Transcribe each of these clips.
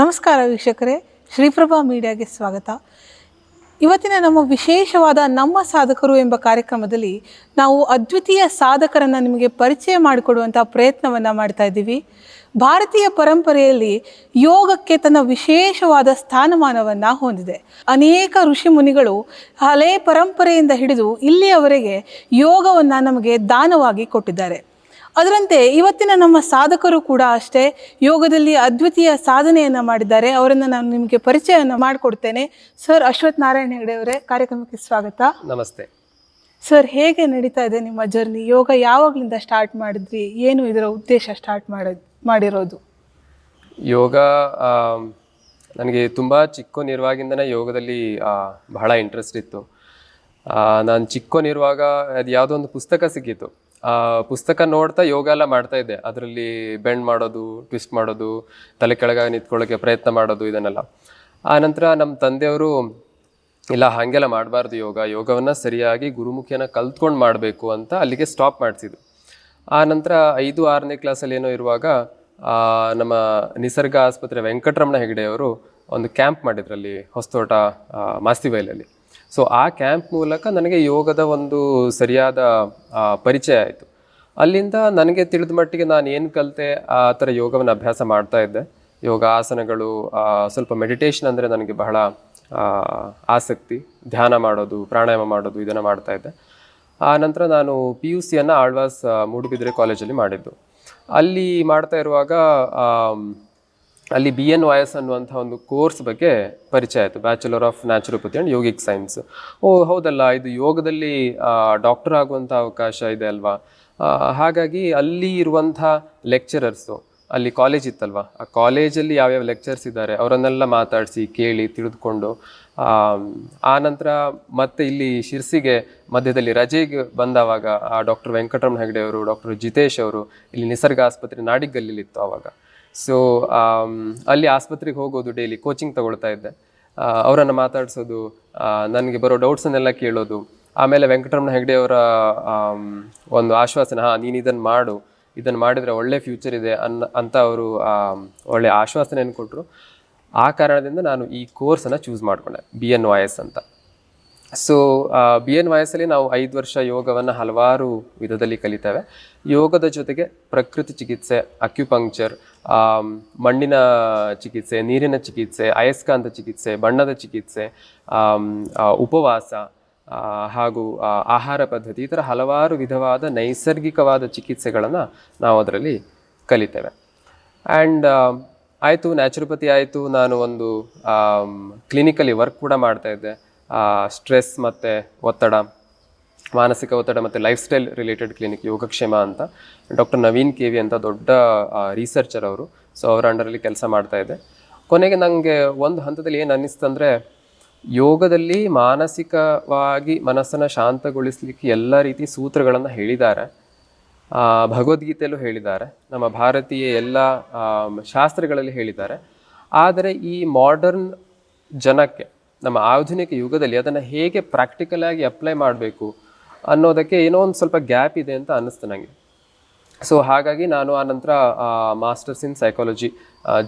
ನಮಸ್ಕಾರ ವೀಕ್ಷಕರೇ, ಶ್ರೀಪ್ರಭಾ ಮೀಡಿಯಾಗೆ ಸ್ವಾಗತ. ಇವತ್ತಿನ ನಮ್ಮ ವಿಶೇಷವಾದ ನಮ್ಮ ಸಾಧಕರು ಎಂಬ ಕಾರ್ಯಕ್ರಮದಲ್ಲಿ ನಾವು ಅದ್ವಿತೀಯ ಸಾಧಕರನ್ನು ನಿಮಗೆ ಪರಿಚಯ ಮಾಡಿಕೊಡುವಂಥ ಪ್ರಯತ್ನವನ್ನು ಮಾಡ್ತಾ ಇದ್ದೀವಿ. ಭಾರತೀಯ ಪರಂಪರೆಯಲ್ಲಿ ಯೋಗಕ್ಕೆ ತನ್ನ ವಿಶೇಷವಾದ ಸ್ಥಾನಮಾನವನ್ನು ಹೊಂದಿದೆ. ಅನೇಕ ಋಷಿ ಮುನಿಗಳು ಹಳೆ ಪರಂಪರೆಯಿಂದ ಹಿಡಿದು ಇಲ್ಲಿಯವರೆಗೆ ಯೋಗವನ್ನು ನಮಗೆ ದಾನವಾಗಿ ಕೊಟ್ಟಿದ್ದಾರೆ. ಅದರಂತೆ ಇವತ್ತಿನ ನಮ್ಮ ಸಾಧಕರು ಕೂಡ ಅಷ್ಟೇ ಯೋಗದಲ್ಲಿ ಅದ್ವಿತೀಯ ಸಾಧನೆಯನ್ನು ಮಾಡಿದ್ದಾರೆ. ಅವರನ್ನು ನಾನು ನಿಮಗೆ ಪರಿಚಯವನ್ನು ಮಾಡಿಕೊಡ್ತೇನೆ. ಸರ್ ಅಶ್ವಥ್ ನಾರಾಯಣ ಹೆಗಡೆ ಅವರೇ, ಕಾರ್ಯಕ್ರಮಕ್ಕೆ ಸ್ವಾಗತ. ನಮಸ್ತೆ ಸರ್, ಹೇಗೆ ನಡೀತಾ ಇದೆ ನಿಮ್ಮ ಜರ್ನಿ? ಯೋಗ ಯಾವಾಗಲಿಂದ ಸ್ಟಾರ್ಟ್ ಮಾಡಿದ್ರಿ? ಏನು ಇದರ ಉದ್ದೇಶ ಸ್ಟಾರ್ಟ್ ಮಾಡಿರೋದು? ಯೋಗ ನನಗೆ ತುಂಬ ಚಿಕ್ಕವನಿರುವಾಗಿಂದನೇ ಯೋಗದಲ್ಲಿ ಬಹಳ ಇಂಟ್ರೆಸ್ಟ್ ಇತ್ತು. ನಾನು ಚಿಕ್ಕವನಿರುವಾಗ ಅದು ಯಾವುದೋ ಒಂದು ಪುಸ್ತಕ ಸಿಕ್ಕಿತ್ತು. ಪುಸ್ತಕ ನೋಡ್ತಾ ಯೋಗ ಎಲ್ಲ ಮಾಡ್ತಾ ಇದ್ದೆ. ಅದರಲ್ಲಿ ಬೆಂಡ್ ಮಾಡೋದು, ಟ್ವಿಸ್ಟ್ ಮಾಡೋದು, ತಲೆ ಕೆಳಗಾಗಿ ನಿಂತ್ಕೊಳ್ಳೋಕ್ಕೆ ಪ್ರಯತ್ನ ಮಾಡೋದು, ಇದನ್ನೆಲ್ಲ. ಆನಂತರ ನಮ್ಮ ತಂದೆಯವರು ಇಲ್ಲ, ಹಾಗೆಲ್ಲ ಮಾಡಬಾರ್ದು, ಯೋಗವನ್ನು ಸರಿಯಾಗಿ ಗುರುಮುಖಿಯನ್ನು ಕಲ್ತ್ಕೊಂಡು ಮಾಡಬೇಕು ಅಂತ ಅಲ್ಲಿಗೆ ಸ್ಟಾಪ್ ಮಾಡಿಸಿದ್ರು. ಆನಂತರ 5-6ನೇ ಕ್ಲಾಸಲ್ಲಿ ಏನೋ ಇರುವಾಗ ನಮ್ಮ ನಿಸರ್ಗ ಆಸ್ಪತ್ರೆ ವೆಂಕಟರಮಣ ಹೆಗಡೆಯವರು ಒಂದು ಕ್ಯಾಂಪ್ ಮಾಡಿದ್ರಲ್ಲಿ ಹೊಸತೋಟ ಮಾಸ್ತಿಬೈಲಲ್ಲಿ. ಸೊ ಆ ಕ್ಯಾಂಪ್ ಮೂಲಕ ನನಗೆ ಯೋಗದ ಒಂದು ಸರಿಯಾದ ಪರಿಚಯ ಆಯಿತು. ಅಲ್ಲಿಂದ ನನಗೆ ತಿಳಿದ ಮಟ್ಟಿಗೆ ನಾನು ಏನು ಕಲಿತೆ ಆ ಥರ ಯೋಗವನ್ನು ಅಭ್ಯಾಸ ಮಾಡ್ತಾ ಇದ್ದೆ. ಯೋಗ ಆಸನಗಳು, ಸ್ವಲ್ಪ ಮೆಡಿಟೇಷನ್ ಅಂದರೆ ನನಗೆ ಬಹಳ ಆಸಕ್ತಿ. ಧ್ಯಾನ ಮಾಡೋದು, ಪ್ರಾಣಾಯಾಮ ಮಾಡೋದು, ಇದನ್ನು ಮಾಡ್ತಾ ಇದ್ದೆ. ಆ ನಂತರ ನಾನು PUCಯನ್ನು ಆಳ್ವಾಸ್ ಮೂಡುಬಿದಿರೆ ಕಾಲೇಜಲ್ಲಿ ಮಾಡಿದ್ದು. ಅಲ್ಲಿ ಮಾಡ್ತಾ ಇರುವಾಗ ಅಲ್ಲಿ BNYS ಅನ್ನುವಂಥ ಒಂದು ಕೋರ್ಸ್ ಬಗ್ಗೆ ಪರಿಚಯ ಆಯಿತು, bachelor of naturopathy and yogic science. ಹೌದಲ್ಲ, ಇದು ಯೋಗದಲ್ಲಿ ಡಾಕ್ಟರ್ ಆಗುವಂಥ ಅವಕಾಶ ಇದೆ ಅಲ್ವಾ. ಹಾಗಾಗಿ ಅಲ್ಲಿ ಇರುವಂಥ ಲೆಕ್ಚರರ್ಸು, ಅಲ್ಲಿ ಕಾಲೇಜ್ ಇತ್ತಲ್ವ, ಆ ಕಾಲೇಜಲ್ಲಿ ಯಾವ್ಯಾವ ಲೆಕ್ಚರ್ಸ್ ಇದ್ದಾರೆ ಅವರನ್ನೆಲ್ಲ ಮಾತಾಡಿಸಿ ಕೇಳಿ ತಿಳಿದುಕೊಂಡು ಆನಂತರ ಮತ್ತೆ ಇಲ್ಲಿ ಶಿರ್ಸಿಗೆ ಮಧ್ಯದಲ್ಲಿ ರಜೆಗೆ ಬಂದವಾಗ ಡಾಕ್ಟರ್ ವೆಂಕಟರಮಣ ಹೆಗಡೆಯವರು, ಡಾಕ್ಟರ್ ಜಿತೇಶ್ ಅವರು ಇಲ್ಲಿ ನಿಸರ್ಗ ಆಸ್ಪತ್ರೆ ನಾಡಿಗಲ್ಲಿತ್ತು ಆವಾಗ. ಸೊ ಅಲ್ಲಿ ಆಸ್ಪತ್ರೆಗೆ ಹೋಗೋದು, ಡೈಲಿ ಕೋಚಿಂಗ್ ತಗೊಳ್ತಾ ಇದ್ದೆ. ಅವರನ್ನು ಮಾತಾಡಿಸೋದು, ನನಗೆ ಬರೋ ಡೌಟ್ಸನ್ನೆಲ್ಲ ಕೇಳೋದು. ಆಮೇಲೆ ವೆಂಕಟರಮಣ ಹೆಗಡೆಯವರ ಒಂದು ಆಶ್ವಾಸನ, ನೀನು ಇದನ್ನು ಮಾಡಿದರೆ ಒಳ್ಳೆ ಫ್ಯೂಚರ್ ಇದೆ ಅಂತ ಅವರು ಒಳ್ಳೆ ಆಶ್ವಾಸನೆಯನ್ನು ಕೊಟ್ಟರು. ಆ ಕಾರಣದಿಂದ ನಾನು ಈ ಕೋರ್ಸನ್ನು ಚೂಸ್ ಮಾಡಿಕೊಂಡೆ, BNYS ಅಂತ. ಸೊ BNYSಲ್ಲಿ ನಾವು 5 ವರ್ಷ ಯೋಗವನ್ನು ಹಲವಾರು ವಿಧದಲ್ಲಿ ಕಲಿತೇವೆ. ಯೋಗದ ಜೊತೆಗೆ ಪ್ರಕೃತಿ ಚಿಕಿತ್ಸೆ, ಅಕ್ಯುಪಂಕ್ಚರ್, ಮಣ್ಣಿನ ಚಿಕಿತ್ಸೆ, ನೀರಿನ ಚಿಕಿತ್ಸೆ, ಅಯಸ್ಕಾಂತ ಚಿಕಿತ್ಸೆ, ಬಣ್ಣದ ಚಿಕಿತ್ಸೆ, ಉಪವಾಸ ಹಾಗೂ ಆಹಾರ ಪದ್ಧತಿ, ಈ ಥರ ಹಲವಾರು ವಿಧವಾದ ನೈಸರ್ಗಿಕವಾದ ಚಿಕಿತ್ಸೆಗಳನ್ನು ನಾವು ಅದರಲ್ಲಿ ಕಲಿತೇವೆ. ಆ್ಯಂಡ್ ಆಯಿತು, ನ್ಯಾಚುರೋಪತಿ ಆಯಿತು. ನಾನು ಒಂದು ಕ್ಲಿನಿಕಲ್ಲಿ ವರ್ಕ್ ಕೂಡ ಮಾಡ್ತಾಯಿದ್ದೆ. ಸ್ಟ್ರೆಸ್ ಮತ್ತು ಒತ್ತಡ, ಮಾನಸಿಕ ಒತ್ತಡ ಮತ್ತು ಲೈಫ್ ಸ್ಟೈಲ್ ರಿಲೇಟೆಡ್ ಕ್ಲಿನಿಕ್ ಯೋಗಕ್ಷೇಮ ಅಂತ, ಡಾಕ್ಟರ್ ನವೀನ್ KV ಅಂತ ದೊಡ್ಡ ರಿಸರ್ಚರ್ ಅವರು. ಸೊ ಅವರ ಅಂಡರಲ್ಲಿ ಕೆಲಸ ಮಾಡ್ತಾಯಿದ್ದೆ. ಕೊನೆಗೆ ನನಗೆ ಒಂದು ಹಂತದಲ್ಲಿ ಏನು ಅನ್ನಿಸ್ತಂದರೆ, ಯೋಗದಲ್ಲಿ ಮಾನಸಿಕವಾಗಿ ಮನಸ್ಸನ್ನು ಶಾಂತಗೊಳಿಸಲಿಕ್ಕೆ ಎಲ್ಲ ರೀತಿ ಸೂತ್ರಗಳನ್ನು ಹೇಳಿದ್ದಾರೆ. ಭಗವದ್ಗೀತೆಯಲ್ಲೂ ಹೇಳಿದ್ದಾರೆ, ನಮ್ಮ ಭಾರತೀಯ ಎಲ್ಲ ಶಾಸ್ತ್ರಗಳಲ್ಲಿ ಹೇಳಿದ್ದಾರೆ. ಆದರೆ ಈ ಮಾಡರ್ನ್ ಜನಕ್ಕೆ, ನಮ್ಮ ಆಧುನಿಕ ಯುಗದಲ್ಲಿ ಅದನ್ನು ಹೇಗೆ ಪ್ರಾಕ್ಟಿಕಲಾಗಿ ಅಪ್ಲೈ ಮಾಡಬೇಕು ಅನ್ನೋದಕ್ಕೆ ಏನೋ ಒಂದು ಸ್ವಲ್ಪ ಗ್ಯಾಪ್ ಇದೆ ಅಂತ ಅನ್ನಿಸ್ತು ನನಗೆ. ಸೊ ಹಾಗಾಗಿ ನಾನು ಆನಂತರ ಮಾಸ್ಟರ್ಸ್ ಇನ್ ಸೈಕಾಲಜಿ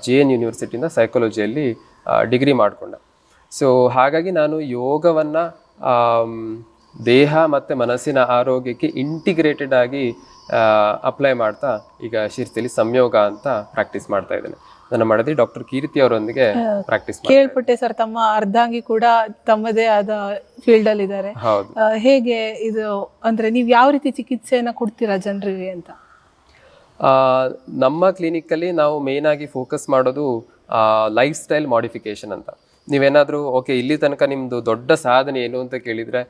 JN ಯೂನಿವರ್ಸಿಟಿಯಿಂದ ಸೈಕಾಲಜಿಯಲ್ಲಿ ಡಿಗ್ರಿ ಮಾಡಿಕೊಂಡೆ. ಸೊ ಹಾಗಾಗಿ ನಾನು ಯೋಗವನ್ನು ದೇಹ ಮತ್ತು ಮನಸ್ಸಿನ ಆರೋಗ್ಯಕ್ಕೆ ಇಂಟಿಗ್ರೇಟೆಡ್ ಆಗಿ ಅಪ್ಲೈ ಮಾಡ್ತಾ ಈಗ ಶಿರ್ಸಿಲಿ ಸಂಯೋಗ ಅಂತ ಪ್ರಾಕ್ಟೀಸ್ ಮಾಡ್ತಾ ಇದ್ದೇನೆ. ನನ್ನ ಮಾಡಿದ್ರೆ ಡಾಕ್ಟರ್ ಕೀರ್ತಿ ಅವರೊಂದಿಗೆ ಪ್ರಾಕ್ಟೀಸ್ ಕೇಳ್ಪಟ್ಟೆ ಸರ್, ತಮ್ಮ ಅರ್ಧಾಂಗಿ ಕೂಡ ತಮ್ಮದೇ ಆದ ಫೀಲ್ಡ್ ಅಲ್ಲಿ ಇದ್ದಾರೆ. ಹೌದು. ಹೇಗೆ ಇದು ಅಂದ್ರೆ ನೀವು ಯಾವ ರೀತಿ ಚಿಕಿತ್ಸೆಯನ್ನ ಕೊಡ್ತೀರಾ ಜನರಿಗೆ ಅಂತ? ನಮ್ಮ ಕ್ಲಿನಿಕಲ್ಲಿ ನಾವು ಮೇನ್ ಆಗಿ ಫೋಕಸ್ ಮಾಡೋದು ಲೈಫ್ ಸ್ಟೈಲ್ ಮಾಡಿಫಿಕೇಶನ್ ಅಂತ. ನೀವೇನಾದರೂ ಓಕೆ ಇಲ್ಲಿ ತನಕ ನಿಮ್ಮದು ದೊಡ್ಡ ಸಾಧನೆ ಏನು ಅಂತ ಕೇಳಿದರೆ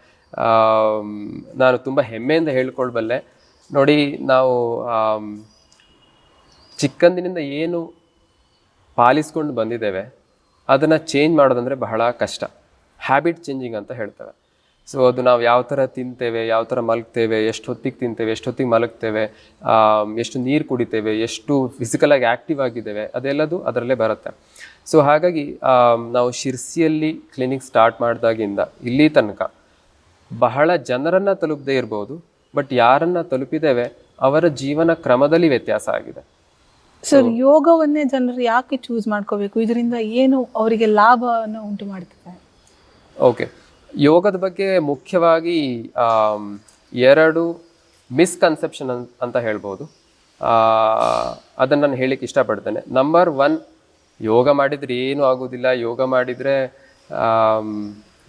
ನಾನು ತುಂಬ ಹೆಮ್ಮೆಯಿಂದ ಹೇಳ್ಕೊಳ್ಬಲ್ಲೆ. ನೋಡಿ, ನಾವು ಚಿಕ್ಕಂದಿನಿಂದ ಏನು ಪಾಲಿಸ್ಕೊಂಡು ಬಂದಿದ್ದೇವೆ ಅದನ್ನು ಚೇಂಜ್ ಮಾಡೋದಂದರೆ ಬಹಳ ಕಷ್ಟ. ಹ್ಯಾಬಿಟ್ ಚೇಂಜಿಂಗ್ ಅಂತ ಹೇಳ್ತೇವೆ. ಸೊ ಅದು ನಾವು ಯಾವ ಥರ ತಿಂತೇವೆ, ಯಾವ ಥರ ಮಲಗ್ತೇವೆ, ಎಷ್ಟು ಹೊತ್ತಿಗೆ ತಿಂತೇವೆ, ಎಷ್ಟು ಹೊತ್ತಿಗೆ ಮಲಗ್ತೇವೆ, ಎಷ್ಟು ನೀರು ಕುಡಿತೇವೆ, ಎಷ್ಟು ಫಿಸಿಕಲಾಗಿ ಆ್ಯಕ್ಟಿವ್ ಆಗಿದ್ದೇವೆ, ಅದೆಲ್ಲದು ಅದರಲ್ಲೇ ಬರುತ್ತೆ. ಸೊ ಹಾಗಾಗಿ ನಾವು ಶಿರ್ಸಿಯಲ್ಲಿ ಕ್ಲಿನಿಕ್ ಸ್ಟಾರ್ಟ್ ಮಾಡಿದಾಗಿಂದ ಇಲ್ಲಿ ತನಕ ಬಹಳ ಜನರನ್ನು ತಲುಪದೇ ಇರ್ಬೋದು, ಬಟ್ ಯಾರನ್ನು ತಲುಪಿದ್ದೇವೆ ಅವರ ಜೀವನ ಕ್ರಮದಲ್ಲಿ ವ್ಯತ್ಯಾಸ ಆಗಿದೆ. ಸರ್, ಯೋಗವನ್ನೇ ಜನರು ಯಾಕೆ ಚೂಸ್ ಮಾಡ್ಕೋಬೇಕು? ಇದರಿಂದ ಏನು ಅವರಿಗೆ ಲಾಭವನ್ನು ಉಂಟು ಮಾಡ್ತದೆ? ಓಕೆ, ಯೋಗದ ಬಗ್ಗೆ ಮುಖ್ಯವಾಗಿ ಎರಡು ಮಿಸ್ಕನ್ಸೆಪ್ಷನ್ ಅಂತ ಹೇಳ್ಬೋದು. ಅದನ್ನು ನಾನು ಹೇಳಲಿಕ್ಕೆ ಇಷ್ಟಪಡ್ತೇನೆ. ನಂಬರ್ 1, ಯೋಗ ಮಾಡಿದರೆ ಏನೂ ಆಗೋದಿಲ್ಲ, ಯೋಗ ಮಾಡಿದರೆ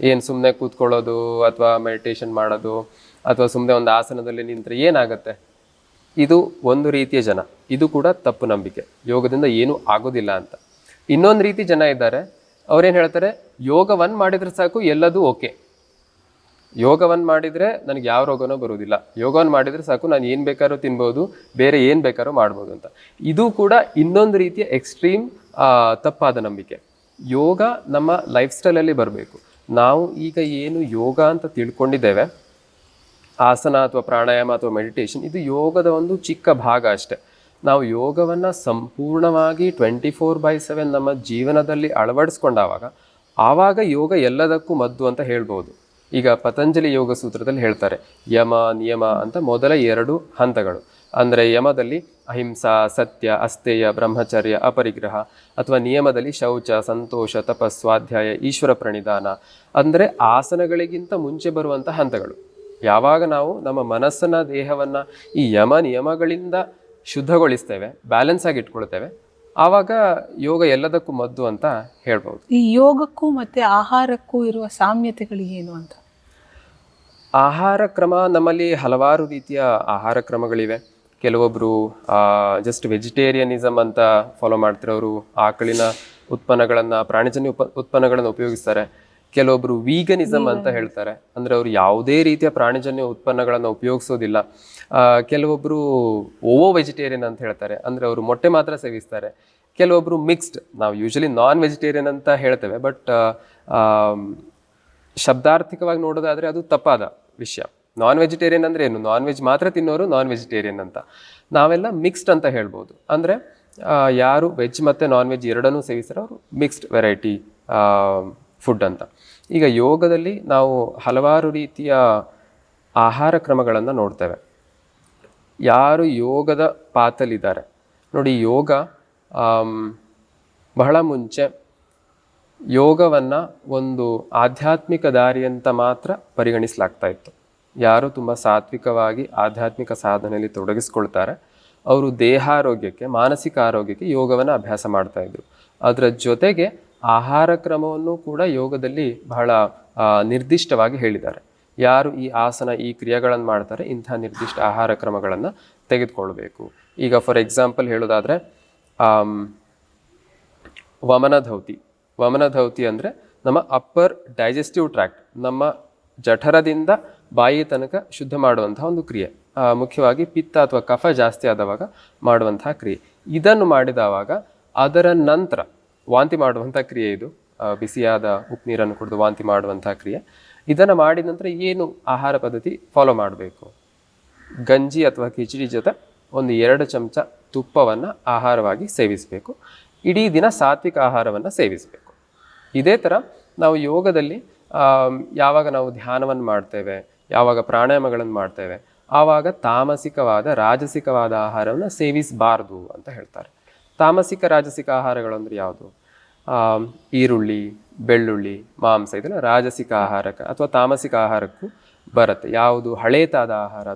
ಏನು ಸುಮ್ಮನೆ ಕೂತ್ಕೊಳ್ಳೋದು ಅಥವಾ ಮೆಡಿಟೇಷನ್ ಮಾಡೋದು ಅಥವಾ ಸುಮ್ಮನೆ ಒಂದು ಆಸನದಲ್ಲಿ ನಿಂತರೆ ಏನಾಗುತ್ತೆ, ಇದು ಒಂದು ರೀತಿಯ ಜನ. ಇದು ಕೂಡ ತಪ್ಪು ನಂಬಿಕೆ, ಯೋಗದಿಂದ ಏನೂ ಆಗೋದಿಲ್ಲ ಅಂತ. ಇನ್ನೊಂದು ರೀತಿ ಜನ ಇದ್ದಾರೆ, ಅವ್ರೇನು ಹೇಳ್ತಾರೆ, ಯೋಗವನ್ನು ಮಾಡಿದರೆ ಸಾಕು ಎಲ್ಲದೂ ಓಕೆ, ಯೋಗವನ್ನು ಮಾಡಿದರೆ ನನಗೆ ಯಾವ ರೋಗನೂ ಬರುವುದಿಲ್ಲ, ಯೋಗವನ್ನು ಮಾಡಿದರೆ ಸಾಕು ನಾನು ಏನು ಬೇಕಾದ್ರೂ ತಿನ್ಬೋದು, ಬೇರೆ ಏನು ಬೇಕಾದ್ರೂ ಮಾಡ್ಬೋದು ಅಂತ. ಇದು ಕೂಡ ಇನ್ನೊಂದು ರೀತಿಯ ಎಕ್ಸ್ಟ್ರೀಮ್ ತಪ್ಪಾದ ನಂಬಿಕೆ. ಯೋಗ ನಮ್ಮ ಲೈಫ್ ಸ್ಟೈಲಲ್ಲಿ ಬರಬೇಕು. ನಾವು ಈಗ ಏನು ಯೋಗ ಅಂತ ತಿಳ್ಕೊಂಡಿದ್ದೇವೆ, ಆಸನ ಅಥವಾ ಪ್ರಾಣಾಯಾಮ ಅಥವಾ ಮೆಡಿಟೇಷನ್, ಇದು ಯೋಗದ ಒಂದು ಚಿಕ್ಕ ಭಾಗ ಅಷ್ಟೆ. ನಾವು ಯೋಗವನ್ನು ಸಂಪೂರ್ಣವಾಗಿ 24/7 ನಮ್ಮ ಜೀವನದಲ್ಲಿ ಅಳವಡಿಸ್ಕೊಂಡಾಗ ಆವಾಗ ಯೋಗ ಎಲ್ಲದಕ್ಕೂ ಮದ್ದು ಅಂತ ಹೇಳ್ಬೋದು. ಈಗ ಪತಂಜಲಿ ಯೋಗ ಸೂತ್ರದಲ್ಲಿ ಹೇಳ್ತಾರೆ, ಯಮ ನಿಯಮ ಅಂತ ಮೊದಲ 2 ಹಂತಗಳು. ಅಂದರೆ ಯಮದಲ್ಲಿ ಅಹಿಂಸಾ, ಸತ್ಯ, ಅಸ್ತೇಯ, ಬ್ರಹ್ಮಚರ್ಯ, ಅಪರಿಗ್ರಹ, ಅಥವಾ ನಿಯಮದಲ್ಲಿ ಶೌಚ, ಸಂತೋಷ, ತಪಸ್, ಸ್ವಾಧ್ಯಾಯ, ಈಶ್ವರ ಪ್ರಣಿಧಾನ. ಅಂದರೆ ಆಸನಗಳಿಗಿಂತ ಮುಂಚೆ ಬರುವಂಥ ಹಂತಗಳು. ಯಾವಾಗ ನಾವು ನಮ್ಮ ಮನಸ್ಸನ್ನ, ದೇಹವನ್ನು ಈ ಯಮ ನಿಯಮಗಳಿಂದ ಶುದ್ಧಗೊಳಿಸ್ತೇವೆ, ಬ್ಯಾಲೆನ್ಸ್ ಆಗಿ ಇಟ್ಕೊಳ್ತೇವೆ, ಆವಾಗ ಯೋಗ ಎಲ್ಲದಕ್ಕೂ ಮದ್ದು ಅಂತ ಹೇಳ್ಬೋದು. ಈ ಯೋಗಕ್ಕೂ ಮತ್ತೆ ಆಹಾರಕ್ಕೂ ಇರುವ ಸಾಮ್ಯತೆಗಳು ಏನು ಅಂತ? ಆಹಾರ ಕ್ರಮ, ನಮ್ಮಲ್ಲಿ ಹಲವಾರು ರೀತಿಯ ಆಹಾರ ಕ್ರಮಗಳಿವೆ. ಕೆಲವೊಬ್ಬರು ಜಸ್ಟ್ ವೆಜಿಟೇರಿಯನಿಸಮ್ ಅಂತ ಫಾಲೋ ಮಾಡ್ತಿರೋರು ಆಕಳಿನ ಉತ್ಪನ್ನಗಳನ್ನು, ಪ್ರಾಣಿಜನ್ಯ ಉತ್ಪನ್ನಗಳನ್ನು ಉಪಯೋಗಿಸ್ತಾರೆ. ಕೆಲವೊಬ್ಬರು ವೀಗನಿಸಮ್ ಅಂತ ಹೇಳ್ತಾರೆ, ಅಂದರೆ ಅವರು ಯಾವುದೇ ರೀತಿಯ ಪ್ರಾಣಿಜನ್ಯ ಉತ್ಪನ್ನಗಳನ್ನು ಉಪಯೋಗಿಸೋದಿಲ್ಲ. ಕೆಲವೊಬ್ಬರು ಓವೋ ವೆಜಿಟೇರಿಯನ್ ಅಂತ ಹೇಳ್ತಾರೆ, ಅಂದರೆ ಅವರು ಮೊಟ್ಟೆ ಮಾತ್ರ ಸೇವಿಸ್ತಾರೆ. ಕೆಲವೊಬ್ಬರು ಮಿಕ್ಸ್ಡ್, ನಾವು ಯೂಶಲಿ ನಾನ್ ವೆಜಿಟೇರಿಯನ್ ಅಂತ ಹೇಳ್ತೇವೆ, ಬಟ್ ಶಬ್ದಾರ್ಥಿಕವಾಗಿ ನೋಡೋದಾದರೆ ಅದು ತಪ್ಪಾದ ವಿಷಯ. ನಾನ್ ವೆಜಿಟೇರಿಯನ್ ಅಂದರೆ ಏನು, ನಾನ್ ವೆಜ್ ಮಾತ್ರ ತಿನ್ನೋರು ನಾನ್ ವೆಜಿಟೇರಿಯನ್ ಅಂತ. ನಾವೆಲ್ಲ ಮಿಕ್ಸ್ಡ್ ಅಂತ ಹೇಳ್ಬೋದು. ಅಂದರೆ ಯಾರು ವೆಜ್ ಮತ್ತು ನಾನ್ ವೆಜ್ ಎರಡನ್ನೂ ಸೇವಿಸ್ತಾರೆ ಅವರು ಮಿಕ್ಸ್ಡ್ ವೆರೈಟಿ ಫುಡ್ ಅಂತ. ಈಗ ಯೋಗದಲ್ಲಿ ನಾವು ಹಲವಾರು ರೀತಿಯ ಆಹಾರ ಕ್ರಮಗಳನ್ನು ನೋಡ್ತೇವೆ. ಯಾರು ಯೋಗದ ಪಾತಲ್ಲಿದ್ದಾರೆ ನೋಡಿ, ಯೋಗ ಬಹಳ ಮುಂಚೆ ಯೋಗವನ್ನು ಒಂದು ಆಧ್ಯಾತ್ಮಿಕ ದಾರಿ ಅಂತ ಮಾತ್ರ ಪರಿಗಣಿಸಲಾಗ್ತಾ ಇತ್ತು. ಯಾರು ತುಂಬ ಸಾತ್ವಿಕವಾಗಿ ಆಧ್ಯಾತ್ಮಿಕ ಸಾಧನೆಯಲ್ಲಿ ತೊಡಗಿಸ್ಕೊಳ್ತಾರೆ ಅವರು ದೇಹಾರೋಗ್ಯಕ್ಕೆ, ಮಾನಸಿಕ ಆರೋಗ್ಯಕ್ಕೆ ಯೋಗವನ್ನು ಅಭ್ಯಾಸ ಮಾಡ್ತಾಯಿದ್ರು. ಅದರ ಜೊತೆಗೆ ಆಹಾರ ಕ್ರಮವನ್ನು ಕೂಡ ಯೋಗದಲ್ಲಿ ಬಹಳ ನಿರ್ದಿಷ್ಟವಾಗಿ ಹೇಳಿದ್ದಾರೆ. ಯಾರು ಈ ಆಸನ, ಈ ಕ್ರಿಯೆಗಳನ್ನು ಮಾಡ್ತಾರೆ, ಇಂಥ ನಿರ್ದಿಷ್ಟ ಆಹಾರ ಕ್ರಮಗಳನ್ನು ತೆಗೆದುಕೊಳ್ಬೇಕು. ಈಗ ಫಾರ್ ಎಕ್ಸಾಂಪಲ್ ಹೇಳೋದಾದರೆ ವಮನಧೌತಿ ಅಂದರೆ ನಮ್ಮ ಅಪ್ಪರ್ ಡೈಜೆಸ್ಟಿವ್ ಟ್ರ್ಯಾಕ್ಟ್, ನಮ್ಮ ಜಠರದಿಂದ ಬಾಯಿ ತನಕ ಶುದ್ಧ ಮಾಡುವಂಥ ಒಂದು ಕ್ರಿಯೆ. ಮುಖ್ಯವಾಗಿ ಪಿತ್ತ ಅಥವಾ ಕಫ ಜಾಸ್ತಿ ಆದವಾಗ ಮಾಡುವಂತಹ ಕ್ರಿಯೆ. ಇದನ್ನು ಮಾಡಿದವಾಗ ಅದರ ನಂತರ ವಾಂತಿ ಮಾಡುವಂಥ ಕ್ರಿಯೆ ಇದು. ಬಿಸಿಯಾದ ಉಪ್ಪು ನೀರನ್ನು ಕುಡಿದು ವಾಂತಿ ಮಾಡುವಂಥ ಕ್ರಿಯೆ. ಇದನ್ನು ಮಾಡಿದ ನಂತರ ಏನು ಆಹಾರ ಪದ್ಧತಿ ಫಾಲೋ ಮಾಡಬೇಕು? ಗಂಜಿ ಅಥವಾ ಕಿಚಡಿ ಜೊತೆ ಒಂದು 2 ಚಮಚ ತುಪ್ಪವನ್ನು ಆಹಾರವಾಗಿ ಸೇವಿಸಬೇಕು. ಇಡೀ ದಿನ ಸಾತ್ವಿಕ ಆಹಾರವನ್ನು ಸೇವಿಸಬೇಕು. ಇದೇ ಥರ ನಾವು ಯೋಗದಲ್ಲಿ ಯಾವಾಗ ನಾವು ಧ್ಯಾನವನ್ನು ಮಾಡ್ತೇವೆ, ಯಾವಾಗ ಪ್ರಾಣಾಯಾಮಗಳನ್ನು ಮಾಡ್ತೇವೆ, ಆವಾಗ ತಾಮಸಿಕವಾದ, ರಾಜಸಿಕವಾದ ಆಹಾರವನ್ನು ಸೇವಿಸಬಾರ್ದು ಅಂತ ಹೇಳ್ತಾರೆ. ತಾಮಸಿಕ, ರಾಜಸಿಕ ಆಹಾರಗಳು ಅಂದರೆ ಯಾವುದು? ಈರುಳ್ಳಿ, ಬೆಳ್ಳುಳ್ಳಿ, ಮಾಂಸ, ಇದೆಲ್ಲ ರಾಜಸಿಕ ಆಹಾರಕ್ಕೆ ಅಥವಾ ತಾಮಸಿಕ ಆಹಾರಕ್ಕೂ ಬರುತ್ತೆ. ಯಾವುದು ಹಳೇತಾದ ಆಹಾರ,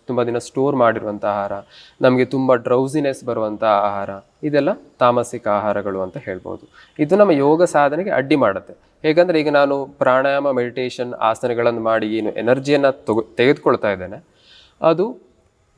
ತುಂಬ ದಿನ ಸ್ಟೋರ್ ಮಾಡಿರುವಂಥ ಆಹಾರ, ನಮಗೆ ತುಂಬ ಡ್ರೌಸಿನೆಸ್ ಬರುವಂಥ ಆಹಾರ, ಇದೆಲ್ಲ ತಾಮಸಿಕ ಆಹಾರಗಳು ಅಂತ ಹೇಳ್ಬೋದು. ಇದು ನಮ್ಮ ಯೋಗ ಸಾಧನೆಗೆ ಅಡ್ಡಿ ಮಾಡುತ್ತೆ. ಹೇಗಂದರೆ ಈಗ ನಾನು ಪ್ರಾಣಾಯಾಮ, ಮೆಡಿಟೇಷನ್, ಆಸನಗಳನ್ನು ಮಾಡಿ ಏನು ಎನರ್ಜಿಯನ್ನು ತೆಗೆದುಕೊಳ್ತಾ ಇದ್ದೇನೆ, ಅದು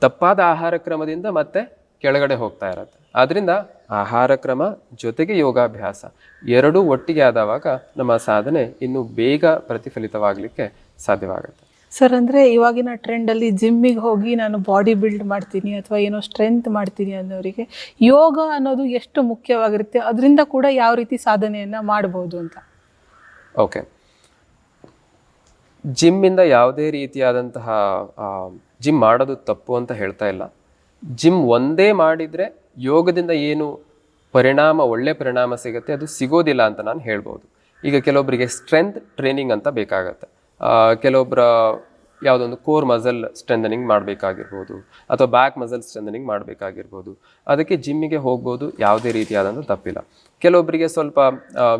ತಪ್ಪಾದ ಆಹಾರ ಕ್ರಮದಿಂದ ಮತ್ತೆ ಕೆಳಗಡೆ ಹೋಗ್ತಾ ಇರುತ್ತೆ. ಆದ್ದರಿಂದ ಆಹಾರ ಕ್ರಮ ಜೊತೆಗೆ ಯೋಗಾಭ್ಯಾಸ ಎರಡೂ ಒಟ್ಟಿಗೆ ಆದವಾಗ ನಮ್ಮ ಸಾಧನೆ ಇನ್ನೂ ಬೇಗ ಪ್ರತಿಫಲಿತವಾಗಲಿಕ್ಕೆ ಸಾಧ್ಯವಾಗುತ್ತೆ. ಸರ್, ಅಂದರೆ ಇವಾಗಿನ ಟ್ರೆಂಡಲ್ಲಿ ಜಿಮ್ಮಿಗೆ ಹೋಗಿ ನಾನು ಬಾಡಿ ಬಿಲ್ಡ್ ಮಾಡ್ತೀನಿ ಅಥವಾ ಏನೋ ಸ್ಟ್ರೆಂತ್ ಮಾಡ್ತೀನಿ ಅನ್ನೋರಿಗೆ ಯೋಗ ಅನ್ನೋದು ಎಷ್ಟು ಮುಖ್ಯವಾಗಿರುತ್ತೆ, ಅದರಿಂದ ಕೂಡ ಯಾವ ರೀತಿ ಸಾಧನೆಯನ್ನು ಮಾಡ್ಬೋದು ಅಂತ? ಓಕೆ, ಜಿಮ್ಮಿಂದ ಯಾವುದೇ ರೀತಿಯಾದಂತಹ ಜಿಮ್ ಮಾಡೋದು ತಪ್ಪು ಅಂತ ಹೇಳ್ತಾ ಇಲ್ಲ. ಜಿಮ್ ಒಂದೇ ಮಾಡಿದರೆ ಯೋಗದಿಂದ ಏನು ಒಳ್ಳೆ ಪರಿಣಾಮ ಸಿಗುತ್ತೆ ಅದು ಸಿಗೋದಿಲ್ಲ ಅಂತ ನಾನು ಹೇಳ್ಬೋದು. ಈಗ ಕೆಲವೊಬ್ಬರಿಗೆ ಸ್ಟ್ರೆಂತ್ ಟ್ರೈನಿಂಗ್ ಅಂತ ಬೇಕಾಗತ್ತೆ. ಕೆಲವೊಬ್ಬರ ಯಾವುದೊಂದು ಕೋರ್ ಮಸಲ್ ಸ್ಟ್ರೆಂಥನಿಂಗ್ ಮಾಡಬೇಕಾಗಿರ್ಬೋದು, ಅಥವಾ ಬ್ಯಾಕ್ ಮಸಲ್ ಸ್ಟ್ರೆಂಥನಿಂಗ್ ಮಾಡಬೇಕಾಗಿರ್ಬೋದು, ಅದಕ್ಕೆ ಜಿಮ್ಮಿಗೆ ಹೋಗ್ಬೋದು, ಯಾವುದೇ ರೀತಿಯಾದಂಥ ತಪ್ಪಿಲ್ಲ. ಕೆಲವೊಬ್ಬರಿಗೆ ಸ್ವಲ್ಪ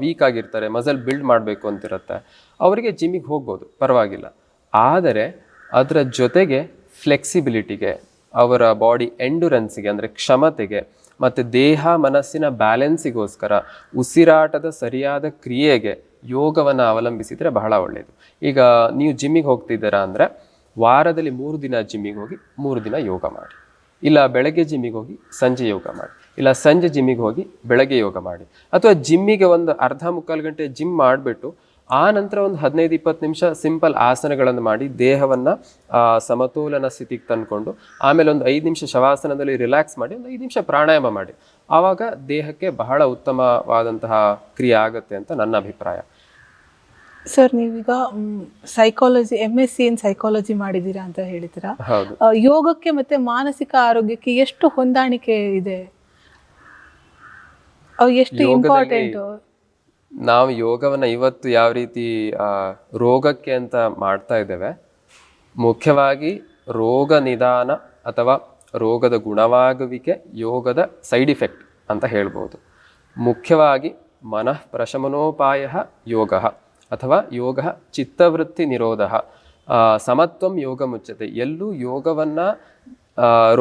ವೀಕ್ ಆಗಿರ್ತಾರೆ, ಮಸಲ್ ಬಿಲ್ಡ್ ಮಾಡಬೇಕು ಅಂತಿರುತ್ತೆ, ಅವರಿಗೆ ಜಿಮ್ಮಿಗೆ ಹೋಗ್ಬೋದು, ಪರವಾಗಿಲ್ಲ. ಆದರೆ ಅದರ ಜೊತೆಗೆ ಫ್ಲೆಕ್ಸಿಬಿಲಿಟಿಗೆ, ಅವರ ಬಾಡಿ ಎಂಡುರೆನ್ಸಿಗೆ ಅಂದರೆ ಕ್ಷಮತೆಗೆ, ಮತ್ತು ದೇಹ ಮನಸ್ಸಿನ ಬ್ಯಾಲೆನ್ಸಿಗೋಸ್ಕರ ಉಸಿರಾಟದ ಸರಿಯಾದ ಕ್ರಿಯೆಗೆ ಯೋಗವನ್ನು ಅವಲಂಬಿಸಿದರೆ ಬಹಳ ಒಳ್ಳೆಯದು. ಈಗ ನೀವು ಜಿಮ್ಮಿಗೆ ಹೋಗ್ತಿದ್ದೀರಾ ಅಂದರೆ ವಾರದಲ್ಲಿ 3 ದಿನ ಜಿಮ್ಮಿಗೆ ಹೋಗಿ 3 ದಿನ ಯೋಗ ಮಾಡಿ. ಇಲ್ಲ ಬೆಳಗ್ಗೆ ಜಿಮ್ಮಿಗೆ ಹೋಗಿ ಸಂಜೆ ಯೋಗ ಮಾಡಿ, ಇಲ್ಲ ಸಂಜೆ ಜಿಮ್ಮಿಗೆ ಹೋಗಿ ಬೆಳಗ್ಗೆ ಯೋಗ ಮಾಡಿ. ಅಥವಾ ಜಿಮ್ಮಿಗೆ ಒಂದು ಅರ್ಧ ಮುಕ್ಕಾಲು ಗಂಟೆ ಜಿಮ್ ಮಾಡಿಬಿಟ್ಟು ಆ ನಂತರ ಒಂದು 15-20 ನಿಮಿಷ ಸಿಂಪಲ್ ಆಸನಗಳನ್ನು ಮಾಡಿ ದೇಹವನ್ನು ಸಮತೋಲನ ಸ್ಥಿತಿಗೆ ತಂದುಕೊಂಡು ಆಮೇಲೆ ಒಂದು 5 ನಿಮಿಷ ಶವಾಸನದಲ್ಲಿ ರಿಲ್ಯಾಕ್ಸ್ ಮಾಡಿ ಒಂದು 5 ನಿಮಿಷ ಪ್ರಾಣಾಯಾಮ ಮಾಡಿ. ಆವಾಗ ದೇಹಕ್ಕೆ ಬಹಳ ಉತ್ತಮವಾದಂತಹ ಕ್ರಿಯೆ ಆಗುತ್ತೆ ಅಂತ ನನ್ನ ಅಭಿಪ್ರಾಯ. ಸರ್, ನೀವೀಗ ಸೈಕಾಲಜಿ MSc ಇನ್ ಸೈಕಾಲಜಿ ಮಾಡಿದ್ದೀರಾ ಅಂತ ಹೇಳಿದ್ದೀರಾ. ಹೌದು. ಯೋಗಕ್ಕೆ ಮತ್ತೆ ಮಾನಸಿಕ ಆರೋಗ್ಯಕ್ಕೆ ಎಷ್ಟು ಹೊಂದಾಣಿಕೆ ಇದೆ, ಅವು ಎಷ್ಟು ಇಂಪಾರ್ಟೆಂಟ್? ನಾವು ಯೋಗವನ್ನು ಇವತ್ತು ಯಾವ ರೀತಿ ರೋಗಕ್ಕೆ ಅಂತ ಮಾಡ್ತಾ ಇದ್ದೇವೆ, ಮುಖ್ಯವಾಗಿ ರೋಗ ನಿದಾನ ಅಥವಾ ರೋಗದ ಗುಣವಾಗುವಿಕೆ ಯೋಗದ ಸೈಡ್ ಇಫೆಕ್ಟ್ ಅಂತ ಹೇಳ್ಬೋದು. ಮುಖ್ಯವಾಗಿ ಮನಃ ಪ್ರಶಮನೋಪಾಯ ಯೋಗ ಅಥವಾ ಯೋಗ ಚಿತ್ತವೃತ್ತಿ ನಿರೋಧ ಸಮತ್ವಂ ಯೋಗ ಮುಚ್ಚತೆ. ಎಲ್ಲೂ ಯೋಗವನ್ನು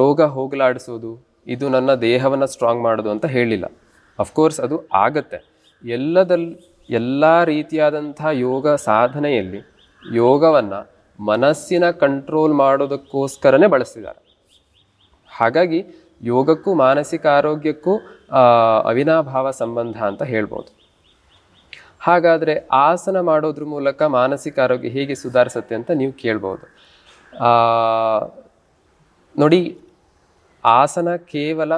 ರೋಗ ಹೋಗಲಾಡಿಸೋದು, ಇದು ನನ್ನ ದೇಹವನ್ನು ಸ್ಟ್ರಾಂಗ್ ಮಾಡೋದು ಅಂತ ಹೇಳಿಲ್ಲ. ಅಫ್ಕೋರ್ಸ್ ಅದು ಆಗತ್ತೆ. ಎಲ್ಲ ರೀತಿಯಾದಂಥ ಯೋಗ ಸಾಧನೆಯಲ್ಲಿ ಯೋಗವನ್ನು ಮನಸ್ಸಿನ ಕಂಟ್ರೋಲ್ ಮಾಡೋದಕ್ಕೋಸ್ಕರನೇ ಬಳಸ್ತಿದ್ದಾರೆ. ಹಾಗಾಗಿ ಯೋಗಕ್ಕೂ ಮಾನಸಿಕ ಆರೋಗ್ಯಕ್ಕೂ ಅವಿನಾಭಾವ ಸಂಬಂಧ ಅಂತ ಹೇಳ್ಬೋದು. ಹಾಗಾದರೆ ಆಸನ ಮಾಡೋದ್ರ ಮೂಲಕ ಮಾನಸಿಕ ಆರೋಗ್ಯ ಹೇಗೆ ಸುಧಾರಿಸುತ್ತೆ ಅಂತ ನೀವು ಕೇಳ್ಬೋದು. ನೋಡಿ, ಆಸನ ಕೇವಲ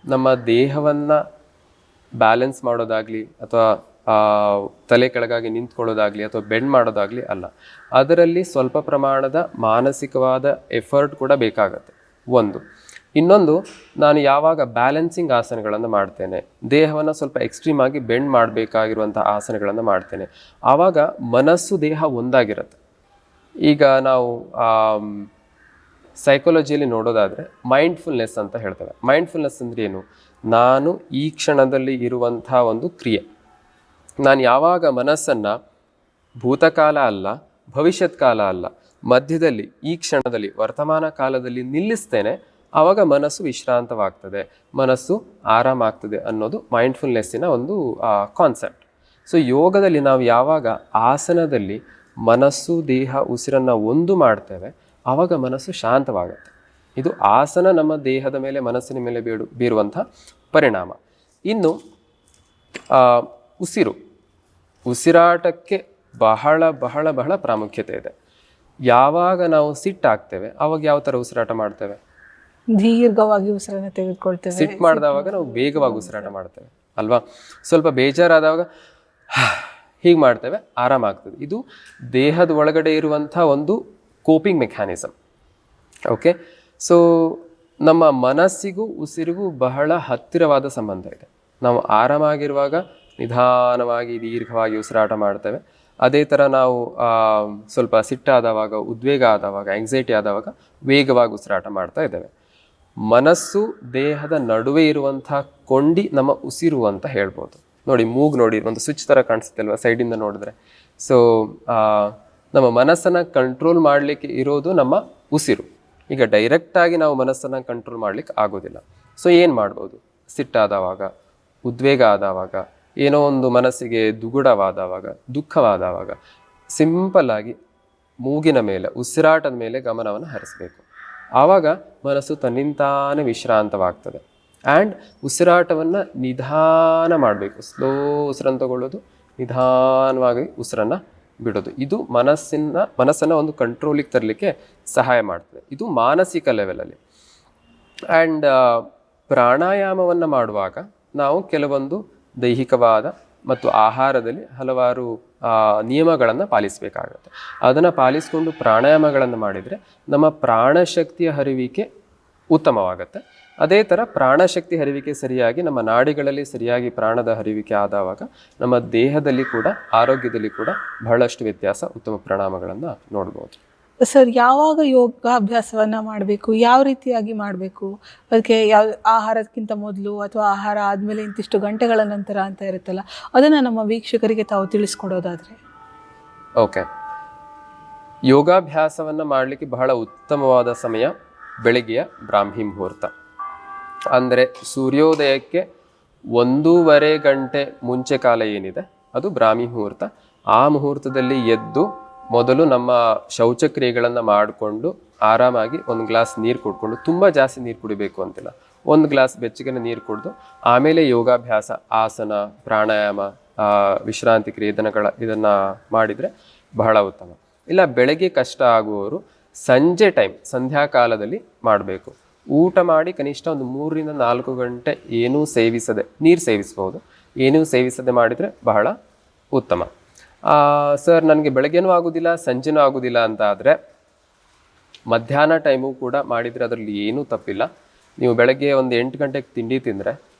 ನಮ್ಮ ದೇಹವನ್ನು ಬ್ಯಾಲೆನ್ಸ್ ಮಾಡೋದಾಗಲಿ ಅಥವಾ ತಲೆ ಕೆಳಗಾಗಿ ನಿಂತ್ಕೊಳ್ಳೋದಾಗಲಿ ಅಥವಾ ಬೆಂಡ್ ಮಾಡೋದಾಗಲಿ ಅಲ್ಲ. ಅದರಲ್ಲಿ ಸ್ವಲ್ಪ ಪ್ರಮಾಣದ ಮಾನಸಿಕವಾದ ಎಫರ್ಟ್ ಕೂಡ ಬೇಕಾಗತ್ತೆ ಒಂದು. ಇನ್ನೊಂದು, ನಾನು ಯಾವಾಗ ಬ್ಯಾಲೆನ್ಸಿಂಗ್ ಆಸನಗಳನ್ನು ಮಾಡ್ತೇನೆ, ದೇಹವನ್ನು ಸ್ವಲ್ಪ ಎಕ್ಸ್ಟ್ರೀಮ್ ಆಗಿ ಬೆಂಡ್ ಮಾಡಬೇಕಾಗಿರುವಂಥ ಆಸನಗಳನ್ನು ಮಾಡ್ತೇನೆ, ಆವಾಗ ಮನಸ್ಸು ದೇಹ ಒಂದಾಗಿರುತ್ತೆ. ಈಗ ನಾವು ಸೈಕಾಲಜಿಯಲ್ಲಿ ನೋಡೋದಾದರೆ ಮೈಂಡ್ಫುಲ್ನೆಸ್ ಅಂತ ಹೇಳ್ತೇವೆ. ಮೈಂಡ್ಫುಲ್ನೆಸ್ ಅಂದರೆ ಏನು? ನಾನು ಈ ಕ್ಷಣದಲ್ಲಿ ಇರುವಂಥ ಒಂದು ಕ್ರಿಯೆ. ನಾನು ಯಾವಾಗ ಮನಸ್ಸನ್ನು ಭೂತಕಾಲ ಅಲ್ಲ, ಭವಿಷ್ಯತ್ ಕಾಲ ಅಲ್ಲ, ಮಧ್ಯದಲ್ಲಿ ಈ ಕ್ಷಣದಲ್ಲಿ ವರ್ತಮಾನ ಕಾಲದಲ್ಲಿ ನಿಲ್ಲಿಸ್ತೇನೆ, ಆವಾಗ ಮನಸ್ಸು ವಿಶ್ರಾಂತವಾಗ್ತದೆ, ಮನಸ್ಸು ಆರಾಮಾಗ್ತದೆ ಅನ್ನೋದು ಮೈಂಡ್ಫುಲ್ನೆಸ್ಸಿನ ಒಂದು ಕಾನ್ಸೆಪ್ಟ್. ಸೊ ಯೋಗದಲ್ಲಿ ನಾವು ಯಾವಾಗ ಆಸನದಲ್ಲಿ ಮನಸ್ಸು ದೇಹ ಉಸಿರನ್ನು ಒಂದು ಮಾಡ್ತೇವೆ, ಆವಾಗ ಮನಸ್ಸು ಶಾಂತವಾಗುತ್ತೆ. ಇದು ಆಸನ ನಮ್ಮ ದೇಹದ ಮೇಲೆ ಮನಸ್ಸಿನ ಮೇಲೆ ಬೀರುವಂಥ ಪರಿಣಾಮ. ಇನ್ನು ಉಸಿರಾಟಕ್ಕೆ ಬಹಳ ಬಹಳ ಬಹಳ ಪ್ರಾಮುಖ್ಯತೆ ಇದೆ. ಯಾವಾಗ ನಾವು ಸಿಟ್ಟಾಗ್ತೇವೆ ಆವಾಗ ಯಾವ ಥರ ಉಸಿರಾಟ ಮಾಡ್ತೇವೆ? ದೀರ್ಘವಾಗಿ ಉಸಿರನ್ನು ತೆಗೆದುಕೊಳ್ತೇವೆ. ಸಿಟ್ ಮಾಡಿದವಾಗ ನಾವು ವೇಗವಾಗಿ ಉಸಿರಾಟ ಮಾಡ್ತೇವೆ ಅಲ್ವಾ? ಸ್ವಲ್ಪ ಬೇಜಾರಾದವಾಗ ಹೀಗೆ ಮಾಡ್ತೇವೆ, ಆರಾಮಾಗ್ತದೆ. ಇದು ದೇಹದ ಒಳಗಡೆ ಇರುವಂಥ ಒಂದು ಕೋಪಿಂಗ್ ಮೆಕ್ಯಾನಿಸಮ್. ಓಕೆ, ಸೊ ನಮ್ಮ ಮನಸ್ಸಿಗೂ ಉಸಿರಿಗೂ ಬಹಳ ಹತ್ತಿರವಾದ ಸಂಬಂಧ ಇದೆ. ನಾವು ಆರಾಮಾಗಿರುವಾಗ ನಿಧಾನವಾಗಿ ದೀರ್ಘವಾಗಿ ಉಸಿರಾಟ ಮಾಡ್ತೇವೆ. ಅದೇ ಥರ ನಾವು ಸ್ವಲ್ಪ ಸಿಟ್ಟಾದವಾಗ, ಉದ್ವೇಗ ಆದವಾಗ, ಆಂಗ್ಸೈಟಿ ಆದವಾಗ ವೇಗವಾಗಿ ಉಸಿರಾಟ ಮಾಡ್ತಾ ಇದ್ದೇವೆ. ಮನಸ್ಸು ದೇಹದ ನಡುವೆ ಇರುವಂಥ ಕೊಂಡಿ ನಮ್ಮ ಉಸಿರು ಅಂತ ಹೇಳ್ಬೋದು. ನೋಡಿ, ಮೂಗು ನೋಡಿ, ಒಂದು ಸ್ವಿಚ್ ಥರ ಕಾಣಿಸುತ್ತೆ ಅಲ್ವಾ ಸೈಡಿಂದ ನೋಡಿದ್ರೆ. ಸೊ ನಮ್ಮ ಮನಸ್ಸನ್ನು ಕಂಟ್ರೋಲ್ ಮಾಡಲಿಕ್ಕೆ ಇರೋದು ನಮ್ಮ ಉಸಿರು. ಈಗ ಡೈರೆಕ್ಟಾಗಿ ನಾವು ಮನಸ್ಸನ್ನು ಕಂಟ್ರೋಲ್ ಮಾಡಲಿಕ್ಕೆ ಆಗೋದಿಲ್ಲ. ಸೊ ಏನು ಮಾಡ್ಬೋದು? ಸಿಟ್ಟಾದವಾಗ, ಉದ್ವೇಗ ಆದವಾಗ, ಏನೋ ಒಂದು ಮನಸ್ಸಿಗೆ ದುಗುಡವಾದವಾಗ, ದುಃಖವಾದವಾಗ ಸಿಂಪಲ್ಲಾಗಿ ಮೂಗಿನ ಮೇಲೆ, ಉಸಿರಾಟದ ಮೇಲೆ ಗಮನವನ್ನು ಹರಿಸಬೇಕು. ಆವಾಗ ಮನಸ್ಸು ತನ್ನಿಂತಾನೇ ವಿಶ್ರಾಂತವಾಗ್ತದೆ. ಆ್ಯಂಡ್ ಉಸಿರಾಟವನ್ನು ನಿಧಾನ ಮಾಡಬೇಕು. ಸ್ಲೋ ಉಸಿರನ್ನು ತಗೊಳ್ಳೋದು, ನಿಧಾನವಾಗಿ ಉಸಿರನ್ನು ಬಿಡೋದು. ಇದು ಮನಸ್ಸನ್ನು ಒಂದು ಕಂಟ್ರೋಲಿಗೆ ತರಲಿಕ್ಕೆ ಸಹಾಯ ಮಾಡ್ತದೆ. ಇದು ಮಾನಸಿಕ ಲೆವೆಲಲ್ಲಿ. ಆ್ಯಂಡ್ ಪ್ರಾಣಾಯಾಮವನ್ನು ಮಾಡುವಾಗ ನಾವು ಕೆಲವೊಂದು ದೈಹಿಕವಾದ ಮತ್ತು ಆಹಾರದಲ್ಲಿ ಹಲವಾರು ನಿಯಮಗಳನ್ನು ಪಾಲಿಸಬೇಕಾಗುತ್ತೆ. ಅದನ್ನು ಪಾಲಿಸಿಕೊಂಡು ಪ್ರಾಣಾಯಾಮಗಳನ್ನು ಮಾಡಿದರೆ ನಮ್ಮ ಪ್ರಾಣಶಕ್ತಿಯ ಹರಿವಿಕೆ ಉತ್ತಮವಾಗುತ್ತೆ. ಅದೇ ಥರ ಪ್ರಾಣಶಕ್ತಿ ಹರಿವಿಕೆ ಸರಿಯಾಗಿ ನಮ್ಮ ನಾಡಿಗಳಲ್ಲಿ ಸರಿಯಾಗಿ ಪ್ರಾಣದ ಹರಿವಿಕೆ ಆದವಾಗ ನಮ್ಮ ದೇಹದಲ್ಲಿ ಕೂಡ, ಆರೋಗ್ಯದಲ್ಲಿ ಕೂಡ ಬಹಳಷ್ಟು ವ್ಯತ್ಯಾಸ, ಉತ್ತಮ ಪರಿಣಾಮಗಳನ್ನು ನೋಡ್ಬೋದು. ಸರ್, ಯಾವಾಗ ಯೋಗಾಭ್ಯಾಸವನ್ನು ಮಾಡಬೇಕು, ಯಾವ ರೀತಿಯಾಗಿ ಮಾಡಬೇಕು, ಅದಕ್ಕೆ ಯಾವ ಆಹಾರಕ್ಕಿಂತ ಮೊದಲು ಅಥವಾ ಆಹಾರ ಆದಮೇಲೆ ಇಂತಿಷ್ಟು ಗಂಟೆಗಳ ನಂತರ ಅಂತ ಇರುತ್ತಲ್ಲ, ಅದನ್ನು ನಮ್ಮ ವೀಕ್ಷಕರಿಗೆ ತಾವು ತಿಳಿಸ್ಕೊಡೋದಾದರೆ? ಓಕೆ, ಯೋಗಾಭ್ಯಾಸವನ್ನು ಮಾಡಲಿಕ್ಕೆ ಬಹಳ ಉತ್ತಮವಾದ ಸಮಯ ಬೆಳಗ್ಗೆಯ ಬ್ರಾಹ್ಮಿ ಮುಹೂರ್ತ. ಅಂದರೆ ಸೂರ್ಯೋದಯಕ್ಕೆ 1.5 ಗಂಟೆ ಮುಂಚೆ ಕಾಲ ಏನಿದೆ ಅದು ಬ್ರಾಹ್ಮಿ ಮುಹೂರ್ತ. ಆ ಮುಹೂರ್ತದಲ್ಲಿ ಎದ್ದು ಮೊದಲು ನಮ್ಮ ಶೌಚಕ್ರಿಯೆಗಳನ್ನು ಮಾಡಿಕೊಂಡು ಆರಾಮಾಗಿ 1 ಗ್ಲಾಸ್ ನೀರು ಕುಡ್ಕೊಂಡು, ತುಂಬ ಜಾಸ್ತಿ ನೀರು ಕುಡಿಬೇಕು ಅಂತಿಲ್ಲ, 1 ಗ್ಲಾಸ್ ಬೆಚ್ಚಗಿನ ನೀರು ಕುಡಿದು ಆಮೇಲೆ ಯೋಗಾಭ್ಯಾಸ, ಆಸನ, ಪ್ರಾಣಾಯಾಮ, ವಿಶ್ರಾಂತಿ ಕ್ರಿಯೆ ಇದನ್ನು ಮಾಡಿದರೆ ಬಹಳ ಉತ್ತಮ. ಇಲ್ಲ ಬೆಳಗ್ಗೆ ಕಷ್ಟ ಆಗುವವರು ಸಂಜೆ ಟೈಮ್, ಸಂಧ್ಯಾಕಾಲದಲ್ಲಿ ಮಾಡಬೇಕು. ಊಟ ಮಾಡಿ ಕನಿಷ್ಠ ಒಂದು 3 ರಿಂದ 4 ಗಂಟೆ ಏನೂ ಸೇವಿಸದೆ, ನೀರು ಸೇವಿಸ್ಬೋದು, ಏನೂ ಸೇವಿಸದೆ ಮಾಡಿದರೆ ಬಹಳ ಉತ್ತಮ. ಸರ್, ನನಗೆ ಬೆಳಗ್ಗೆನೂ ಆಗೋದಿಲ್ಲ ಸಂಜೆನೂ ಆಗೋದಿಲ್ಲ ಅಂತ ಆದರೆ ಮಧ್ಯಾಹ್ನ ಟೈಮು ಕೂಡ ಮಾಡಿದರೆ ಅದರಲ್ಲಿ ಏನೂ ತಪ್ಪಿಲ್ಲ. ನೀವು ಬೆಳಗ್ಗೆ ಒಂದು 8 ಗಂಟೆಗೆ ತಿಂಡಿ ತಿಂದರೆ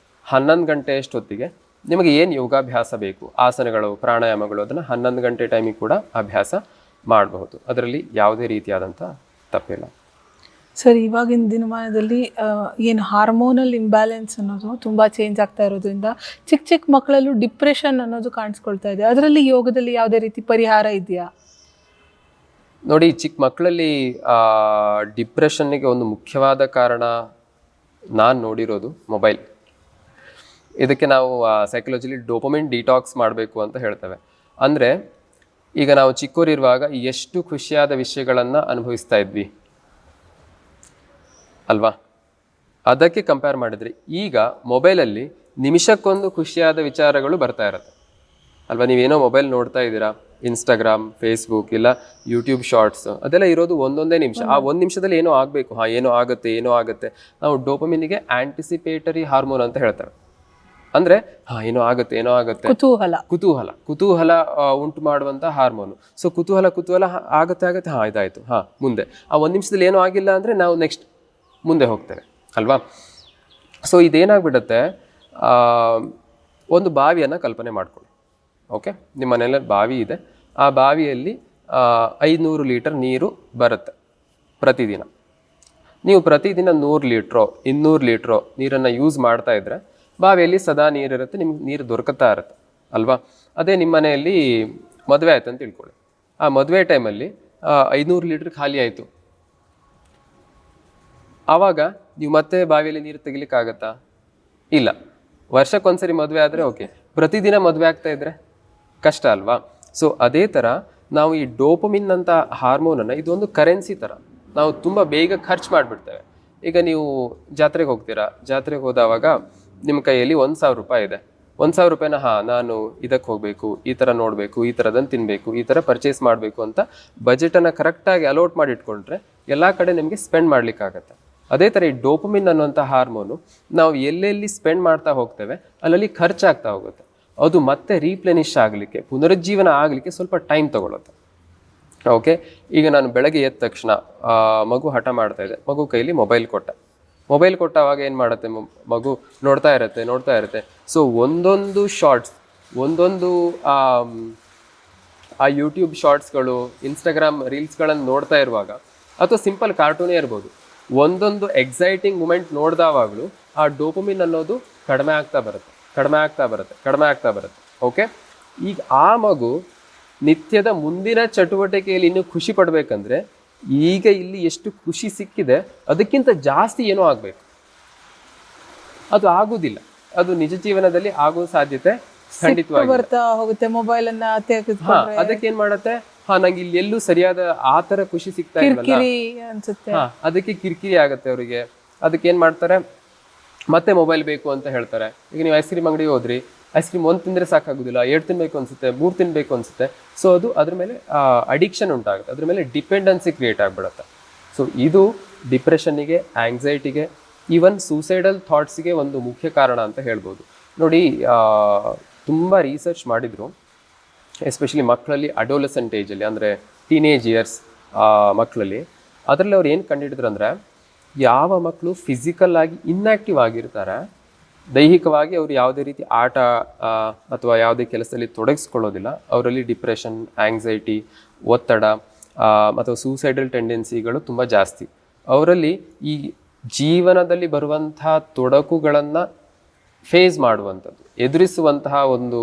11 ಗಂಟೆ ಅಷ್ಟೊತ್ತಿಗೆ ನಿಮಗೆ ಏನು ಯೋಗಾಭ್ಯಾಸ ಬೇಕು, ಆಸನಗಳು, ಪ್ರಾಣಾಯಾಮಗಳು, ಅದನ್ನು 11 ಗಂಟೆ ಟೈಮಿಗೆ ಕೂಡ ಅಭ್ಯಾಸ ಮಾಡಬಹುದು. ಅದರಲ್ಲಿ ಯಾವುದೇ ರೀತಿಯಾದಂಥ ತಪ್ಪಿಲ್ಲ. ಸರ್, ಇವಾಗಿನ ದಿನಮಾನದಲ್ಲಿ ಏನು ಹಾರ್ಮೋನಲ್ ಇಂಬ್ಯಾಲೆನ್ಸ್ ಅನ್ನೋದು ತುಂಬ ಚೇಂಜ್ ಆಗ್ತಾ ಇರೋದ್ರಿಂದ ಚಿಕ್ಕ ಚಿಕ್ಕ ಮಕ್ಕಳಲ್ಲೂ ಡಿಪ್ರೆಷನ್ ಅನ್ನೋದು ಕಾಣಿಸ್ಕೊಳ್ತಾ ಇದೆ. ಅದರಲ್ಲಿ ಯೋಗದಲ್ಲಿ ಯಾವುದೇ ರೀತಿ ಪರಿಹಾರ ಇದೆಯಾ? ನೋಡಿ, ಚಿಕ್ಕ ಮಕ್ಕಳಲ್ಲಿ ಡಿಪ್ರೆಷನ್ನಿಗೆ ಒಂದು ಮುಖ್ಯವಾದ ಕಾರಣ ನಾನು ನೋಡಿರೋದು ಮೊಬೈಲ್. ಇದಕ್ಕೆ ನಾವು ಸೈಕಾಲಜಿಲಿ ಡೋಪಮಿನ್ ಡಿಟಾಕ್ಸ್ ಮಾಡಬೇಕು ಅಂತ ಹೇಳ್ತೇವೆ. ಅಂದರೆ ಈಗ ನಾವು ಚಿಕ್ಕವರಿರುವಾಗ ಎಷ್ಟು ಖುಷಿಯಾದ ವಿಷಯಗಳನ್ನು ಅನುಭವಿಸ್ತಾ ಇದ್ವಿ ಅಲ್ವಾ? ಅದಕ್ಕೆ ಕಂಪೇರ್ ಮಾಡಿದರೆ ಈಗ ಮೊಬೈಲಲ್ಲಿ ನಿಮಿಷಕ್ಕೊಂದು ಖುಷಿಯಾದ ವಿಚಾರಗಳು ಬರ್ತಾ ಇರುತ್ತೆ ಅಲ್ವಾ? ನೀವೇನೋ ಮೊಬೈಲ್ ನೋಡ್ತಾ ಇದ್ದೀರಾ, ಇನ್ಸ್ಟಾಗ್ರಾಮ್, ಫೇಸ್ಬುಕ್, ಇಲ್ಲ ಯೂಟ್ಯೂಬ್ ಶಾರ್ಟ್ಸ್, ಅದೆಲ್ಲ ಇರೋದು ಒಂದೊಂದೇ ನಿಮಿಷ. ಆ 1 ನಿಮಿಷದಲ್ಲಿ ಏನೋ ಆಗಬೇಕು, ಏನೋ ಆಗುತ್ತೆ. ನಾವು ಡೋಪಮಿನ್ಗೆ ಆಂಟಿಸಿಪೇಟರಿ ಹಾರ್ಮೋನ್ ಅಂತ ಹೇಳ್ತಾರೆ. ಅಂದರೆ ಏನೋ ಆಗುತ್ತೆ ಕುತೂಹಲ ಉಂಟು ಮಾಡುವಂಥ ಹಾರ್ಮೋನು. ಸೊ ಕುತೂಹಲ ಆಗುತ್ತೆ ಇದಾಯಿತು, ಮುಂದೆ ಆ 1 ನಿಮಿಷದಲ್ಲಿ ಏನೋ ಆಗಿಲ್ಲ ಅಂದರೆ ನಾವು ನೆಕ್ಸ್ಟ್ ಮುಂದೆ ಹೋಗ್ತೇವೆ ಅಲ್ವಾ? ಸೊ ಇದೇನಾಗ್ಬಿಡುತ್ತೆ, ಒಂದು ಬಾವಿಯನ್ನು ಕಲ್ಪನೆ ಮಾಡ್ಕೊಳ್ಳಿ. ಓಕೆ, ನಿಮ್ಮ ಮನೆಯಲ್ಲಿ ಬಾವಿ ಇದೆ, ಆ ಬಾವಿಯಲ್ಲಿ 500 ಲೀಟರ್ ನೀರು ಬರುತ್ತೆ ಪ್ರತಿದಿನ. ನೀವು ಪ್ರತಿದಿನ 100 ಲೀಟ್ರೋ 200 ಲೀಟ್ರೋ ನೀರನ್ನು ಯೂಸ್ ಮಾಡ್ತಾ ಇದ್ದರೆ ಬಾವಿಯಲ್ಲಿ ಸದಾ ನೀರಿರುತ್ತೆ, ನಿಮ್ಗೆ ನೀರು ದೊರಕುತ್ತಾ ಇರುತ್ತೆ ಅಲ್ವಾ? ಅದೇ ನಿಮ್ಮ ಮನೆಯಲ್ಲಿ ಮದುವೆ ಆಯ್ತು ಅಂತ ತಿಳ್ಕೊಳ್ಳಿ. ಆ ಮದುವೆ ಟೈಮಲ್ಲಿ 500 ಲೀಟ್ರ್ ಖಾಲಿ ಆಯಿತು. ಆವಾಗ ನೀವು ಮತ್ತೆ ಬಾವಿಯಲ್ಲಿ ನೀರು ತೆಗಿಲಿಕ್ಕಾಗತ್ತಾ? ಇಲ್ಲ. ವರ್ಷಕ್ಕೊಂದ್ಸರಿ ಮದುವೆ ಆದರೆ ಓಕೆ, ಪ್ರತಿದಿನ ಮದುವೆ ಆಗ್ತಾ ಇದ್ರೆ ಕಷ್ಟ ಅಲ್ವಾ? ಸೊ ಅದೇ ಥರ ನಾವು ಈ ಡೋಪಮಿನ್ ಅಂತ ಹಾರ್ಮೋನನ್ನು, ಇದೊಂದು ಕರೆನ್ಸಿ ಥರ, ನಾವು ತುಂಬ ಬೇಗ ಖರ್ಚು ಮಾಡಿಬಿಡ್ತೇವೆ. ಈಗ ನೀವು ಜಾತ್ರೆಗೆ ಹೋಗ್ತೀರಾ, ಜಾತ್ರೆಗೆ ಹೋದವಾಗ ನಿಮ್ಮ ಕೈಯಲ್ಲಿ 1,000 ರೂಪಾಯಿ ಇದೆ. 1,000 ರೂಪಾಯಿನ ನಾನು ಇದಕ್ಕೆ ಹೋಗಬೇಕು, ಈ ಥರ ನೋಡಬೇಕು, ಈ ಥರದನ್ನು ತಿನ್ನಬೇಕು, ಈ ಥರ ಪರ್ಚೇಸ್ ಮಾಡಬೇಕು ಅಂತ ಬಜೆಟನ್ನು ಕರೆಕ್ಟಾಗಿ ಅಲೋಟ್ ಮಾಡಿ ಇಟ್ಕೊಂಡ್ರೆ ಎಲ್ಲ ಕಡೆ ನಿಮಗೆ ಸ್ಪೆಂಡ್ ಮಾಡಲಿಕ್ಕಾಗತ್ತೆ. ಅದೇ ಥರ ಈ ಡೋಪಮಿನ್ ಅನ್ನುವಂಥ ಹಾರ್ಮೋನು ನಾವು ಎಲ್ಲೆಲ್ಲಿ ಸ್ಪೆಂಡ್ ಮಾಡ್ತಾ ಹೋಗ್ತೇವೆ ಅಲ್ಲಲ್ಲಿ ಖರ್ಚಾಗ್ತಾ ಹೋಗುತ್ತೆ. ಅದು ಮತ್ತೆ ರೀಪ್ಲೆನಿಶ್ ಆಗಲಿಕ್ಕೆ, ಪುನರುಜ್ಜೀವನ ಆಗಲಿಕ್ಕೆ ಸ್ವಲ್ಪ ಟೈಮ್ ತೊಗೊಳುತ್ತೆ. ಓಕೆ, ಈಗ ನಾನು ಬೆಳಗ್ಗೆ ಎದ್ದ ತಕ್ಷಣ ಮಗು ಹಠ ಮಾಡ್ತಾ ಇದೆ, ಮಗು ಕೈಲಿ ಮೊಬೈಲ್ ಕೊಟ್ಟಾಗ ಏನು ಮಾಡುತ್ತೆ, ಮಗು ನೋಡ್ತಾ ಇರುತ್ತೆ. ಸೊ ಒಂದೊಂದು ಶಾರ್ಟ್ಸ್, ಒಂದೊಂದು ಆ ಯೂಟ್ಯೂಬ್ ಶಾರ್ಟ್ಸ್ಗಳು, ಇನ್ಸ್ಟಾಗ್ರಾಮ್ ರೀಲ್ಸ್ಗಳನ್ನು ನೋಡ್ತಾ ಇರುವಾಗ, ಅಥವಾ ಸಿಂಪಲ್ ಕಾರ್ಟೂನೇ ಇರ್ಬೋದು, ಒಂದೊಂದು ಎಕ್ಸೈಟಿಂಗ್ ಮೂಮೆಂಟ್ ನೋಡಿದವಾಗಲೂ ಆ ಡೋಪಮಿನ್ ಅನ್ನೋದು ಕಡಿಮೆ ಆಗ್ತಾ ಬರುತ್ತೆ. ಓಕೆ, ಈಗ ಆ ಮಗು ನಿತ್ಯದ ಮುಂದಿನ ಚಟುವಟಿಕೆಯಲ್ಲಿ ಇನ್ನೂ ಖುಷಿ ಪಡಬೇಕಂದ್ರೆ ಈಗ ಇಲ್ಲಿ ಎಷ್ಟು ಖುಷಿ ಸಿಕ್ಕಿದೆ ಅದಕ್ಕಿಂತ ಜಾಸ್ತಿ ಏನೋ ಆಗಬೇಕು. ಅದು ಆಗುವುದಿಲ್ಲ, ಅದು ನಿಜ ಜೀವನದಲ್ಲಿ ಆಗೋ ಸಾಧ್ಯತೆ ಖಂಡಿತವಾಗಿ ಹೋಗುತ್ತೆ. ಮೊಬೈಲ್ ಅನ್ನ ಅದಕ್ಕೆ ಏನ್ ಮಾಡತ್ತೆ, ನಂಗೆ ಇಲ್ಲಿ ಎಲ್ಲೂ ಸರಿಯಾದ ಆ ತರ ಖುಷಿ ಸಿಗ್ತಾ ಇಲ್ಲ, ಅದಕ್ಕೆ ಕಿರಿಕಿರಿ ಆಗತ್ತೆ ಅವರಿಗೆ. ಅದಕ್ಕೆ ಏನ್ ಮಾಡ್ತಾರೆ, ಮತ್ತೆ ಮೊಬೈಲ್ ಬೇಕು ಅಂತ ಹೇಳ್ತಾರೆ. ಈಗ ನೀವು ಐಸ್ ಕ್ರೀಮ್ ಅಂಗಡಿಗೆ ಹೋದ್ರಿ, ಐಸ್ ಕ್ರೀಮ್ 1 ತಿಂದರೆ ಸಾಕಾಗೋದಿಲ್ಲ, 2 ತಿನ್ಬೇಕು ಅನ್ಸುತ್ತೆ, 3 ತಿನ್ಬೇಕು ಅನ್ಸುತ್ತೆ. ಸೊ ಅದು ಅದ್ರ ಮೇಲೆ ಅಡಿಕ್ಷನ್ ಉಂಟಾಗುತ್ತೆ, ಅದ್ರ ಮೇಲೆ ಡಿಪೆಂಡೆನ್ಸಿ ಕ್ರಿಯೇಟ್ ಆಗಿಬಿಡುತ್ತೆ. ಸೊ ಇದು ಡಿಪ್ರೆಷನ್ನಿಗೆ, ಆಂಗ್ಸೈಟಿಗೆ, ಈವನ್ ಸೂಸೈಡಲ್ ಥಾಟ್ಸ್ಗೆ ಒಂದು ಮುಖ್ಯ ಕಾರಣ ಅಂತ ಹೇಳ್ಬೋದು. ನೋಡಿ, ತುಂಬ ರಿಸರ್ಚ್ ಮಾಡಿದರು, ಎಸ್ಪೆಷಲಿ ಮಕ್ಕಳಲ್ಲಿ ಅಡೋಲೆಸೆಂಟ್ ಏಜಲ್ಲಿ, ಅಂದರೆ ಟೀನೇಜ್ ಇಯರ್ಸ್ ಮಕ್ಕಳಲ್ಲಿ. ಅದರಲ್ಲಿ ಅವ್ರು ಏನು ಕಂಡುಹಿಡಿದ್ರು ಅಂದರೆ, ಯಾವ ಮಕ್ಕಳು ಫಿಸಿಕಲ್ ಆಗಿ ಇನ್ಆ್ಯಕ್ಟಿವ್ ಆಗಿರ್ತಾರೆ, ದೈಹಿಕವಾಗಿ ಅವರು ಯಾವುದೇ ರೀತಿ ಆಟ ಅಥವಾ ಯಾವುದೇ ಕೆಲಸದಲ್ಲಿ ತೊಡಗಿಸ್ಕೊಳ್ಳೋದಿಲ್ಲ, ಅವರಲ್ಲಿ ಡಿಪ್ರೆಷನ್, ಆಂಗ್ಸೈಟಿ, ಒತ್ತಡ ಅಥವಾ ಸೂಸೈಡಲ್ ಟೆಂಡೆನ್ಸಿಗಳು ತುಂಬ ಜಾಸ್ತಿ. ಅವರಲ್ಲಿ ಈ ಜೀವನದಲ್ಲಿ ಬರುವಂತಹ ತೊಡಕುಗಳನ್ನು ಫೇಸ್ ಮಾಡುವಂಥದ್ದು, ಎದುರಿಸುವಂತಹ ಒಂದು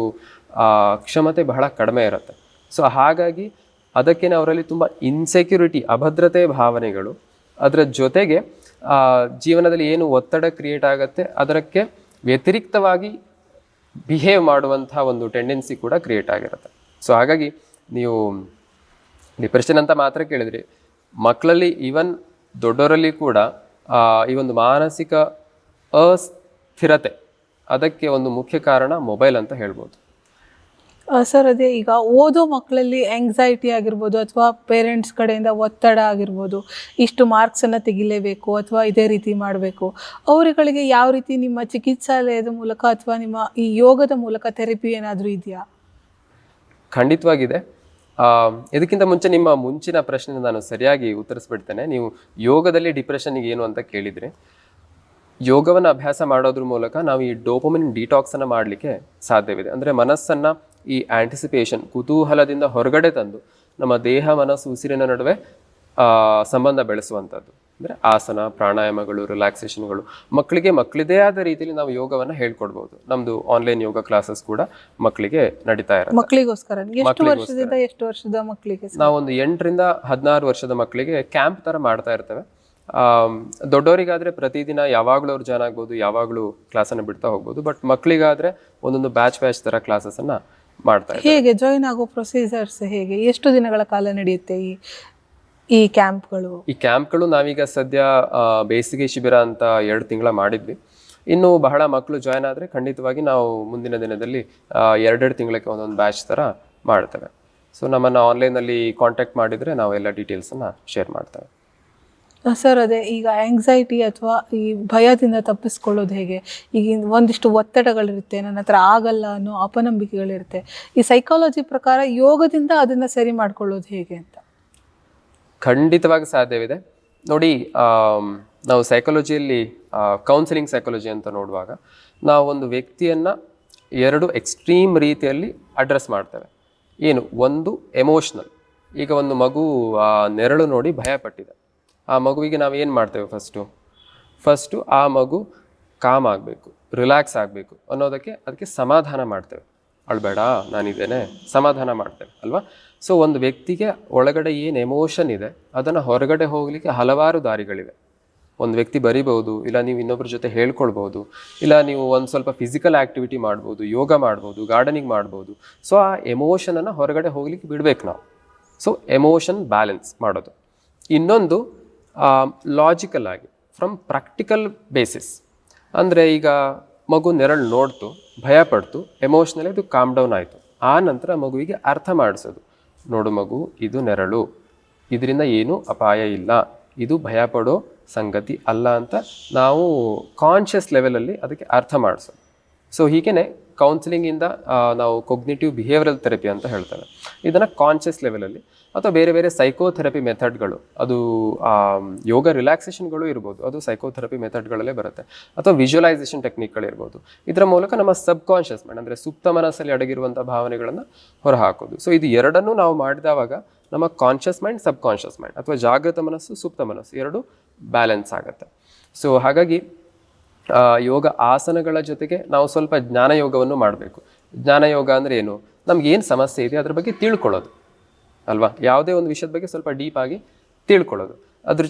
ಕ್ಷಮತೆ ಬಹಳ ಕಡಿಮೆ ಇರುತ್ತೆ. ಸೊ ಹಾಗಾಗಿ ಅದಕ್ಕೇ ಅವರಲ್ಲಿ ತುಂಬ ಇನ್ಸೆಕ್ಯೂರಿಟಿ, ಅಭದ್ರತೆ ಭಾವನೆಗಳು, ಅದರ ಜೊತೆಗೆ ಜೀವನದಲ್ಲಿ ಏನು ಒತ್ತಡ ಕ್ರಿಯೇಟ್ ಆಗುತ್ತೆ ಅದಕ್ಕೆ ವ್ಯತಿರಿಕ್ತವಾಗಿ ಬಿಹೇವ್ ಮಾಡುವಂಥ ಒಂದು ಟೆಂಡೆನ್ಸಿ ಕೂಡ ಕ್ರಿಯೇಟ್ ಆಗಿರುತ್ತೆ. ಸೊ ಹಾಗಾಗಿ ನೀವು ಡಿಪ್ರೆಷನ್ ಅಂತ ಮಾತ್ರ ಕೇಳಿದ್ರಿ, ಮಕ್ಕಳಲ್ಲಿ ಈವನ್ ದೊಡ್ಡವರಲ್ಲಿ ಕೂಡ ಈ ಒಂದು ಮಾನಸಿಕ ಅಸ್ಥಿರತೆ ಅದಕ್ಕೆ ಒಂದು ಮುಖ್ಯ ಕಾರಣ ಮೊಬೈಲ್ ಅಂತ ಹೇಳ್ಬೋದು. ಸರ್, ಅದೇ ಈಗ ಓದೋ ಮಕ್ಕಳಲ್ಲಿ ಆಂಗ್ಸೈಟಿ ಆಗಿರ್ಬೋದು ಅಥವಾ ಪೇರೆಂಟ್ಸ್ ಕಡೆಯಿಂದ ಒತ್ತಡ ಆಗಿರ್ಬೋದು, ಇಷ್ಟು ಮಾರ್ಕ್ಸನ್ನು ತೆಗಿಲೇಬೇಕು ಅಥವಾ ಇದೇ ರೀತಿ ಮಾಡಬೇಕು, ಅವರುಗಳಿಗೆ ಯಾವ ರೀತಿ ನಿಮ್ಮ ಚಿಕಿತ್ಸಾಲಯದ ಮೂಲಕ ಅಥವಾ ನಿಮ್ಮ ಈ ಯೋಗದ ಮೂಲಕ ಥೆರಪಿ ಏನಾದರೂ ಇದೆಯಾ? ಖಂಡಿತವಾಗಿದೆ. ಇದಕ್ಕಿಂತ ಮುಂಚೆ ನಿಮ್ಮ ಮುಂಚಿನ ಪ್ರಶ್ನೆ ನಾನು ಸರಿಯಾಗಿ ಉತ್ತರಿಸ್ಬಿಡ್ತೇನೆ. ನೀವು ಯೋಗದಲ್ಲಿ ಡಿಪ್ರೆಷನ್ಗೆ ಏನು ಅಂತ ಕೇಳಿದರೆ, ಯೋಗವನ್ನು ಅಭ್ಯಾಸ ಮಾಡೋದ್ರ ಮೂಲಕ ನಾವು ಈ ಡೋಪಮಿನ್ ಡಿಟಾಕ್ಸನ್ನು ಮಾಡಲಿಕ್ಕೆ ಸಾಧ್ಯವಿದೆ. ಅಂದರೆ ಮನಸ್ಸನ್ನು ಈ ಆ್ಯಂಟಿಸಿಪೇಷನ್, ಕುತೂಹಲದಿಂದ ಹೊರಗಡೆ ತಂದು ನಮ್ಮ ದೇಹ, ಮನಸ್ಸು, ಉಸಿರಿನ ನಡುವೆ ಸಂಬಂಧ ಬೆಳೆಸುವಂಥದ್ದು. ಅಂದರೆ ಆಸನ, ಪ್ರಾಣಾಯಾಮಗಳು, ರಿಲ್ಯಾಕ್ಸೇಷನ್ಗಳು. ಮಕ್ಕಳಿದೇ ಆದ ರೀತಿಯಲ್ಲಿ ನಾವು ಯೋಗವನ್ನು ಹೇಳ್ಕೊಡ್ಬೋದು. ನಮ್ಮದು ಆನ್ಲೈನ್ ಯೋಗ ಕ್ಲಾಸಸ್ ಕೂಡ ಮಕ್ಕಳಿಗೆ ನಡೀತಾ ಇರುತ್ತೆ. ಮಕ್ಕಳಿಗೋಸ್ಕರ ಎಷ್ಟು ವರ್ಷದ ಮಕ್ಕಳಿಗೆ? ನಾವು ಒಂದು 8 ರಿಂದ 16 ವರ್ಷದ ಮಕ್ಕಳಿಗೆ ಕ್ಯಾಂಪ್ ಥರ ಮಾಡ್ತಾ ಇರ್ತೇವೆ. ದೊಡ್ಡವರಿಗಾದರೆ ಪ್ರತಿದಿನ ಯಾವಾಗಲೂ ಅವ್ರು ಜಾಯ್ನ್ ಆಗ್ಬೋದು, ಯಾವಾಗಲೂ ಕ್ಲಾಸನ್ನು ಬಿಡ್ತಾ ಹೋಗ್ಬೋದು. ಬಟ್ ಮಕ್ಕಳಿಗಾದರೆ ಒಂದೊಂದು ಬ್ಯಾಚ್ ಥರ ಕ್ಲಾಸಸ್ಸನ್ನು ಮಾಡ್ತಾ ಇದ್ದಾರೆ. ಹೇಗೆ ಜಾಯಿನ್ ಆಗೋ ಪ್ರೊಸೀಜರ್ಸ್ ಹೇಗೆ? ಎಷ್ಟು ದಿನಗಳ ಕಾಲ ನಡೆಯುತ್ತೆ ಈ ಕ್ಯಾಂಪ್ಗಳು? ಈ ಕ್ಯಾಂಪ್ಗಳು ನಾವೀಗ ಸದ್ಯ ಬೇಸಿಗೆ ಶಿಬಿರ ಅಂತ 2 ತಿಂಗಳ ಮಾಡಿದ್ವಿ. ಇನ್ನು ಬಹಳ ಮಕ್ಕಳು ಜಾಯ್ನ್ ಆದರೆ ಖಂಡಿತವಾಗಿ ನಾವು ಮುಂದಿನ ದಿನದಲ್ಲಿ 2 ತಿಂಗಳಿಗೆ ಒಂದೊಂದು ಬ್ಯಾಚ್ ಥರ ಮಾಡ್ತೇವೆ. ಸೊ ನಮ್ಮನ್ನು ಆನ್ಲೈನಲ್ಲಿ ಕಾಂಟ್ಯಾಕ್ಟ್ ಮಾಡಿದರೆ ನಾವು ಎಲ್ಲ ಡೀಟೇಲ್ಸನ್ನು ಶೇರ್ ಮಾಡ್ತೇವೆ. ಸರ್, ಅದೇ ಈಗ ಆಂಗ್ಸೈಟಿ ಅಥವಾ ಈ ಭಯದಿಂದ ತಪ್ಪಿಸ್ಕೊಳ್ಳೋದು ಹೇಗೆ? ಈಗ ಒಂದಿಷ್ಟು ಒತ್ತಡಗಳಿರುತ್ತೆ, ನನ್ನ ಹತ್ರ ಆಗಲ್ಲ ಅನ್ನೋ ಅಪನಂಬಿಕೆಗಳಿರುತ್ತೆ. ಈ ಸೈಕಾಲಜಿ ಪ್ರಕಾರ ಯೋಗದಿಂದ ಅದನ್ನು ಸರಿ ಮಾಡ್ಕೊಳ್ಳೋದು ಹೇಗೆ ಅಂತ? ಖಂಡಿತವಾಗಿ ಸಾಧ್ಯವಿದೆ. ನೋಡಿ, ನಾವು ಸೈಕಾಲಜಿಯಲ್ಲಿ ಕೌನ್ಸಿಲಿಂಗ್ ಸೈಕಾಲಜಿ ಅಂತ ನೋಡುವಾಗ ನಾವು ಒಂದು ವ್ಯಕ್ತಿಯನ್ನು 2 ಎಕ್ಸ್ಟ್ರೀಮ್ ರೀತಿಯಲ್ಲಿ ಅಡ್ರೆಸ್ ಮಾಡ್ತೇವೆ. ಏನು? ಒಂದು ಎಮೋಷ್ನಲ್. ಈಗ ಒಂದು ಮಗು ನೆರಳು ನೋಡಿ ಭಯಪಟ್ಟಿದೆ. ಆ ಮಗುವಿಗೆ ನಾವು ಏನು ಮಾಡ್ತೇವೆ? ಫಸ್ಟು ಆ ಮಗು ಕಾಮ್ ಆಗಬೇಕು, ರಿಲ್ಯಾಕ್ಸ್ ಆಗಬೇಕು ಅನ್ನೋದಕ್ಕೆ ಅದಕ್ಕೆ ಸಮಾಧಾನ ಮಾಡ್ತೇವೆ. ಅಳ್ಬೇಡ, ನಾನಿದ್ದೇನೆ, ಸಮಾಧಾನ ಮಾಡ್ತೇವೆ ಅಲ್ವಾ? ಸೊ ಒಂದು ವ್ಯಕ್ತಿಗೆ ಒಳಗಡೆ ಏನು ಎಮೋಷನ್ ಇದೆ ಅದನ್ನು ಹೊರಗಡೆ ಹೋಗಲಿಕ್ಕೆ ಹಲವಾರು ದಾರಿಗಳಿವೆ. ಒಂದು ವ್ಯಕ್ತಿ ಬರಿಬೋದು, ಇಲ್ಲ ನೀವು ಇನ್ನೊಬ್ಬರ ಜೊತೆ ಹೇಳ್ಕೊಳ್ಬೋದು, ಇಲ್ಲ ನೀವು ಒಂದು ಸ್ವಲ್ಪ ಫಿಸಿಕಲ್ ಆ್ಯಕ್ಟಿವಿಟಿ ಮಾಡ್ಬೋದು, ಯೋಗ ಮಾಡ್ಬೋದು, ಗಾರ್ಡನಿಂಗ್ ಮಾಡ್ಬೋದು. ಸೊ ಆ ಎಮೋಷನನ್ನು ಹೊರಗಡೆ ಹೋಗ್ಲಿಕ್ಕೆ ಬಿಡಬೇಕು ನಾವು. ಸೊ ಎಮೋಷನ್ ಬ್ಯಾಲೆನ್ಸ್ ಮಾಡೋದು. ಇನ್ನೊಂದು ಲಾಜಿಕಲ್ ಆಗಿ ಫ್ರಮ್ ಪ್ರಾಕ್ಟಿಕಲ್ ಬೇಸಿಸ್. ಅಂದರೆ ಈಗ ಮಗು ನೆರಳು ನೋಡ್ತು, ಭಯಪಡ್ತು, ಎಮೋಷ್ನಲಿ ಇದು ಕಾಮ್ ಡೌನ್ ಆಯಿತು. ಆ ನಂತರ ಮಗುವಿಗೆ ಅರ್ಥ ಮಾಡಿಸೋದು, ನೋಡು ಮಗು, ಇದು ನೆರಳು, ಇದರಿಂದ ಏನೂ ಅಪಾಯ ಇಲ್ಲ, ಇದು ಭಯಪಡೋ ಸಂಗತಿ ಅಲ್ಲ ಅಂತ ನಾವು ಕಾನ್ಷಿಯಸ್ ಲೆವೆಲಲ್ಲಿ ಅದಕ್ಕೆ ಅರ್ಥ ಮಾಡಿಸೋದು. ಸೊ ಹೀಗೇ ಕೌನ್ಸಿಲಿಂಗಿಂದ ನಾವು ಕೊಗ್ನಿಟಿವ್ ಬಿಹೇವಿಯರಲ್ ಥೆರಪಿ ಅಂತ ಹೇಳ್ತೇವೆ. ಇದನ್ನು ಕಾನ್ಷಿಯಸ್ ಲೆವೆಲಲ್ಲಿ ಅಥವಾ ಬೇರೆ ಬೇರೆ ಸೈಕೋಥೆರಪಿ ಮೆಥಡ್ಗಳು, ಅದು ಯೋಗ ರಿಲ್ಯಾಕ್ಸೇಷನ್ಗಳು ಇರ್ಬೋದು, ಅದು ಸೈಕೋಥೆರಪಿ ಮೆಥಡ್ಗಳಲ್ಲೇ ಬರುತ್ತೆ. ಅಥವಾ ವಿಜುವಲೈಸೇಷನ್ ಟೆಕ್ನಿಕ್ಗಳಿರ್ಬೋದು. ಇದರ ಮೂಲಕ ನಮ್ಮ ಸಬ್ ಕಾನ್ಷಿಯಸ್ ಮೈಂಡ್, ಅಂದರೆ ಸುಪ್ತ ಮನಸ್ಸಲ್ಲಿ ಅಡಗಿರುವಂಥ ಭಾವನೆಗಳನ್ನು ಹೊರಹಾಕೋದು. ಸೊ ಇದು ಎರಡನ್ನೂ ನಾವು ಮಾಡಿದವಾಗ ನಮ್ಮ ಕಾನ್ಷಿಯಸ್ ಮೈಂಡ್, ಸಬ್ ಕಾನ್ಷಿಯಸ್ ಮೈಂಡ್ ಅಥವಾ ಜಾಗೃತ ಮನಸ್ಸು, ಸುಪ್ತ ಮನಸ್ಸು ಎರಡೂ ಬ್ಯಾಲೆನ್ಸ್ ಆಗುತ್ತೆ. ಸೊ ಹಾಗಾಗಿ ಯೋಗ ಆಸನಗಳ ಜೊತೆಗೆ ನಾವು ಸ್ವಲ್ಪ ಜ್ಞಾನಯೋಗವನ್ನು ಮಾಡಬೇಕು. ಜ್ಞಾನಯೋಗ ಅಂದರೆ ಏನು? ನಮ್ಗೇನು ಸಮಸ್ಯೆ ಇದೆ ಅದ್ರ ಬಗ್ಗೆ ತಿಳ್ಕೊಳ್ಳೋದು ಅಲ್ವಾ? ಯಾವುದೇ ಒಂದು ವಿಷಯದ ಬಗ್ಗೆ ಸ್ವಲ್ಪ ಡೀಪಾಗಿ ತಿಳ್ಕೊಳ್ಳೋದು.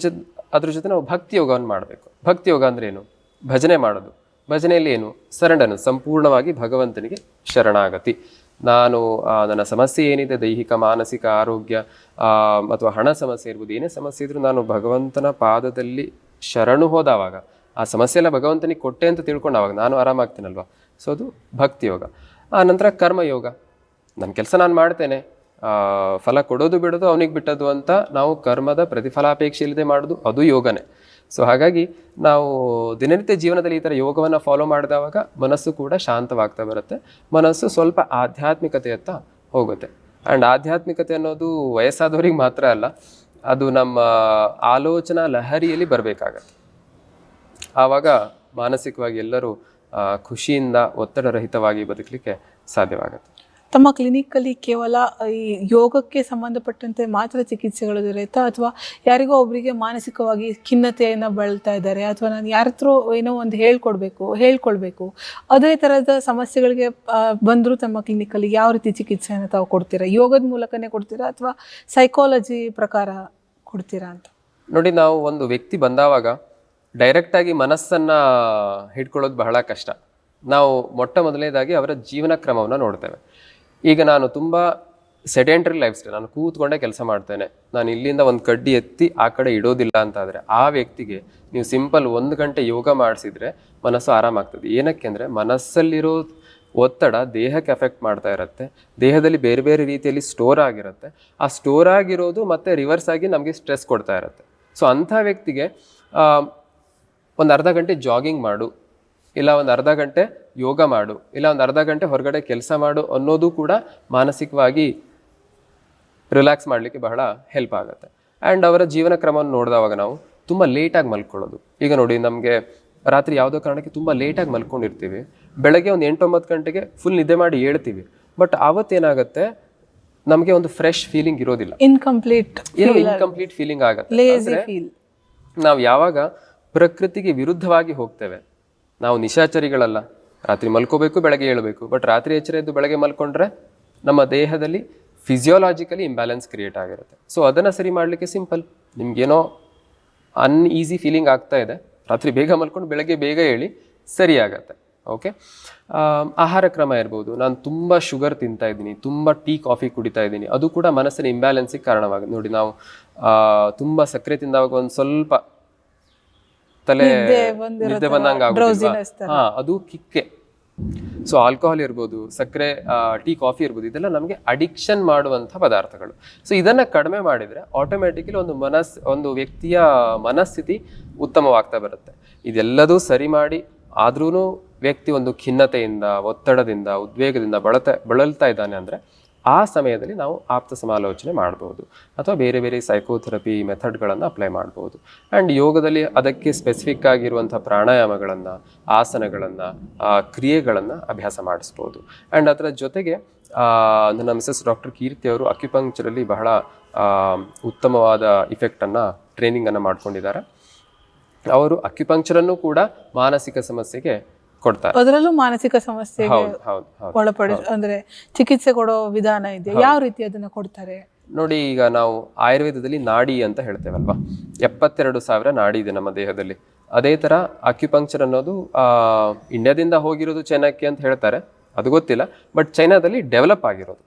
ಅದ್ರ ಜೊತೆ ನಾವು ಭಕ್ತಿ ಯೋಗವನ್ನು ಮಾಡಬೇಕು. ಭಕ್ತಿ ಯೋಗ ಅಂದರೆ ಏನು? ಭಜನೆ ಮಾಡೋದು. ಭಜನೆಯಲ್ಲಿ ಏನು? ಸರೆಂಡರ್, ಸಂಪೂರ್ಣವಾಗಿ ಭಗವಂತನಿಗೆ ಶರಣಾಗತಿ. ನಾನು ನನ್ನ ಸಮಸ್ಯೆ ಏನಿದೆ, ದೈಹಿಕ ಮಾನಸಿಕ ಆರೋಗ್ಯ ಅಥವಾ ಹಣ ಸಮಸ್ಯೆ ಇರ್ಬೋದು, ಏನೇ ಸಮಸ್ಯೆ ಇದ್ರೂ ನಾನು ಭಗವಂತನ ಪಾದದಲ್ಲಿ ಶರಣು ಹೋದವಾಗ ಆ ಸಮಸ್ಯೆ ಎಲ್ಲ ಭಗವಂತನಿಗೆ ಕೊಟ್ಟೆ ಅಂತ ತಿಳ್ಕೊಂಡಾವಾಗ ನಾನು ಆರಾಮಾಗ್ತೀನಲ್ವ. ಸೊ ಅದು ಭಕ್ತಿ ಯೋಗ. ಆ ನಂತರ ಕರ್ಮಯೋಗ. ನನ್ನ ಕೆಲಸ ನಾನು ಮಾಡ್ತೇನೆ, ಫಲ ಕೊಡೋದು ಬಿಡೋದು ಅವನಿಗೆ ಬಿಟ್ಟದ್ದು ಅಂತ ನಾವು ಕರ್ಮದ ಪ್ರತಿಫಲಾಪೇಕ್ಷೆ ಇಲ್ಲದೆ ಮಾಡೋದು, ಅದು ಯೋಗನೇ. ಸೊ ಹಾಗಾಗಿ ನಾವು ದಿನನಿತ್ಯ ಜೀವನದಲ್ಲಿ ಈ ಥರ ಯೋಗವನ್ನು ಫಾಲೋ ಮಾಡಿದವಾಗ ಮನಸ್ಸು ಕೂಡ ಶಾಂತವಾಗ್ತಾ ಬರುತ್ತೆ. ಮನಸ್ಸು ಸ್ವಲ್ಪ ಆಧ್ಯಾತ್ಮಿಕತೆಯತ್ತ ಹೋಗುತ್ತೆ. ಆ್ಯಂಡ್ ಆಧ್ಯಾತ್ಮಿಕತೆ ಅನ್ನೋದು ವಯಸ್ಸಾದವ್ರಿಗೆ ಮಾತ್ರ ಅಲ್ಲ, ಅದು ನಮ್ಮ ಆಲೋಚನಾ ಲಹರಿಯಲ್ಲಿ ಬರಬೇಕಾಗತ್ತೆ. ಆವಾಗ ಮಾನಸಿಕವಾಗಿ ಎಲ್ಲರೂ ಖುಷಿಯಿಂದ ಒತ್ತಡರಹಿತವಾಗಿ ಬದುಕಲಿಕ್ಕೆ ಸಾಧ್ಯವಾಗುತ್ತೆ. ತಮ್ಮ ಕ್ಲಿನಿಕ್ಕಲ್ಲಿ ಕೇವಲ ಈ ಯೋಗಕ್ಕೆ ಸಂಬಂಧಪಟ್ಟಂತೆ ಮಾತ್ರ ಚಿಕಿತ್ಸೆಗಳು ಇರುತ್ತಾ, ಅಥವಾ ಯಾರಿಗೋ ಒಬ್ಬರಿಗೆ ಮಾನಸಿಕವಾಗಿ ಖಿನ್ನತೆಯನ್ನು ಬಳಲ್ತಾ ಇದ್ದಾರೆ, ಅಥವಾ ನಾನು ಯಾರ ಹತ್ರ ಏನೋ ಒಂದು ಹೇಳ್ಕೊಳ್ಬೇಕು ಅದೇ ಥರದ ಸಮಸ್ಯೆಗಳಿಗೆ ಬಂದರೂ ತಮ್ಮ ಕ್ಲಿನಿಕ್ಕಲ್ಲಿ ಯಾವ ರೀತಿ ಚಿಕಿತ್ಸೆಯನ್ನು ತಾವು ಕೊಡ್ತೀರಾ? ಯೋಗದ ಮೂಲಕನೇ ಕೊಡ್ತೀರಾ ಅಥವಾ ಸೈಕಾಲಜಿ ಪ್ರಕಾರ ಕೊಡ್ತೀರಾ ಅಂತ? ನೋಡಿ, ನಾವು ಒಂದು ವ್ಯಕ್ತಿ ಬಂದಾವಾಗ ಡೈರೆಕ್ಟಾಗಿ ಮನಸ್ಸನ್ನು ಹಿಡ್ಕೊಳ್ಳೋದು ಬಹಳ ಕಷ್ಟ. ನಾವು ಮೊದಲನೇದಾಗಿ ಅವರ ಜೀವನ ಕ್ರಮವನ್ನು ನೋಡ್ತೇವೆ. ಈಗ ನಾನು ತುಂಬ ಸೆಡೆಂಟ್ರಿ ಲೈಫ್ ಸ್ಟೈಲ್, ನಾನು ಕೂತ್ಕೊಂಡೇ ಕೆಲಸ ಮಾಡ್ತೇನೆ, ನಾನು ಇಲ್ಲಿಂದ ಒಂದು ಕಡ್ಡಿ ಎತ್ತಿ ಆ ಕಡೆ ಇಡೋದಿಲ್ಲ ಅಂತಾದರೆ ಆ ವ್ಯಕ್ತಿಗೆ ನೀವು ಸಿಂಪಲ್ 1 ಗಂಟೆ ಯೋಗ ಮಾಡಿಸಿದ್ರೆ ಮನಸ್ಸು ಆರಾಮಾಗ್ತದೆ. ಏನಕ್ಕೆ ಅಂದರೆ ಮನಸ್ಸಲ್ಲಿರೋ ಒತ್ತಡ ದೇಹಕ್ಕೆ ಎಫೆಕ್ಟ್ ಮಾಡ್ತಾ ಇರುತ್ತೆ, ದೇಹದಲ್ಲಿ ಬೇರೆ ಬೇರೆ ರೀತಿಯಲ್ಲಿ ಸ್ಟೋರ್ ಆಗಿರುತ್ತೆ. ಆ ಸ್ಟೋರ್ ಆಗಿರೋದು ಮತ್ತೆ ರಿವರ್ಸ್ ಆಗಿ ನಮಗೆ ಸ್ಟ್ರೆಸ್ ಕೊಡ್ತಾ ಇರುತ್ತೆ. ಸೊ ಅಂಥ ವ್ಯಕ್ತಿಗೆ ಒಂದು ಅರ್ಧ ಗಂಟೆ ಜಾಗಿಂಗ್ ಮಾಡು, ಇಲ್ಲ ಒಂದು ಅರ್ಧ ಗಂಟೆ ಯೋಗ ಮಾಡು, ಇಲ್ಲ ಒಂದು ಅರ್ಧ ಗಂಟೆ ಹೊರಗಡೆ ಕೆಲಸ ಮಾಡು ಅನ್ನೋದು ಕೂಡ ಮಾನಸಿಕವಾಗಿ ರಿಲ್ಯಾಕ್ಸ್ ಮಾಡಲಿಕ್ಕೆ ಬಹಳ ಹೆಲ್ಪ್ ಆಗುತ್ತೆ. ಆ್ಯಂಡ್ ಅವರ ಜೀವನ ಕ್ರಮವನ್ನು ನೋಡಿದವಾಗ ನಾವು ತುಂಬ ಲೇಟಾಗಿ ಮಲ್ಕೊಳ್ಳೋದು. ಈಗ ನೋಡಿ, ನಮಗೆ ರಾತ್ರಿ ಯಾವುದೋ ಕಾರಣಕ್ಕೆ ತುಂಬ ಲೇಟಾಗಿ ಮಲ್ಕೊಂಡಿರ್ತೀವಿ, ಬೆಳಗ್ಗೆ ಒಂದು 8-9 ಗಂಟೆಗೆ ಫುಲ್ ನಿದ್ದೆ ಮಾಡಿ ಹೇಳ್ತೀವಿ. ಬಟ್ ಆವತ್ತೇನಾಗುತ್ತೆ, ನಮಗೆ ಒಂದು ಫ್ರೆಶ್ ಫೀಲಿಂಗ್ ಇರೋದಿಲ್ಲ, ಇನ್ಕಂಪ್ಲೀಟ್ ಫೀಲಿಂಗ್ ಆಗುತ್ತೆ. ನಾವು ಯಾವಾಗ ಪ್ರಕೃತಿಗೆ ವಿರುದ್ಧವಾಗಿ ಹೋಗ್ತೇವೆ, ನಾವು ನಿಶಾಚರಿಗಳಲ್ಲ, ರಾತ್ರಿ ಮಲ್ಕೋಬೇಕು ಬೆಳಗ್ಗೆ ಹೇಳಬೇಕು, ಬಟ್ ರಾತ್ರಿ ಎಚ್ಚರ ಎದ್ದು ಬೆಳಗ್ಗೆ ಮಲ್ಕೊಂಡ್ರೆ ನಮ್ಮ ದೇಹದಲ್ಲಿ ಫಿಸಿಯೋಲಾಜಿಕಲಿ ಇಂಬ್ಯಾಲೆನ್ಸ್ ಕ್ರಿಯೇಟ್ ಆಗಿರುತ್ತೆ. ಸೊ ಅದನ್ನು ಸರಿ ಮಾಡಲಿಕ್ಕೆ ಸಿಂಪಲ್, ನಿಮ್ಗೇನೋ ಅನ್ಈಸಿ ಫೀಲಿಂಗ್ ಆಗ್ತಾ ಇದೆ, ರಾತ್ರಿ ಬೇಗ ಮಲ್ಕೊಂಡು ಬೆಳಗ್ಗೆ ಬೇಗ ಹೇಳಿ, ಸರಿ ಆಗತ್ತೆ. ಓಕೆ, ಆಹಾರ ಕ್ರಮ ಇರ್ಬೋದು. ನಾನು ತುಂಬ ಶುಗರ್ ತಿಂತಾ ಇದ್ದೀನಿ, ತುಂಬ ಟೀ ಕಾಫಿ ಕುಡಿತಾ ಇದ್ದೀನಿ, ಅದು ಕೂಡ ಮನಸ್ಸಿನ ಇಂಬ್ಯಾಲೆನ್ಸಿಗೆ ಕಾರಣವಾಗುತ್ತೆ. ನೋಡಿ, ನಾವು ತುಂಬ ಸಕ್ಕರೆ ತಿಂದಾಗ ಒಂದು ಸ್ವಲ್ಪ ತಲೆ ನಿದ್ದೆ ಬಂದಂಗೆ ಆಗುತ್ತೆ, ಅದು ಕಿಕ್ಕೆ. ಸೊ ಆಲ್ಕೋಹಾಲ್ ಇರ್ಬೋದು, ಸಕ್ಕರೆ, ಟೀ ಕಾಫಿ ಇರ್ಬೋದು, ಇದೆಲ್ಲ ನಮಗೆ ಅಡಿಕ್ಷನ್ ಮಾಡುವಂಥ ಪದಾರ್ಥಗಳು. ಸೊ ಇದನ್ನು ಕಡಿಮೆ ಮಾಡಿದರೆ ಆಟೋಮೆಟಿಕಲಿ ಒಂದು ವ್ಯಕ್ತಿಯ ಮನಸ್ಥಿತಿ ಉತ್ತಮವಾಗ್ತಾ ಬರುತ್ತೆ. ಇದೆಲ್ಲದೂ ಸರಿ ಮಾಡಿ ಆದ್ರೂ ವ್ಯಕ್ತಿ ಒಂದು ಖಿನ್ನತೆಯಿಂದ, ಒತ್ತಡದಿಂದ, ಉದ್ವೇಗದಿಂದ ಬಳಲ್ತಾ ಇದ್ದಾನೆ ಅಂದರೆ ಆ ಸಮಯದಲ್ಲಿ ನಾವು ಆಪ್ತ ಸಮಾಲೋಚನೆ ಮಾಡ್ಬೋದು, ಅಥವಾ ಬೇರೆ ಬೇರೆ ಸೈಕೋಥೆರಪಿ ಮೆಥಡ್ಗಳನ್ನು ಅಪ್ಲೈ ಮಾಡ್ಬೋದು. ಆ್ಯಂಡ್ ಯೋಗದಲ್ಲಿ ಅದಕ್ಕೆ ಸ್ಪೆಸಿಫಿಕ್ ಆಗಿರುವಂಥ ಪ್ರಾಣಾಯಾಮಗಳನ್ನು, ಆಸನಗಳನ್ನು, ಕ್ರಿಯೆಗಳನ್ನು ಅಭ್ಯಾಸ ಮಾಡಿಸ್ಬೋದು. ಆ್ಯಂಡ್ ಅದರ ಜೊತೆಗೆ ನನ್ನ ಮಿಸಸ್ ಡಾಕ್ಟರ್ ಕೀರ್ತಿ ಅವರು ಅಕ್ಯುಪಂಕ್ಚರಲ್ಲಿ ಬಹಳ ಉತ್ತಮವಾದ ಇಫೆಕ್ಟನ್ನು, ಟ್ರೈನಿಂಗನ್ನು ಮಾಡ್ಕೊಂಡಿದ್ದಾರೆ. ಅವರು ಅಕ್ಯುಪಂಕ್ಚರನ್ನು ಕೂಡ ಮಾನಸಿಕ ಸಮಸ್ಯೆಗೆ ಕೊಡ್ತಾರೆ. ಅದರಲ್ಲೂ ಮಾನಸಿಕ ಸಮಸ್ಯೆಗೆ ಅಂದ್ರೆ ಚಿಕಿತ್ಸೆ ಕೊಡೋ ವಿಧಾನ ಇದೆ, ಯಾವ ರೀತಿ ಅದನ್ನ ಕೊಡ್ತಾರೆ? ನೋಡಿ, ಈಗ ನಾವು ಆಯುರ್ವೇದದಲ್ಲಿ ನಾಡಿ ಅಂತ ಹೇಳ್ತೇವಲ್ವಾ, 72,000 ನಾಡಿ ಇದೆ ನಮ್ಮ ದೇಹದಲ್ಲಿ. ಅದೇ ಥರ ಅಕ್ಯುಪಂಕ್ಚರ್ ಅನ್ನೋದು ಇಂಡಿಯಾದಿಂದ ಹೋಗಿರೋದು ಚೈನಾಕ್ಕೆ ಅಂತ ಹೇಳ್ತಾರೆ, ಅದು ಗೊತ್ತಿಲ್ಲ, ಬಟ್ ಚೈನಾದಲ್ಲಿ ಡೆವಲಪ್ ಆಗಿರೋದು.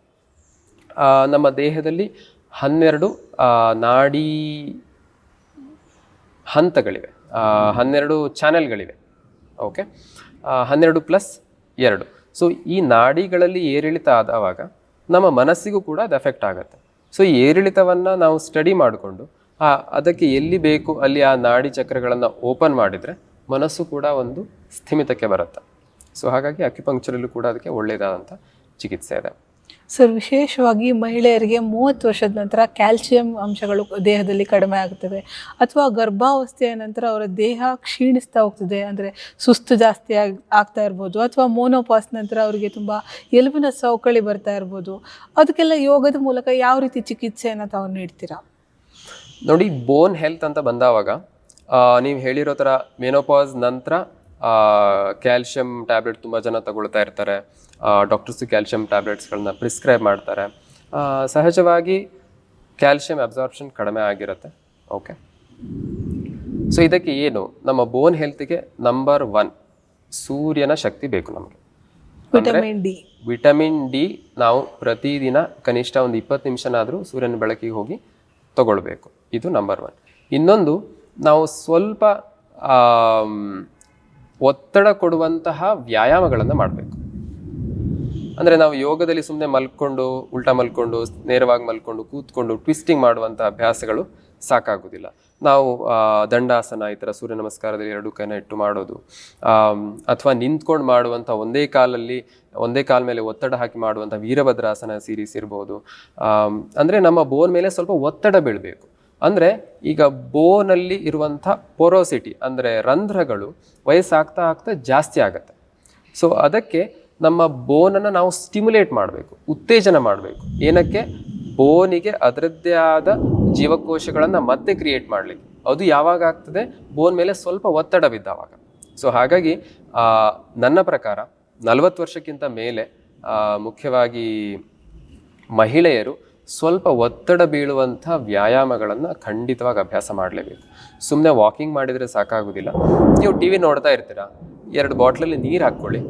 ನಮ್ಮ ದೇಹದಲ್ಲಿ 12 ನಾಡಿ ಹಂತಗಳಿವೆ, 12 ಚಾನೆಲ್ಗಳಿವೆ. ಓಕೆ, 12+2. ಸೊ ಈ ನಾಡಿಗಳಲ್ಲಿ ಏರಿಳಿತ ಆದವಾಗ ನಮ್ಮ ಮನಸ್ಸಿಗೂ ಕೂಡ ಅದು ಎಫೆಕ್ಟ್ ಆಗುತ್ತೆ. ಸೊ ಈ ಏರಿಳಿತವನ್ನು ನಾವು ಸ್ಟಡಿ ಮಾಡಿಕೊಂಡು ಅದಕ್ಕೆ ಎಲ್ಲಿ ಬೇಕು ಅಲ್ಲಿ ಆ ನಾಡಿ ಚಕ್ರಗಳನ್ನು ಓಪನ್ ಮಾಡಿದರೆ ಮನಸ್ಸು ಕೂಡ ಒಂದು ಸ್ಥಿಮಿತಕ್ಕೆ ಬರುತ್ತೆ. ಸೊ ಹಾಗಾಗಿ ಅಕ್ಯುಪಂಕ್ಚರಲ್ಲೂ ಕೂಡ ಅದಕ್ಕೆ ಒಳ್ಳೆಯದಾದಂಥ ಚಿಕಿತ್ಸೆ ಇದೆ. ಸರ್, ವಿಶೇಷವಾಗಿ ಮಹಿಳೆಯರಿಗೆ 30 ವರ್ಷದ ನಂತರ ಕ್ಯಾಲ್ಸಿಯಂ ಅಂಶಗಳು ದೇಹದಲ್ಲಿ ಕಡಿಮೆ ಆಗುತ್ತವೆ, ಅಥವಾ ಗರ್ಭಾವಸ್ಥೆಯ ನಂತರ ಅವರ ದೇಹ ಕ್ಷೀಣಿಸ್ತಾ ಹೋಗ್ತದೆ, ಅಂದರೆ ಸುಸ್ತು ಜಾಸ್ತಿ ಆಗ್ತಾ ಇರ್ಬೋದು, ಅಥವಾ ಮೋನೋಪಾಸ್ ನಂತರ ಅವರಿಗೆ ತುಂಬ ಎಲುಬಿನ ಸವಕಳಿ ಬರ್ತಾ ಇರ್ಬೋದು. ಅದಕ್ಕೆಲ್ಲ ಯೋಗದ ಮೂಲಕ ಯಾವ ರೀತಿ ಚಿಕಿತ್ಸೆಯನ್ನು ತಾವು ನೀಡ್ತೀರಾ? ನೋಡಿ, ಬೋನ್ ಹೆಲ್ತ್ ಅಂತ ಬಂದಾವಾಗ ನೀವು ಹೇಳಿರೋ ಥರ ಮೆನೋಪಾಸ್ ನಂತರ ಕ್ಯಾಲ್ಶಿಯಂ ಟ್ಯಾಬ್ಲೆಟ್ ತುಂಬ ಜನ ತಗೊಳ್ತಾ ಇರ್ತಾರೆ. ಡಾಕ್ಟರ್ಸು ಕ್ಯಾಲ್ಶಿಯಂ ಟ್ಯಾಬ್ಲೆಟ್ಸ್ಗಳನ್ನ ಪ್ರಿಸ್ಕ್ರೈಬ್ ಮಾಡ್ತಾರೆ. ಸಹಜವಾಗಿ ಕ್ಯಾಲ್ಶಿಯಂ ಅಬ್ಸಾರ್ಪ್ಷನ್ ಕಡಿಮೆ ಆಗಿರುತ್ತೆ. ಓಕೆ, ಸೊ ಇದಕ್ಕೆ ಏನು, ನಮ್ಮ ಬೋನ್ ಹೆಲ್ತ್ಗೆ ನಂಬರ್ 1 ಸೂರ್ಯನ ಶಕ್ತಿ ಬೇಕು ನಮಗೆ. ವಿಟಮಿನ್ ಡಿ ನಾವು ಪ್ರತಿದಿನ ಕನಿಷ್ಠ ಒಂದು 20 ನಿಮಿಷನಾದರೂ ಸೂರ್ಯನ ಬೆಳಕಿಗೆ ಹೋಗಿ ತಗೊಳ್ಬೇಕು, ಇದು ನಂಬರ್ 1. ಇನ್ನೊಂದು, ನಾವು ಸ್ವಲ್ಪ ಒತ್ತಡ ಕೊಡುವಂತಹ ವ್ಯಾಯಾಮಗಳನ್ನು ಮಾಡಬೇಕು. ಅಂದರೆ ನಾವು ಯೋಗದಲ್ಲಿ ಸುಮ್ಮನೆ ಮಲ್ಕೊಂಡು, ಉಲ್ಟಾ ಮಲ್ಕೊಂಡು, ನೇರವಾಗಿ ಮಲ್ಕೊಂಡು, ಕೂತ್ಕೊಂಡು ಟ್ವಿಸ್ಟಿಂಗ್ ಮಾಡುವಂಥ ಅಭ್ಯಾಸಗಳು ಸಾಕಾಗೋದಿಲ್ಲ. ನಾವು ದಂಡಾಸನ, ಈ ಥರ ಸೂರ್ಯ ನಮಸ್ಕಾರದಲ್ಲಿ 2 ಕೈನ ಇಟ್ಟು ಮಾಡೋದು, ಅಥವಾ ನಿಂತ್ಕೊಂಡು ಮಾಡುವಂಥ ಒಂದೇ ಕಾಲ ಮೇಲೆ ಒತ್ತಡ ಹಾಕಿ ಮಾಡುವಂಥ ವೀರಭದ್ರಾಸನ ಸೀರೀಸ್ ಇರ್ಬೋದು. ಅಂದರೆ ನಮ್ಮ ಬೋನ್ ಮೇಲೆ ಸ್ವಲ್ಪ ಒತ್ತಡ ಬೀಳಬೇಕು. ಅಂದರೆ ಈಗ ಬೋನಲ್ಲಿ ಇರುವಂಥ ಪೊರೋಸಿಟಿ ಅಂದರೆ ರಂಧ್ರಗಳು ವಯಸ್ಸಾಗ್ತಾ ಜಾಸ್ತಿ ಆಗುತ್ತೆ. ಸೊ ಅದಕ್ಕೆ ನಮ್ಮ ಬೋನನ್ನು ನಾವು ಸ್ಟಿಮ್ಯುಲೇಟ್ ಮಾಡಬೇಕು, ಉತ್ತೇಜನ ಮಾಡಬೇಕು. ಏನಕ್ಕೆ? ಬೋನಿಗೆ ಅದರದ್ದೇ ಆದ ಜೀವಕೋಶಗಳನ್ನು ಮತ್ತೆ ಕ್ರಿಯೇಟ್ ಮಾಡಲಿಕ್ಕೆ. ಅದು ಯಾವಾಗ ಆಗ್ತದೆ? ಬೋನ್ ಮೇಲೆ ಸ್ವಲ್ಪ ಒತ್ತಡ ಬಿದ್ದಾವಾಗ. ಸೊ ಹಾಗಾಗಿ ನನ್ನ ಪ್ರಕಾರ 40 ವರ್ಷಕ್ಕಿಂತ ಮೇಲೆ ಮುಖ್ಯವಾಗಿ ಮಹಿಳೆಯರು ಸ್ವಲ್ಪ ಒತ್ತಡ ಬೀಳುವಂಥ ವ್ಯಾಯಾಮಗಳನ್ನು ಖಂಡಿತವಾಗಿ ಅಭ್ಯಾಸ ಮಾಡಲೇಬೇಕು. ಸುಮ್ಮನೆ ವಾಕಿಂಗ್ ಮಾಡಿದರೆ ಸಾಕಾಗೋದಿಲ್ಲ. ನೀವು ಟಿ ವಿ ನೋಡ್ತಾ ಇರ್ತೀರಾ, 2 ಬಾಟ್ಲಲ್ಲಿ ನೀರು ಹಾಕ್ಕೊಳ್ಳಿ,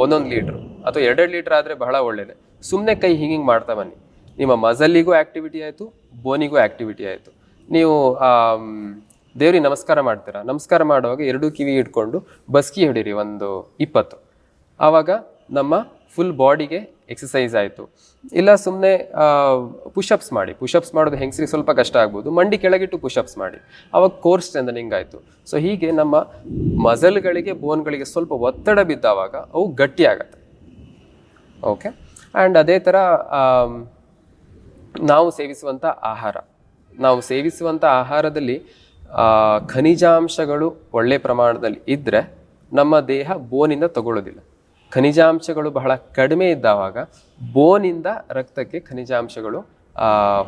1 ಲೀಟ್ರು ಅಥವಾ 2 ಲೀಟ್ರ್ ಆದರೆ ಬಹಳ ಒಳ್ಳೆಯದು. ಸುಮ್ಮನೆ ಕೈ ಹಿಂಗೆ ಮಾಡ್ತಾ ಬನ್ನಿ. ನಿಮ್ಮ ಮಸಲ್ಲಿಗೂ ಆ್ಯಕ್ಟಿವಿಟಿ ಆಯಿತು, ಬೋನಿಗೂ ಆ್ಯಕ್ಟಿವಿಟಿ ಆಯಿತು. ನೀವು ದೇವ್ರಿಗೆ ನಮಸ್ಕಾರ ಮಾಡ್ತೀರಾ, ನಮಸ್ಕಾರ ಮಾಡುವಾಗ 2 ಕಿವಿ ಇಟ್ಕೊಂಡು ಬಸ್ಕಿ ಹಿಡೀರಿ 20. ಆವಾಗ ನಮ್ಮ ಫುಲ್ ಬಾಡಿಗೆ ಎಕ್ಸಸೈಸ್ ಆಯಿತು. ಇಲ್ಲ ಸುಮ್ಮನೆ ಪುಷಪ್ಸ್ ಮಾಡಿ. ಪುಷಪ್ಸ್ ಮಾಡೋದು ಹೆಂಗಸ್ರಿಗೆ ಸ್ವಲ್ಪ ಕಷ್ಟ ಆಗ್ಬೋದು. ಮಂಡಿ ಕೆಳಗಿಟ್ಟು ಪುಷಪ್ಸ್ ಮಾಡಿ, ಆವಾಗ ಕೋರ್ ಸ್ಟ್ರೆಂಥನಿಂಗ್ ಆಯಿತು. ಸೊ ಹೀಗೆ ನಮ್ಮ ಮಸಲ್ಗಳಿಗೆ, ಬೋನ್ಗಳಿಗೆ ಸ್ವಲ್ಪ ಒತ್ತಡ ಬಿದ್ದಾವಾಗ ಅವು ಗಟ್ಟಿ ಆಗತ್ತೆ. ಓಕೆ. ಆ್ಯಂಡ್ ಅದೇ ಥರ ನಾವು ಸೇವಿಸುವಂಥ ಆಹಾರದಲ್ಲಿ ಖನಿಜಾಂಶಗಳು ಒಳ್ಳೆಯ ಪ್ರಮಾಣದಲ್ಲಿ ಇದ್ದರೆ ನಮ್ಮ ದೇಹ ಬೋನಿಂದ ತಗೊಳ್ಳೋದಿಲ್ಲ. ಖನಿಜಾಂಶಗಳು ಬಹಳ ಕಡಿಮೆ ಇದ್ದಾವಾಗ ಬೋನಿಂದ ರಕ್ತಕ್ಕೆ ಖನಿಜಾಂಶಗಳು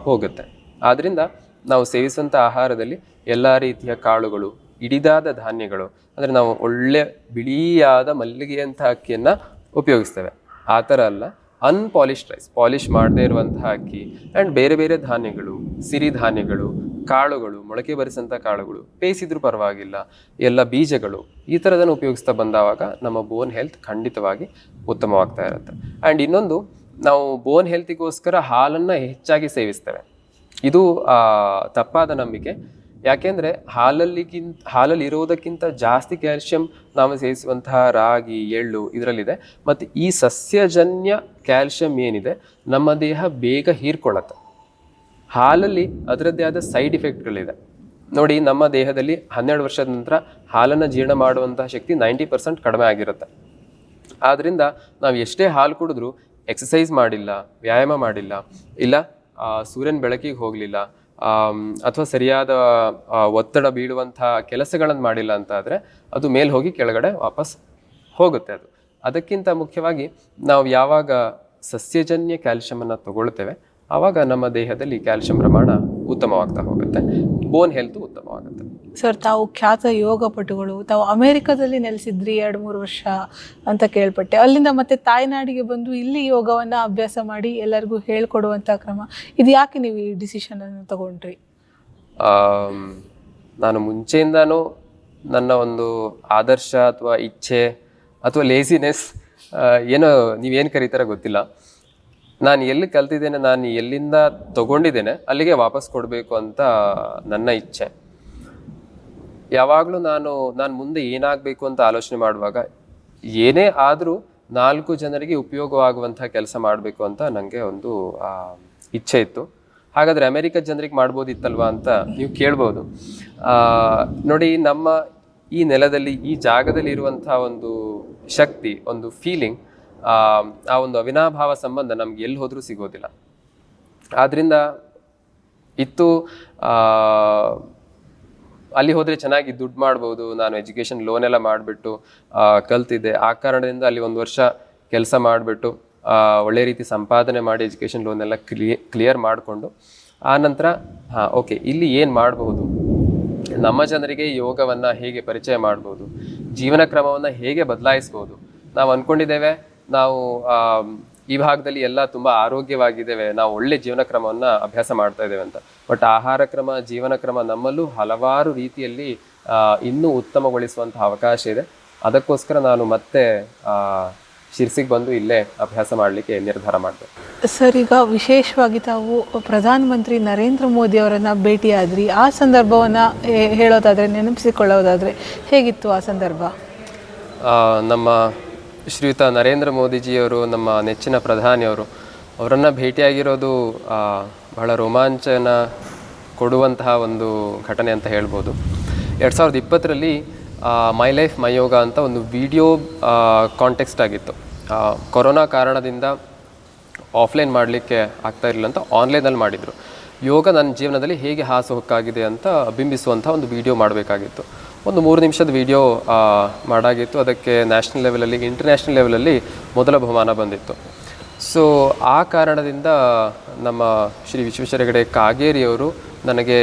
ಹೋಗುತ್ತೆ. ಆದ್ದರಿಂದ ನಾವು ಸೇವಿಸುವಂಥ ಆಹಾರದಲ್ಲಿ ಎಲ್ಲ ರೀತಿಯ ಕಾಳುಗಳು, ಇಡಿದಾದ ಧಾನ್ಯಗಳು, ಅಂದರೆ ನಾವು ಒಳ್ಳೆ ಬಿಳಿಯಾದ ಮಲ್ಲಿಗೆಯಂಥ ಅಕ್ಕಿಯನ್ನು ಉಪಯೋಗಿಸ್ತೇವೆ. ಆ ಥರ ಅಲ್ಲ, ಅನ್ಪಾಲಿಶ್ಡ್ ರೈಸ್, ಪಾಲಿಷ್ ಮಾಡದೇ ಇರುವಂತಹ ಅಕ್ಕಿ ಆ್ಯಂಡ್ ಬೇರೆ ಬೇರೆ ಧಾನ್ಯಗಳು, ಸಿರಿಧಾನ್ಯಗಳು, ಕಾಳುಗಳು, ಮೊಳಕೆ ಬರಿಸಂಥ ಕಾಳುಗಳು, ಬೇಯಿಸಿದ್ರೂ ಪರವಾಗಿಲ್ಲ, ಎಲ್ಲ ಬೀಜಗಳು, ಈ ಥರದನ್ನು ಉಪಯೋಗಿಸ್ತಾ ಬಂದಾವಾಗ ನಮ್ಮ ಬೋನ್ ಹೆಲ್ತ್ ಖಂಡಿತವಾಗಿ ಉತ್ತಮವಾಗ್ತಾ ಇರುತ್ತೆ. ಆ್ಯಂಡ್ ಇನ್ನೊಂದು, ನಾವು ಬೋನ್ ಹೆಲ್ತಿಗೋಸ್ಕರ ಹಾಲನ್ನು ಹೆಚ್ಚಾಗಿ ಸೇವಿಸ್ತೇವೆ. ಇದು ತಪ್ಪಾದ ನಂಬಿಕೆ. ಯಾಕೆಂದರೆ ಹಾಲಲ್ಲಿ ಇರೋದಕ್ಕಿಂತ ಜಾಸ್ತಿ ಕ್ಯಾಲ್ಶಿಯಂ ನಾವು ಸೇವಿಸುವಂತಹ ರಾಗಿ, ಎಳ್ಳು ಇದರಲ್ಲಿದೆ. ಮತ್ತು ಈ ಸಸ್ಯಜನ್ಯ ಕ್ಯಾಲ್ಶಿಯಂ ಏನಿದೆ ನಮ್ಮ ದೇಹ ಬೇಗ ಹೀರ್ಕೊಳ್ಳುತ್ತೆ. ಹಾಲಲ್ಲಿ ಅದರದ್ದೇ ಆದ ಸೈಡ್ ಎಫೆಕ್ಟ್ಗಳಿದೆ. ನೋಡಿ, ನಮ್ಮ ದೇಹದಲ್ಲಿ 12 ವರ್ಷದ ನಂತರ ಹಾಲನ್ನು ಜೀರ್ಣ ಮಾಡುವಂತಹ ಶಕ್ತಿ 90% ಕಡಿಮೆ ಆಗಿರುತ್ತೆ. ಆದ್ದರಿಂದ ನಾವು ಎಷ್ಟೇ ಹಾಲು ಕುಡಿದ್ರೂ ಎಕ್ಸಸೈಸ್ ಮಾಡಿಲ್ಲ, ವ್ಯಾಯಾಮ ಮಾಡಿಲ್ಲ, ಇಲ್ಲ ಸೂರ್ಯನ ಬೆಳಕಿಗೆ ಹೋಗಲಿಲ್ಲ, ಅಥವಾ ಸರಿಯಾದ ಒತ್ತಡ ಬೀಳುವಂಥ ಕೆಲಸಗಳನ್ನು ಮಾಡಿಲ್ಲ ಅಂತ ಆದರೆ ಅದು ಮೇಲೆ ಹೋಗಿ ಕೆಳಗಡೆ ವಾಪಸ್ ಹೋಗುತ್ತೆ. ಅದಕ್ಕಿಂತ ಮುಖ್ಯವಾಗಿ ನಾವು ಯಾವಾಗ ಸಸ್ಯಜನ್ಯ ಕ್ಯಾಲ್ಶಿಯಮನ್ನು ತಗೊಳ್ತೇವೆ ಆವಾಗ ನಮ್ಮ ದೇಹದಲ್ಲಿ ಕ್ಯಾಲ್ಶಿಯಂ ಪ್ರಮಾಣ ಉತ್ತಮವಾಗ್ತಾ ಹೋಗುತ್ತೆ, ಬೋನ್ ಹೆಲ್ತ್ ಉತ್ತಮವಾಗುತ್ತೆ. ಸರ್, ತಾವು ಖ್ಯಾತ ಯೋಗಪಟುಗಳು, ತಾವು ಅಮೆರಿಕದಲ್ಲಿ ನೆಲೆಸಿದ್ರಿ 2-3 ವರ್ಷ ಅಂತ ಕೇಳ್ಪಟ್ಟೆ. ಅಲ್ಲಿಂದ ಮತ್ತೆ ತಾಯ್ನಾಡಿಗೆ ಬಂದು ಇಲ್ಲಿ ಯೋಗವನ್ನು ಅಭ್ಯಾಸ ಮಾಡಿ ಎಲ್ಲರಿಗೂ ಹೇಳ್ಕೊಡುವಂಥ ಕ್ರಮ, ಇದು ಯಾಕೆ ನೀವು ಈ ಡಿಸಿಷನನ್ನು ತಗೊಂಡ್ರಿ? ನಾನು ಮುಂಚೆಯಿಂದನೂ ನನ್ನ ಒಂದು ಆದರ್ಶ ಅಥವಾ ಇಚ್ಛೆ ಅಥವಾ ಲೇಸಿನೆಸ್, ಏನೋ ನೀವೇನು ಕರೀತಾರ ಗೊತ್ತಿಲ್ಲ, ನಾನು ಎಲ್ಲಿ ಕಲ್ತಿದ್ದೇನೆ, ನಾನು ಎಲ್ಲಿಂದ ತಗೊಂಡಿದ್ದೇನೆ ಅಲ್ಲಿಗೆ ವಾಪಸ್ ಕೊಡಬೇಕು ಅಂತ ನನ್ನ ಇಚ್ಛೆ. ಯಾವಾಗಲೂ ನಾನು ಮುಂದೆ ಏನಾಗಬೇಕು ಅಂತ ಆಲೋಚನೆ ಮಾಡುವಾಗ ಏನೇ ಆದರೂ 4 ಜನರಿಗೆ ಉಪಯೋಗವಾಗುವಂಥ ಕೆಲಸ ಮಾಡಬೇಕು ಅಂತ ನನಗೆ ಒಂದು ಇಚ್ಛೆ ಇತ್ತು. ಹಾಗಾದರೆ ಅಮೆರಿಕ ಜನರಿಗೆ ಮಾಡ್ಬೋದಿತ್ತಲ್ವಾ ಅಂತ ನೀವು ಕೇಳ್ಬೋದು. ನೋಡಿ, ನಮ್ಮ ಈ ನೆಲದಲ್ಲಿ, ಈ ಜಾಗದಲ್ಲಿ ಇರುವಂಥ ಒಂದು ಶಕ್ತಿ, ಒಂದು ಫೀಲಿಂಗ್, ಆ ಒಂದು ಅವಿನಾಭಾವ ಸಂಬಂಧ ನಮ್ಗೆ ಎಲ್ಲಿ ಹೋದರೂ ಸಿಗೋದಿಲ್ಲ. ಆದ್ದರಿಂದ ಇತ್ತು ಅಲ್ಲಿ ಹೋದರೆ ಚೆನ್ನಾಗಿ ದುಡ್ಡು ಮಾಡ್ಬೋದು, ನಾನು ಎಜುಕೇಷನ್ ಲೋನ್ ಎಲ್ಲ ಮಾಡಿಬಿಟ್ಟು ಕಲ್ತಿದ್ದೆ. ಆ ಕಾರಣದಿಂದ ಅಲ್ಲಿ 1 ವರ್ಷ ಕೆಲಸ ಮಾಡಿಬಿಟ್ಟು ಒಳ್ಳೆ ರೀತಿ ಸಂಪಾದನೆ ಮಾಡಿ ಎಜುಕೇಷನ್ ಲೋನ್ ಎಲ್ಲ ಕ್ಲಿಯರ್ ಮಾಡಿಕೊಂಡು ಆನಂತರ ಓಕೆ, ಇಲ್ಲಿ ಏನು ಮಾಡಬಹುದು, ನಮ್ಮ ಜನರಿಗೆ ಯೋಗವನ್ನು ಹೇಗೆ ಪರಿಚಯ ಮಾಡ್ಬೋದು, ಜೀವನ ಕ್ರಮವನ್ನು ಹೇಗೆ ಬದಲಾಯಿಸ್ಬೋದು. ನಾವು ಅಂದ್ಕೊಂಡಿದ್ದೇವೆ ನಾವು ಈ ಭಾಗದಲ್ಲಿ ಎಲ್ಲ ತುಂಬ ಆರೋಗ್ಯವಾಗಿದ್ದೇವೆ, ನಾವು ಒಳ್ಳೆ ಜೀವನ ಕ್ರಮವನ್ನು ಅಭ್ಯಾಸ ಮಾಡ್ತಾ ಇದ್ದೇವೆ ಅಂತ. ಬಟ್ ಆಹಾರ ಕ್ರಮ, ಜೀವನ ಕ್ರಮ ನಮ್ಮಲ್ಲೂ ಹಲವಾರು ರೀತಿಯಲ್ಲಿ ಇನ್ನೂ ಉತ್ತಮಗೊಳಿಸುವಂಥ ಅವಕಾಶ ಇದೆ. ಅದಕ್ಕೋಸ್ಕರ ನಾನು ಮತ್ತೆ ಶಿರ್ಸಿಗೆ ಬಂದು ಇಲ್ಲೇ ಅಭ್ಯಾಸ ಮಾಡಲಿಕ್ಕೆ ನಿರ್ಧಾರ ಮಾಡಿದೆ. ಸರ್, ಈಗ ವಿಶೇಷವಾಗಿ ತಾವು ಪ್ರಧಾನಮಂತ್ರಿ ನರೇಂದ್ರ ಮೋದಿ ಅವರನ್ನು ಭೇಟಿಯಾದ್ರಿ. ಆ ಸಂದರ್ಭವನ್ನು ಹೇಳೋದಾದರೆ, ನೆನಪಿಸಿಕೊಳ್ಳೋದಾದರೆ ಹೇಗಿತ್ತು ಆ ಸಂದರ್ಭ? ನಮ್ಮ ಶ್ರೀಯುತ ನರೇಂದ್ರ ಮೋದಿಜಿಯವರು, ನಮ್ಮ ನೆಚ್ಚಿನ ಪ್ರಧಾನಿಯವರು, ಅವರನ್ನು ಭೇಟಿಯಾಗಿರೋದು ಬಹಳ ರೋಮಾಂಚನ ಕೊಡುವಂತಹ ಒಂದು ಘಟನೆ ಅಂತ ಹೇಳ್ಬೋದು. 2020ರಲ್ಲಿ ಮೈ ಲೈಫ್ ಮೈ ಯೋಗ ಅಂತ ಒಂದು ವಿಡಿಯೋ ಕಾಂಟೆಕ್ಸ್ಟ್ ಆಗಿತ್ತು. ಕೊರೋನಾ ಕಾರಣದಿಂದ ಆಫ್ಲೈನ್ ಮಾಡಲಿಕ್ಕೆ ಆಗ್ತಾ ಇರಲಿಲ್ಲ ಅಂತ ಆನ್ಲೈನಲ್ಲಿ ಮಾಡಿದರು. ಯೋಗ ನನ್ನ ಜೀವನದಲ್ಲಿ ಹೇಗೆ ಹಾಸುಹೊಕ್ಕಾಗಿದೆ ಅಂತ ಬಿಂಬಿಸುವಂಥ ಒಂದು ವಿಡಿಯೋ ಮಾಡಬೇಕಾಗಿತ್ತು. ಒಂದು 3 ನಿಮಿಷದ ವಿಡಿಯೋ ಮಾಡಾಗಿತ್ತು. ಅದಕ್ಕೆ ನ್ಯಾಷನಲ್ ಲೆವೆಲಲ್ಲಿ, ಇಂಟರ್ನ್ಯಾಷನಲ್ ಲೆವೆಲಲ್ಲಿ ಮೊದಲ ಬಹುಮಾನ ಬಂದಿತ್ತು. ಸೊ ಆ ಕಾರಣದಿಂದ ನಮ್ಮ ಶ್ರೀ ವಿಶ್ವೇಶ್ವರ ಹೆಗಡೆ ಕಾಗೇರಿಯವರು ನನಗೆ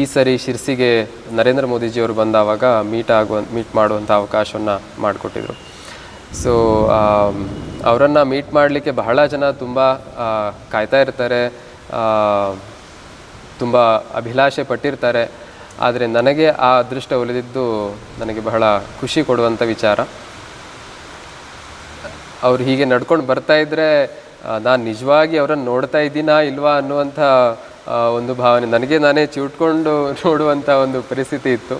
ಈ ಸರಿ ಶಿರ್ಸಿಗೆ ನರೇಂದ್ರ ಮೋದಿಜಿಯವರು ಬಂದಾವಾಗ ಮೀಟ್ ಮಾಡುವಂಥ ಅವಕಾಶವನ್ನು ಮಾಡಿಕೊಟ್ಟಿದ್ರು. ಸೊ ಅವರನ್ನು ಮೀಟ್ ಮಾಡಲಿಕ್ಕೆ ಬಹಳ ಜನ ತುಂಬ ಕಾಯ್ತಾ ಇರ್ತಾರೆ, ತುಂಬ ಅಭಿಲಾಷೆ ಪಟ್ಟಿರ್ತಾರೆ. ಆದರೆ ನನಗೆ ಆ ಅದೃಷ್ಟ ಒಲಿದಿದ್ದು ನನಗೆ ಬಹಳ ಖುಷಿ ಕೊಡುವಂಥ ವಿಚಾರ. ಅವ್ರು ಹೀಗೆ ನಡ್ಕೊಂಡು ಬರ್ತಾಯಿದ್ರೆ ನಾನು ನಿಜವಾಗಿ ಅವರನ್ನು ನೋಡ್ತಾ ಇದ್ದೀನಾ ಇಲ್ವಾ ಅನ್ನುವಂಥ ಒಂದು ಭಾವನೆ ನನಗೆ ನಾನೇ ಚಿವುಟ್ಕೊಂಡು ನೋಡುವಂಥ ಒಂದು ಪರಿಸ್ಥಿತಿ ಇತ್ತು.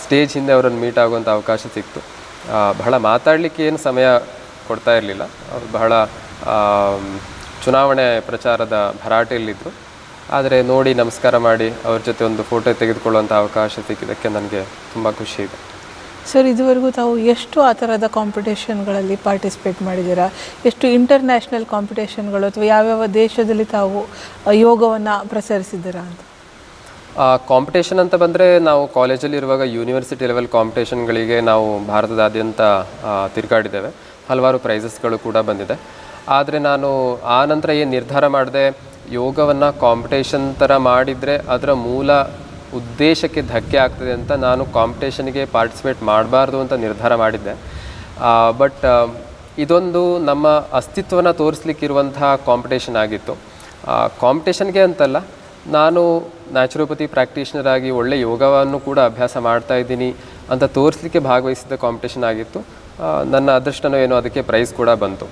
ಸ್ಟೇಜ್ ಹಿಂದೆ ಅವರನ್ನು ಮೀಟ್ ಆಗುವಂಥ ಅವಕಾಶ ಸಿಕ್ತು. ಬಹಳ ಮಾತಾಡಲಿಕ್ಕೆ ಏನು ಸಮಯ ಕೊಡ್ತಾ ಇರಲಿಲ್ಲ. ಅವರು ಬಹಳ ಚುನಾವಣೆ ಪ್ರಚಾರದ ಭರಾಟೆಯಲ್ಲಿದ್ದರು. ಆದರೆ ನೋಡಿ ನಮಸ್ಕಾರ ಮಾಡಿ ಅವ್ರ ಜೊತೆ ಒಂದು ಫೋಟೋ ತೆಗೆದುಕೊಳ್ಳುವಂಥ ಅವಕಾಶ ಸಿಕ್ಕಿದ್ದಕ್ಕೆ ನನಗೆ ತುಂಬ ಖುಷಿ ಇದೆ. ಸರ್, ಇದುವರೆಗೂ ತಾವು ಎಷ್ಟು ಆ ಥರದ ಕಾಂಪಿಟೇಷನ್ಗಳಲ್ಲಿ ಪಾರ್ಟಿಸಿಪೇಟ್ ಮಾಡಿದ್ದೀರಾ? ಎಷ್ಟು ಇಂಟರ್ನ್ಯಾಷನಲ್ ಕಾಂಪಿಟೇಷನ್ಗಳು ಅಥವಾ ಯಾವ್ಯಾವ ದೇಶದಲ್ಲಿ ತಾವು ಯೋಗವನ್ನು ಪ್ರಸರಿಸಿದ್ದೀರಾ ಅಂತ? ಕಾಂಪಿಟೇಷನ್ ಅಂತ ಬಂದರೆ ನಾವು ಕಾಲೇಜಲ್ಲಿ ಇರುವಾಗ ಯೂನಿವರ್ಸಿಟಿ ಲೆವೆಲ್ ಕಾಂಪಿಟೇಷನ್ಗಳಿಗೆ ನಾವು ಭಾರತದಾದ್ಯಂತ ತಿರುಗಾಡಿದ್ದೇವೆ. ಹಲವಾರು ಪ್ರೈಸಸ್ಗಳು ಕೂಡ ಬಂದಿದೆ. ಆದರೆ ನಾನು ಆ ನಂತರ ಏನು ನಿರ್ಧಾರ ಮಾಡಿದೆ, ಯೋಗವನ್ನು ಕಾಂಪಿಟೇಷನ್ ಥರ ಮಾಡಿದರೆ ಅದರ ಮೂಲ ಉದ್ದೇಶಕ್ಕೆ ಧಕ್ಕೆ ಆಗ್ತದೆ ಅಂತ ನಾನು ಕಾಂಪಿಟೇಷನ್ಗೆ ಪಾರ್ಟಿಸಿಪೇಟ್ ಮಾಡಬಾರ್ದು ಅಂತ ನಿರ್ಧಾರ ಮಾಡಿದ್ದೆ. ಬಟ್ ಇದೊಂದು ನಮ್ಮ ಅಸ್ತಿತ್ವನ ತೋರಿಸ್ಲಿಕ್ಕಿರುವಂಥ ಕಾಂಪಿಟೇಷನ್ ಆಗಿತ್ತು. ಕಾಂಪಿಟೇಷನ್ಗೆ ಅಂತಲ್ಲ, ನಾನು ನ್ಯಾಚುರೋಪತಿ ಪ್ರಾಕ್ಟೀಷನರ್ ಆಗಿ ಒಳ್ಳೆ ಯೋಗವನ್ನು ಕೂಡ ಅಭ್ಯಾಸ ಮಾಡ್ತಾ ಇದ್ದೀನಿ ಅಂತ ತೋರಿಸ್ಲಿಕ್ಕೆ ಭಾಗವಹಿಸಿದ ಕಾಂಪಿಟೇಷನ್ ಆಗಿತ್ತು. ನನ್ನ ಅದೃಷ್ಟನೋ ಏನೋ ಅದಕ್ಕೆ ಪ್ರೈಸ್ ಕೂಡ ಬಂತು.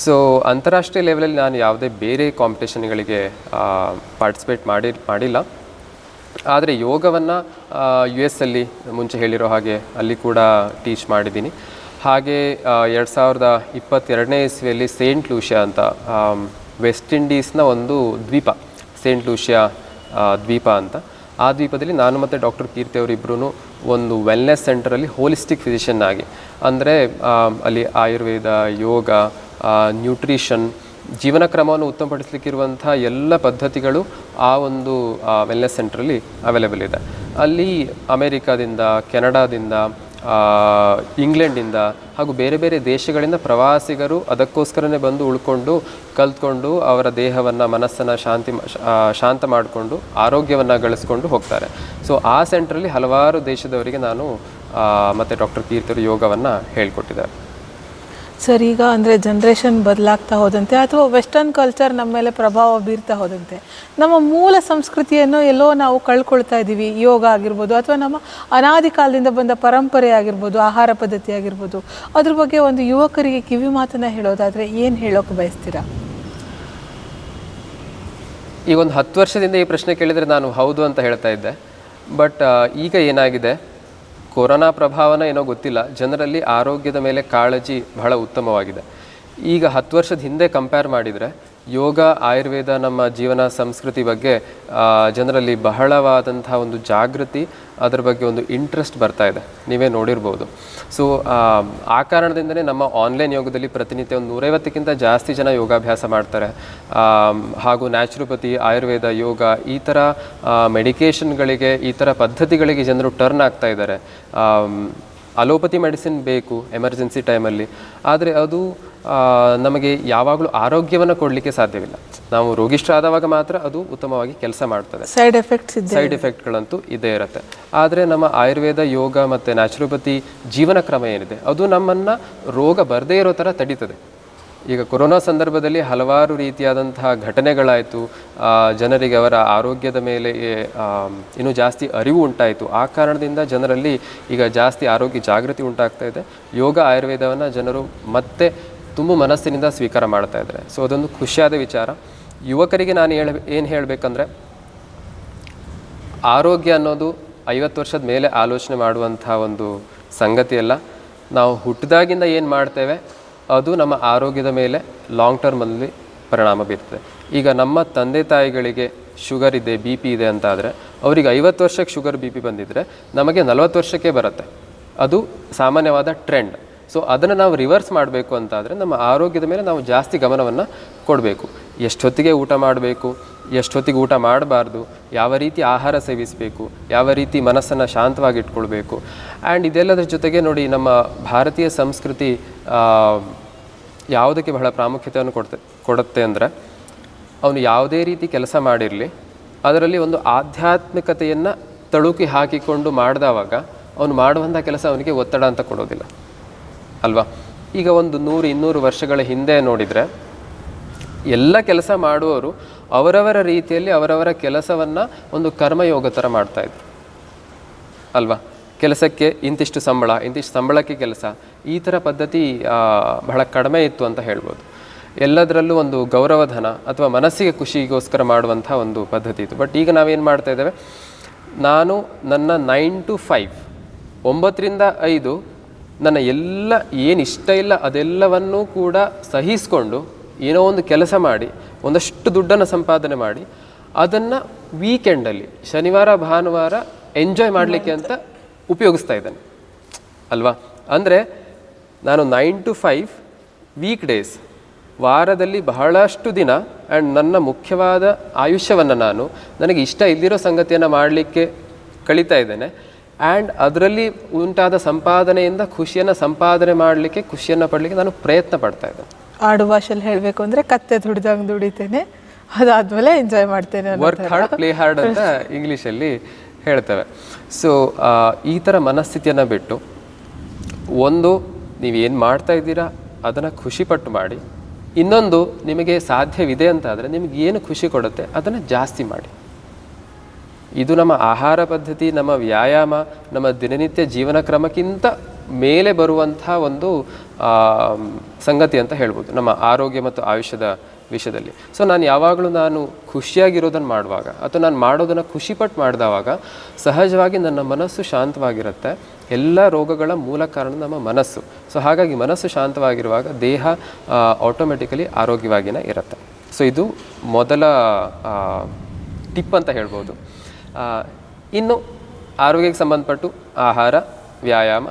ಸೊ ಅಂತಾರಾಷ್ಟ್ರೀಯ ಲೆವೆಲಲ್ಲಿ ನಾನು ಯಾವುದೇ ಬೇರೆ ಕಾಂಪಿಟೇಷನ್ಗಳಿಗೆ ಪಾರ್ಟಿಸಿಪೇಟ್ ಮಾಡಿಲ್ಲ. ಆದರೆ ಯೋಗವನ್ನು US ಅಲ್ಲಿ ಮುಂಚೆ ಹೇಳಿರೋ ಹಾಗೆ ಅಲ್ಲಿ ಕೂಡ ಟೀಚ್ ಮಾಡಿದ್ದೀನಿ. ಹಾಗೆ 2022ನೇ ಇಸ್ವಿಯಲ್ಲಿ ಸೇಂಟ್ ಲೂಷಿಯಾ ಅಂತ ವೆಸ್ಟ್ ಇಂಡೀಸ್ನ ಒಂದು ದ್ವೀಪ, ಸೇಂಟ್ ಲೂಷಿಯಾ ದ್ವೀಪ ಅಂತ, ಆ ದ್ವೀಪದಲ್ಲಿ ನಾನು ಮತ್ತು ಡಾಕ್ಟರ್ ಕೀರ್ತಿ ಅವರಿಬ್ಬರೂ ಒಂದು ವೆಲ್ನೆಸ್ ಸೆಂಟರಲ್ಲಿ ಹೋಲಿಸ್ಟಿಕ್ ಫಿಸಿಷಿಯನ್ ಆಗಿ, ಅಂದರೆ ಅಲ್ಲಿ ಆಯುರ್ವೇದ, ಯೋಗ, ನ್ಯೂಟ್ರಿಷನ್, ಜೀವನ ಕ್ರಮವನ್ನು ಉತ್ತಮಪಡಿಸಲಿಕ್ಕಿರುವಂಥ ಎಲ್ಲ ಪದ್ಧತಿಗಳು ಆ ಒಂದು ವೆಲ್ನೆಸ್ ಸೆಂಟ್ರಲ್ಲಿ ಅವೈಲೇಬಲ್ ಇದೆ. ಅಲ್ಲಿ ಅಮೇರಿಕಾದಿಂದ, ಕೆನಡಾದಿಂದ, ಇಂಗ್ಲೆಂಡಿಂದ ಹಾಗೂ ಬೇರೆ ಬೇರೆ ದೇಶಗಳಿಂದ ಪ್ರವಾಸಿಗರು ಅದಕ್ಕೋಸ್ಕರನೇ ಬಂದು ಉಳ್ಕೊಂಡು ಕಲ್ತ್ಕೊಂಡು ಅವರ ದೇಹವನ್ನು, ಮನಸ್ಸನ್ನು ಶಾಂತ ಮಾಡಿಕೊಂಡು ಆರೋಗ್ಯವನ್ನು ಗಳಿಸ್ಕೊಂಡು ಹೋಗ್ತಾರೆ. ಸೊ ಆ ಸೆಂಟ್ರಲ್ಲಿ ಹಲವಾರು ದೇಶದವರಿಗೆ ನಾನು ಮತ್ತು ಡಾಕ್ಟರ್ ಕೀರ್ತಿಯವರು ಯೋಗವನ್ನು ಹೇಳ್ಕೊಟ್ಟಿದ್ದಾರೆ. ಸರ್, ಈಗ ಅಂದರೆ ಜನ್ರೇಷನ್ ಬದಲಾಗ್ತಾ ಹೋದಂತೆ ಅಥವಾ ವೆಸ್ಟರ್ನ್ ಕಲ್ಚರ್ ನಮ್ಮ ಮೇಲೆ ಪ್ರಭಾವ ಬೀರ್ತಾ ಹೋದಂತೆ ನಮ್ಮ ಮೂಲ ಸಂಸ್ಕೃತಿಯನ್ನು ಎಲ್ಲೋ ನಾವು ಕಳ್ಕೊಳ್ತಾ ಇದ್ದೀವಿ. ಯೋಗ ಆಗಿರ್ಬೋದು ಅಥವಾ ನಮ್ಮ ಅನಾದಿ ಕಾಲದಿಂದ ಬಂದ ಪರಂಪರೆ ಆಗಿರ್ಬೋದು, ಆಹಾರ ಪದ್ಧತಿ ಆಗಿರ್ಬೋದು, ಅದ್ರ ಬಗ್ಗೆ ಒಂದು ಯುವಕರಿಗೆ ಕಿವಿ ಮಾತನ್ನು ಹೇಳೋದಾದರೆ ಏನು ಹೇಳೋಕೆ ಬಯಸ್ತೀರಾ? ಈಗ ಒಂದು 10 ವರ್ಷದಿಂದ ಈ ಪ್ರಶ್ನೆ ಕೇಳಿದರೆ ನಾನು ಹೌದು ಅಂತ ಹೇಳ್ತಾ ಇದ್ದೆ. ಬಟ್ ಈಗ ಏನಾಗಿದೆ, ಕೊರೋನಾ ಪ್ರಭಾವನ ಏನೋ ಗೊತ್ತಿಲ್ಲ, ಜನರಲ್ಲಿ ಆರೋಗ್ಯದ ಮೇಲೆ ಕಾಳಜಿ ಬಹಳ ಉತ್ತಮವಾಗಿದೆ. ಈಗ 10 ವರ್ಷದ ಹಿಂದೆ ಕಂಪೇರ್ ಮಾಡಿದರೆ ಯೋಗ, ಆಯುರ್ವೇದ, ನಮ್ಮ ಜೀವನ ಸಂಸ್ಕೃತಿ ಬಗ್ಗೆ ಜನರಲ್ಲಿ ಬಹಳವಾದಂಥ ಒಂದು ಜಾಗೃತಿ, ಅದರ ಬಗ್ಗೆ ಒಂದು ಇಂಟ್ರೆಸ್ಟ್ ಬರ್ತಾ ಇದೆ, ನೀವೇ ನೋಡಿರ್ಬೋದು. ಸೊ ಆ ಕಾರಣದಿಂದನೇ ನಮ್ಮ ಆನ್ಲೈನ್ ಯೋಗದಲ್ಲಿ ಪ್ರತಿನಿತ್ಯ ಒಂದು 150ಕ್ಕಿಂತ ಜಾಸ್ತಿ ಜನ ಯೋಗಾಭ್ಯಾಸ ಮಾಡ್ತಾರೆ. ಹಾಗೂ ನ್ಯಾಚುರೋಪತಿ, ಆಯುರ್ವೇದ, ಯೋಗ ಈ ಥರ ಮೆಡಿಕೇಷನ್ಗಳಿಗೆ, ಈ ಥರ ಪದ್ಧತಿಗಳಿಗೆ ಜನರು ಟರ್ನ್ ಆಗ್ತಾ ಇದ್ದಾರೆ. ಅಲೋಪತಿ ಮೆಡಿಸಿನ್ ಬೇಕು ಎಮರ್ಜೆನ್ಸಿ ಟೈಮಲ್ಲಿ, ಆದರೆ ಅದು ನಮಗೆ ಯಾವಾಗಲೂ ಆರೋಗ್ಯವನ್ನು ಕೊಡಲಿಕ್ಕೆ ಸಾಧ್ಯವಿಲ್ಲ. ನಾವು ರೋಗಿಷ್ಠರಾದವಾಗ ಮಾತ್ರ ಅದು ಉತ್ತಮವಾಗಿ ಕೆಲಸ ಮಾಡ್ತದೆ. ಸೈಡ್ ಎಫೆಕ್ಟ್ಗಳಂತೂ ಇದೇ ಇರುತ್ತೆ. ಆದರೆ ನಮ್ಮ ಆಯುರ್ವೇದ, ಯೋಗ ಮತ್ತು ನ್ಯಾಚುರೋಪತಿ ಜೀವನ ಕ್ರಮ ಏನಿದೆ ಅದು ನಮ್ಮನ್ನು ರೋಗ ಬರದೇ ಇರೋ ಥರ ತಡೀತದೆ. ಈಗ ಕೊರೋನಾ ಸಂದರ್ಭದಲ್ಲಿ ಹಲವಾರು ರೀತಿಯಾದಂತಹ ಘಟನೆಗಳಾಯಿತು, ಜನರಿಗೆ ಅವರ ಆರೋಗ್ಯದ ಮೇಲೆ ಇನ್ನೂ ಜಾಸ್ತಿ ಅರಿವು ಉಂಟಾಯಿತು. ಆ ಕಾರಣದಿಂದ ಜನರಲ್ಲಿ ಈಗ ಜಾಸ್ತಿ ಆರೋಗ್ಯ ಜಾಗೃತಿ ಉಂಟಾಗ್ತಾ ಇದೆ. ಯೋಗ, ಆಯುರ್ವೇದವನ್ನು ಜನರು ಮತ್ತೆ ತುಂಬ ಮನಸ್ಸಿನಿಂದ ಸ್ವೀಕಾರ ಮಾಡ್ತಾ ಇದ್ದಾರೆ. ಸೊ ಅದೊಂದು ಖುಷಿಯಾದ ವಿಚಾರ. ಯುವಕರಿಗೆ ನಾನು ಏನು ಹೇಳಬೇಕಂದ್ರೆ, ಆರೋಗ್ಯ ಅನ್ನೋದು 50 ವರ್ಷದ ಮೇಲೆ ಆಲೋಚನೆ ಮಾಡುವಂಥ ಒಂದು ಸಂಗತಿಯಲ್ಲ. ನಾವು ಹುಟ್ಟಿದಾಗಿಂದ ಏನು ಮಾಡ್ತೇವೆ ಅದು ನಮ್ಮ ಆರೋಗ್ಯದ ಮೇಲೆ ಲಾಂಗ್ ಟರ್ಮಲ್ಲಿ ಪರಿಣಾಮ ಬೀರ್ತದೆ. ಈಗ ನಮ್ಮ ತಂದೆ ತಾಯಿಗಳಿಗೆ ಶುಗರ್ ಇದೆ, ಬಿ ಪಿ ಇದೆ ಅಂತ ಆದರೆ ಅವರಿಗೆ 50 ವರ್ಷಕ್ಕೆ ಶುಗರ್ ಬಿ ಪಿ ಬಂದಿದ್ದರೆ ನಮಗೆ 40 ವರ್ಷಕ್ಕೆ ಬರುತ್ತೆ. ಅದು ಸಾಮಾನ್ಯವಾದ ಟ್ರೆಂಡ್. ಸೊ ಅದನ್ನು ನಾವು ರಿವರ್ಸ್ ಮಾಡಬೇಕು ಅಂತಾದರೆ ನಮ್ಮ ಆರೋಗ್ಯದ ಮೇಲೆ ನಾವು ಜಾಸ್ತಿ ಗಮನವನ್ನು ಕೊಡಬೇಕು. ಎಷ್ಟೊತ್ತಿಗೆ ಊಟ ಮಾಡಬೇಕು, ಎಷ್ಟೊತ್ತಿಗೆ ಊಟ ಮಾಡಬಾರ್ದು, ಯಾವ ರೀತಿ ಆಹಾರ ಸೇವಿಸಬೇಕು, ಯಾವ ರೀತಿ ಮನಸ್ಸನ್ನು ಶಾಂತವಾಗಿ ಇಟ್ಕೊಳ್ಬೇಕು. ಆ್ಯಂಡ್ ಇದೆಲ್ಲದರ ಜೊತೆಗೆ ನೋಡಿ, ನಮ್ಮ ಭಾರತೀಯ ಸಂಸ್ಕೃತಿ ಯಾವುದಕ್ಕೆ ಬಹಳ ಪ್ರಾಮುಖ್ಯತೆಯನ್ನು ಕೊಡುತ್ತೆ ಅಂದರೆ, ಅವನು ಯಾವುದೇ ರೀತಿ ಕೆಲಸ ಮಾಡಿರಲಿ ಅದರಲ್ಲಿ ಒಂದು ಆಧ್ಯಾತ್ಮಿಕತೆಯನ್ನು ತಳುಕಿ ಹಾಕಿಕೊಂಡು ಮಾಡಿದವಾಗ ಅವನು ಮಾಡುವಂಥ ಕೆಲಸ ಅವನಿಗೆ ಒತ್ತಡ ಅಂತ ಕೊಡೋದಿಲ್ಲ ಅಲ್ವಾ. ಈಗ ಒಂದು 100-200 ವರ್ಷಗಳ ಹಿಂದೆ ನೋಡಿದರೆ ಎಲ್ಲ ಕೆಲಸ ಮಾಡುವವರು ಅವರವರ ರೀತಿಯಲ್ಲಿ ಅವರವರ ಕೆಲಸವನ್ನು ಒಂದು ಕರ್ಮಯೋಗ ಥರ ಮಾಡ್ತಾಯಿದ್ರು ಅಲ್ವಾ. ಕೆಲಸಕ್ಕೆ ಇಂತಿಷ್ಟು ಸಂಬಳಕ್ಕೆ ಕೆಲಸ, ಈ ಥರ ಪದ್ಧತಿ ಬಹಳ ಕಡಿಮೆ ಇತ್ತು ಅಂತ ಹೇಳ್ಬೋದು. ಎಲ್ಲದರಲ್ಲೂ ಒಂದು ಗೌರವಧನ ಅಥವಾ ಮನಸ್ಸಿಗೆ ಖುಷಿಗೋಸ್ಕರ ಮಾಡುವಂಥ ಒಂದು ಪದ್ಧತಿ ಇತ್ತು. ಬಟ್ ಈಗ ನಾವೇನು ಮಾಡ್ತಾ ಇದ್ದೇವೆ, ನಾನು ನನ್ನ 9 to 5 9 to 5 ನನ್ನ ಎಲ್ಲ ಏನು ಇಷ್ಟ ಇಲ್ಲ ಅದೆಲ್ಲವನ್ನೂ ಕೂಡ ಸಹಿಸಿಕೊಂಡು ಏನೋ ಒಂದು ಕೆಲಸ ಮಾಡಿ ಒಂದಷ್ಟು ದುಡ್ಡನ್ನು ಸಂಪಾದನೆ ಮಾಡಿ ಅದನ್ನು ವೀಕೆಂಡಲ್ಲಿ ಶನಿವಾರ ಭಾನುವಾರ ಎಂಜಾಯ್ ಮಾಡಲಿಕ್ಕೆ ಅಂತ ಉಪಯೋಗಿಸ್ತಾ ಇದ್ದಾನೆ ಅಲ್ವಾ. ಅಂದರೆ ನಾನು 9 to 5 ವೀಕ್ ಡೇಸ್, ವಾರದಲ್ಲಿ ಬಹಳಷ್ಟು ದಿನ, ಆ್ಯಂಡ್ ನನ್ನ ಮುಖ್ಯವಾದ ಆಯುಷ್ಯವನ್ನು ನನಗೆ ಇಷ್ಟ ಇದ್ದಿರೋ ಸಂಗತಿಯನ್ನು ಮಾಡಲಿಕ್ಕೆ ಕಳೀತಾ ಇದ್ದೇನೆ. ಆ್ಯಂಡ್ ಅದರಲ್ಲಿ ಉಂಟಾದ ಸಂಪಾದನೆಯಿಂದ ಖುಷಿಯನ್ನು ಸಂಪಾದನೆ ಮಾಡಲಿಕ್ಕೆ, ಖುಷಿಯನ್ನು ಪಡಲಿಕ್ಕೆ ನಾನು ಪ್ರಯತ್ನ ಪಡ್ತಾ ಇದ್ದೇನೆ. ಆಡು ಭಾಷೆಯಲ್ಲಿ ಹೇಳಬೇಕು ಅಂದರೆ ಕತ್ತೆ ದುಡಿದಂಗೆ ದುಡಿತೇನೆ, ಅದಾದಮೇಲೆ ಎಂಜಾಯ್ ಮಾಡ್ತೇನೆ. ವರ್ಕ್ ಹಾರ್ಡ್ ಪ್ಲೇ ಹಾರ್ಡ್ ಅಂತ ಇಂಗ್ಲೀಷಲ್ಲಿ ಹೇಳ್ತೇವೆ. ಸೊ ಈ ಥರ ಮನಸ್ಥಿತಿಯನ್ನು ಬಿಟ್ಟು, ಒಂದು ನೀವೇನು ಮಾಡ್ತಾ ಇದ್ದೀರಾ ಅದನ್ನು ಖುಷಿಪಟ್ಟು ಮಾಡಿ, ಇನ್ನೊಂದು ನಿಮಗೆ ಸಾಧ್ಯವಿದೆ ಅಂತ ಆದರೆ ನಿಮಗೆ ಏನು ಖುಷಿ ಕೊಡುತ್ತೆ ಅದನ್ನು ಜಾಸ್ತಿ ಮಾಡಿ. ಇದು ನಮ್ಮ ಆಹಾರ ಪದ್ಧತಿ, ನಮ್ಮ ವ್ಯಾಯಾಮ, ನಮ್ಮ ದಿನನಿತ್ಯ ಜೀವನ ಕ್ರಮಕ್ಕಿಂತ ಮೇಲೆ ಬರುವಂಥ ಒಂದು ಸಂಗತಿ ಅಂತ ಹೇಳ್ಬೋದು ನಮ್ಮ ಆರೋಗ್ಯ ಮತ್ತು ಆಯುಷ್ಯದ ವಿಷಯದಲ್ಲಿ. ಸೊ ನಾನು ಖುಷಿಯಾಗಿರೋದನ್ನು ಮಾಡುವಾಗ ಅಥವಾ ನಾನು ಮಾಡೋದನ್ನು ಖುಷಿಪಟ್ಟು ಮಾಡಿದವಾಗ ಸಹಜವಾಗಿ ನನ್ನ ಮನಸ್ಸು ಶಾಂತವಾಗಿರುತ್ತೆ. ಎಲ್ಲ ರೋಗಗಳ ಮೂಲ ಕಾರಣ ನಮ್ಮ ಮನಸ್ಸು. ಸೊ ಹಾಗಾಗಿ ಮನಸ್ಸು ಶಾಂತವಾಗಿರುವಾಗ ದೇಹ ಆಟೋಮೆಟಿಕಲಿ ಆರೋಗ್ಯವಾಗಿಯೇ ಇರುತ್ತೆ. ಸೊ ಇದು ಮೊದಲ ಟಿಪ್ ಅಂತ ಹೇಳ್ಬೋದು. ಇನ್ನು ಆರೋಗ್ಯಕ್ಕೆ ಸಂಬಂಧಪಟ್ಟು ಆಹಾರ, ವ್ಯಾಯಾಮ,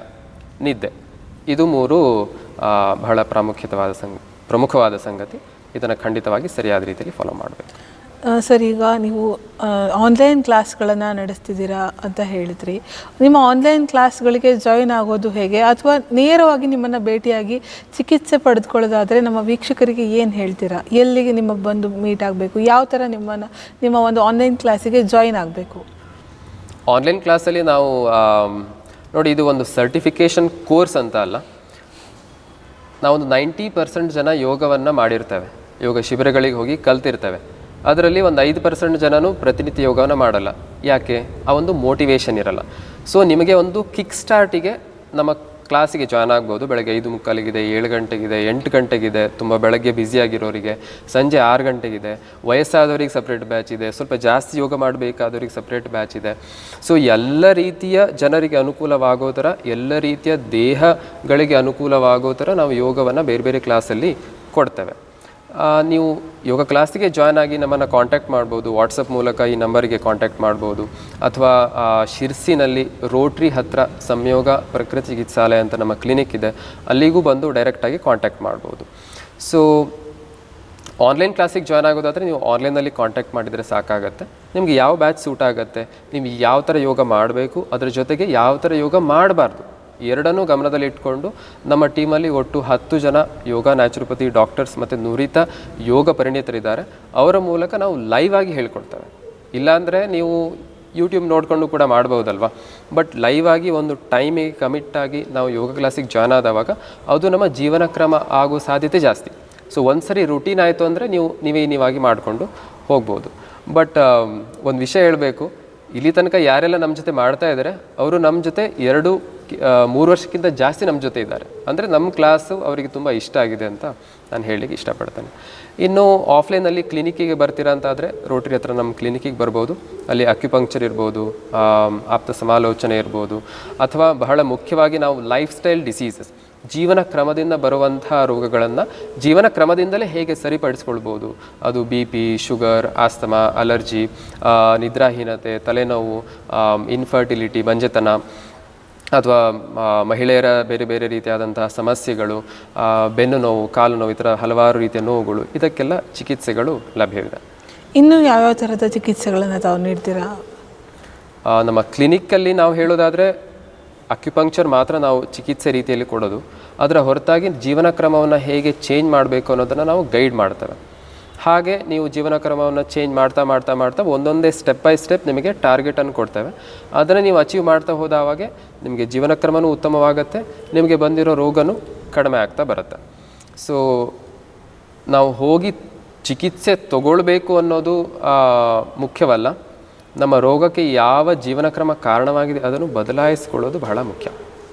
ನಿದ್ದೆ, ಇದು 3 ಬಹಳ ಪ್ರಮುಖವಾದ ಸಂಗತಿ. ಇದನ್ನು ಖಂಡಿತವಾಗಿ ಸರಿಯಾದ ರೀತಿಯಲ್ಲಿ ಫಾಲೋ ಮಾಡಬೇಕು. ಸರ್, ಈಗ ನೀವು ಆನ್ಲೈನ್ ಕ್ಲಾಸ್ಗಳನ್ನು ನಡೆಸ್ತಿದ್ದೀರಾ ಅಂತ ಹೇಳಿದ್ರಿ. ನಿಮ್ಮ ಆನ್ಲೈನ್ ಕ್ಲಾಸ್ಗಳಿಗೆ ಜಾಯಿನ್ ಆಗೋದು ಹೇಗೆ, ಅಥವಾ ನೇರವಾಗಿ ನಿಮ್ಮನ್ನು ಭೇಟಿಯಾಗಿ ಚಿಕಿತ್ಸೆ ಪಡೆದುಕೊಳ್ಳೋದಾದರೆ ನಮ್ಮ ವೀಕ್ಷಕರಿಗೆ ಏನು ಹೇಳ್ತೀರಾ? ಎಲ್ಲಿಗೆ ನಿಮಗೆ ಬಂದು ಮೀಟ್ ಆಗಬೇಕು, ಯಾವ ಥರ ನಿಮ್ಮ ಒಂದು ಆನ್ಲೈನ್ ಕ್ಲಾಸಿಗೆ ಜಾಯಿನ್ ಆಗಬೇಕು? ಆನ್ಲೈನ್ ಕ್ಲಾಸಲ್ಲಿ ನಾವು ನೋಡಿ, ಇದು ಒಂದು ಸರ್ಟಿಫಿಕೇಷನ್ ಕೋರ್ಸ್ ಅಂತ ಅಲ್ಲ. ನಾವೊಂದು 90% ಜನ ಯೋಗವನ್ನು ಮಾಡಿರ್ತೇವೆ, ಯೋಗ ಶಿಬಿರಗಳಿಗೆ ಹೋಗಿ ಕಲ್ತಿರ್ತೇವೆ. ಅದರಲ್ಲಿ ಒಂದು 5% ಜನನು ಪ್ರತಿನಿತ್ಯ ಯೋಗವನ್ನು ಮಾಡಲ್ಲ. ಯಾಕೆ? ಆ ಒಂದು ಮೋಟಿವೇಶನ್ ಇರಲ್ಲ. ಸೊ ನಿಮಗೆ ಒಂದು ಕಿಕ್ ಸ್ಟಾರ್ಟಿಗೆ ನಮ್ಮ ಕ್ಲಾಸಿಗೆ ಜಾಯ್ನ್ ಆಗ್ಬೋದು. ಬೆಳಗ್ಗೆ 5:45 7 ಗಂಟೆಗಿದೆ, 8 ಗಂಟೆಗಿದೆ, ತುಂಬ ಬೆಳಗ್ಗೆ ಬ್ಯುಸಿಯಾಗಿರೋರಿಗೆ. ಸಂಜೆ 6 ಗಂಟೆಗಿದೆ. ವಯಸ್ಸಾದವರಿಗೆ ಸಪ್ರೇಟ್ ಬ್ಯಾಚ್ ಇದೆ, ಸ್ವಲ್ಪ ಜಾಸ್ತಿ ಯೋಗ ಮಾಡಬೇಕಾದವ್ರಿಗೆ ಸಪ್ರೇಟ್ ಬ್ಯಾಚ್ ಇದೆ. ಸೊ ಎಲ್ಲ ರೀತಿಯ ಜನರಿಗೆ ಅನುಕೂಲವಾಗೋ ಥರ, ಎಲ್ಲ ರೀತಿಯ ದೇಹಗಳಿಗೆ ಅನುಕೂಲವಾಗೋ ಥರ ನಾವು ಯೋಗವನ್ನು ಬೇರೆ ಬೇರೆ ಕ್ಲಾಸಲ್ಲಿ ಕೊಡ್ತೇವೆ. ನೀವು ಯೋಗ ಕ್ಲಾಸಿಗೆ ಜಾಯ್ನ್ ಆಗಿ ನಮ್ಮನ್ನು ಕಾಂಟ್ಯಾಕ್ಟ್ ಮಾಡ್ಬೋದು. ವಾಟ್ಸಪ್ ಮೂಲಕ ಈ ನಂಬರಿಗೆ ಕಾಂಟ್ಯಾಕ್ಟ್ ಮಾಡ್ಬೋದು, ಅಥವಾ ಶಿರ್ಸಿನಲ್ಲಿ ರೋಟ್ರಿ ಹತ್ತಿರ ಸಂಯೋಗ ಪ್ರಕೃತಿ ಚಿಕಿತ್ಸಾಲಯ ಅಂತ ನಮ್ಮ ಕ್ಲಿನಿಕ್ ಇದೆ, ಅಲ್ಲಿಗೂ ಬಂದು ಡೈರೆಕ್ಟಾಗಿ ಕಾಂಟ್ಯಾಕ್ಟ್ ಮಾಡ್ಬೋದು. ಸೊ ಆನ್ಲೈನ್ ಕ್ಲಾಸಿಗೆ ಜಾಯ್ನ್ ಆಗೋದಾದರೆ ನೀವು ಆನ್ಲೈನಲ್ಲಿ ಕಾಂಟ್ಯಾಕ್ಟ್ ಮಾಡಿದರೆ ಸಾಕಾಗತ್ತೆ. ನಿಮಗೆ ಯಾವ ಬ್ಯಾಚ್ ಸೂಟ್ ಆಗುತ್ತೆ, ನೀವು ಯಾವ ಥರ ಯೋಗ ಮಾಡಬೇಕು, ಅದರ ಜೊತೆಗೆ ಯಾವ ಥರ ಯೋಗ ಮಾಡಬಾರ್ದು, ಎರಡನ್ನೂ ಗಮನದಲ್ಲಿ ಇಟ್ಕೊಂಡು ನಮ್ಮ ಟೀಮಲ್ಲಿ ಒಟ್ಟು 10 ಜನ ಯೋಗ ನ್ಯಾಚುರೋಪತಿ ಡಾಕ್ಟರ್ಸ್ ಮತ್ತು ನುರಿತ ಯೋಗ ಪರಿಣಿತರಿದ್ದಾರೆ. ಅವರ ಮೂಲಕ ನಾವು ಲೈವ್ ಆಗಿ ಹೇಳ್ಕೊಡ್ತೇವೆ. ಇಲ್ಲಾಂದರೆ ನೀವು ಯೂಟ್ಯೂಬ್ ನೋಡಿಕೊಂಡು ಕೂಡ ಮಾಡ್ಬೋದಲ್ವ. ಬಟ್ ಲೈವ್ ಆಗಿ ಒಂದು ಟೈಮಿಗೆ ಕಮಿಟ್ಟಾಗಿ ನಾವು ಯೋಗ ಕ್ಲಾಸಿಗೆ ಜಾಯ್ನ್ ಆದವಾಗ ಅದು ನಮ್ಮ ಜೀವನ ಕ್ರಮ ಆಗೋ ಸಾಧ್ಯತೆ ಜಾಸ್ತಿ. ಸೊ ಒಂದು ಸರಿ ರೂಟೀನ್ ಆಯಿತು ಅಂದರೆ ನೀವಾಗಿ ಮಾಡಿಕೊಂಡು ಹೋಗ್ಬೋದು. ಬಟ್ ಒಂದು ವಿಷಯ ಹೇಳಬೇಕು, ಇಲ್ಲಿ ತನಕ ಯಾರೆಲ್ಲ ನಮ್ಮ ಜೊತೆ ಮಾಡ್ತಾ ಇದ್ದಾರೆ ಅವರು ನಮ್ಮ ಜೊತೆ 2-3 ವರ್ಷಕ್ಕಿಂತ ಜಾಸ್ತಿ ನಮ್ಮ ಜೊತೆ ಇದ್ದಾರೆ. ಅಂದರೆ ನಮ್ಮ ಕ್ಲಾಸು ಅವರಿಗೆ ತುಂಬ ಇಷ್ಟ ಆಗಿದೆ ಅಂತ ನಾನು ಹೇಳಲಿಕ್ಕೆ ಇಷ್ಟಪಡ್ತೇನೆ. ಇನ್ನು ಆಫ್ಲೈನಲ್ಲಿ ಕ್ಲಿನಿಕ್ಕಿಗೆ ಬರ್ತೀರಾ ಅಂತಾದರೆ ರೋಟ್ರಿ ಹತ್ರ ನಮ್ಮ ಕ್ಲಿನಿಕ್ಕಿಗೆ ಬರ್ಬೋದು. ಅಲ್ಲಿ ಅಕ್ಯುಪಂಕ್ಚರ್ ಇರ್ಬೋದು, ಆಪ್ತ ಸಮಾಲೋಚನೆ ಇರ್ಬೋದು, ಅಥವಾ ಬಹಳ ಮುಖ್ಯವಾಗಿ ನಾವು ಲೈಫ್ ಸ್ಟೈಲ್ ಡಿಸೀಸಸ್, ಜೀವನ ಕ್ರಮದಿಂದ ಬರುವಂಥ ರೋಗಗಳನ್ನು ಜೀವನ ಕ್ರಮದಿಂದಲೇ ಹೇಗೆ ಸರಿಪಡಿಸ್ಕೊಳ್ಬೋದು, ಅದು BP, ಶುಗರ್, ಆಸ್ತಮಾ, ಅಲರ್ಜಿ, ನಿದ್ರಾಹೀನತೆ, ತಲೆನೋವು, ಇನ್ಫರ್ಟಿಲಿಟಿ, ಬಂಜೆತನ, ಅಥವಾ ಮಹಿಳೆಯರ ಬೇರೆ ಬೇರೆ ರೀತಿಯಾದಂತಹ ಸಮಸ್ಯೆಗಳು, ಬೆನ್ನು ನೋವು, ಕಾಲು ನೋವು, ಈ ಥರ ಹಲವಾರು ರೀತಿಯ ನೋವುಗಳು, ಇದಕ್ಕೆಲ್ಲ ಚಿಕಿತ್ಸೆಗಳು ಲಭ್ಯವಿದೆ. ಇನ್ನೂ ಯಾವ್ಯಾವ ಥರದ ಚಿಕಿತ್ಸೆಗಳನ್ನು ತಾವು ನೀಡ್ತೀರಾ? ನಮ್ಮ ಕ್ಲಿನಿಕ್ಕಲ್ಲಿ ನಾವು ಹೇಳೋದಾದರೆ ಅಕ್ಯುಪಂಕ್ಚರ್ ಮಾತ್ರ ನಾವು ಚಿಕಿತ್ಸೆ ರೀತಿಯಲ್ಲಿ ಕೊಡೋದು. ಅದರ ಹೊರತಾಗಿ ಜೀವನ ಕ್ರಮವನ್ನು ಹೇಗೆ ಚೇಂಜ್ ಮಾಡಬೇಕು ಅನ್ನೋದನ್ನು ನಾವು ಗೈಡ್ ಮಾಡ್ತೇವೆ. ಹಾಗೆ ನೀವು ಜೀವನ ಕ್ರಮವನ್ನು ಚೇಂಜ್ ಮಾಡ್ತಾ ಒಂದೊಂದೇ ಸ್ಟೆಪ್ ಬೈ ಸ್ಟೆಪ್ ನಿಮಗೆ ಟಾರ್ಗೆಟನ್ನು ಕೊಡ್ತೇವೆ. ಅದನ್ನು ನೀವು ಅಚೀವ್ ಮಾಡ್ತಾ ಹೋದಾಗೆ ನಿಮಗೆ ಜೀವನ ಕ್ರಮವೂ ಉತ್ತಮವಾಗುತ್ತೆ, ನಿಮಗೆ ಬಂದಿರೋ ರೋಗನೂ ಕಡಿಮೆ ಆಗ್ತಾ ಬರುತ್ತೆ. ಸೊ ನಾವು ಹೋಗಿ ಚಿಕಿತ್ಸೆ ತಗೊಳ್ಬೇಕು ಅನ್ನೋದು ಮುಖ್ಯವಲ್ಲ, ನಮ್ಮ ರೋಗಕ್ಕೆ ಯಾವ ಜೀವನ ಕ್ರಮ ಕಾರಣವಾಗಿದೆ ಅದನ್ನು ಬದಲಾಯಿಸಿಕೊಳ್ಳೋದು ಬಹಳ ಮುಖ್ಯ.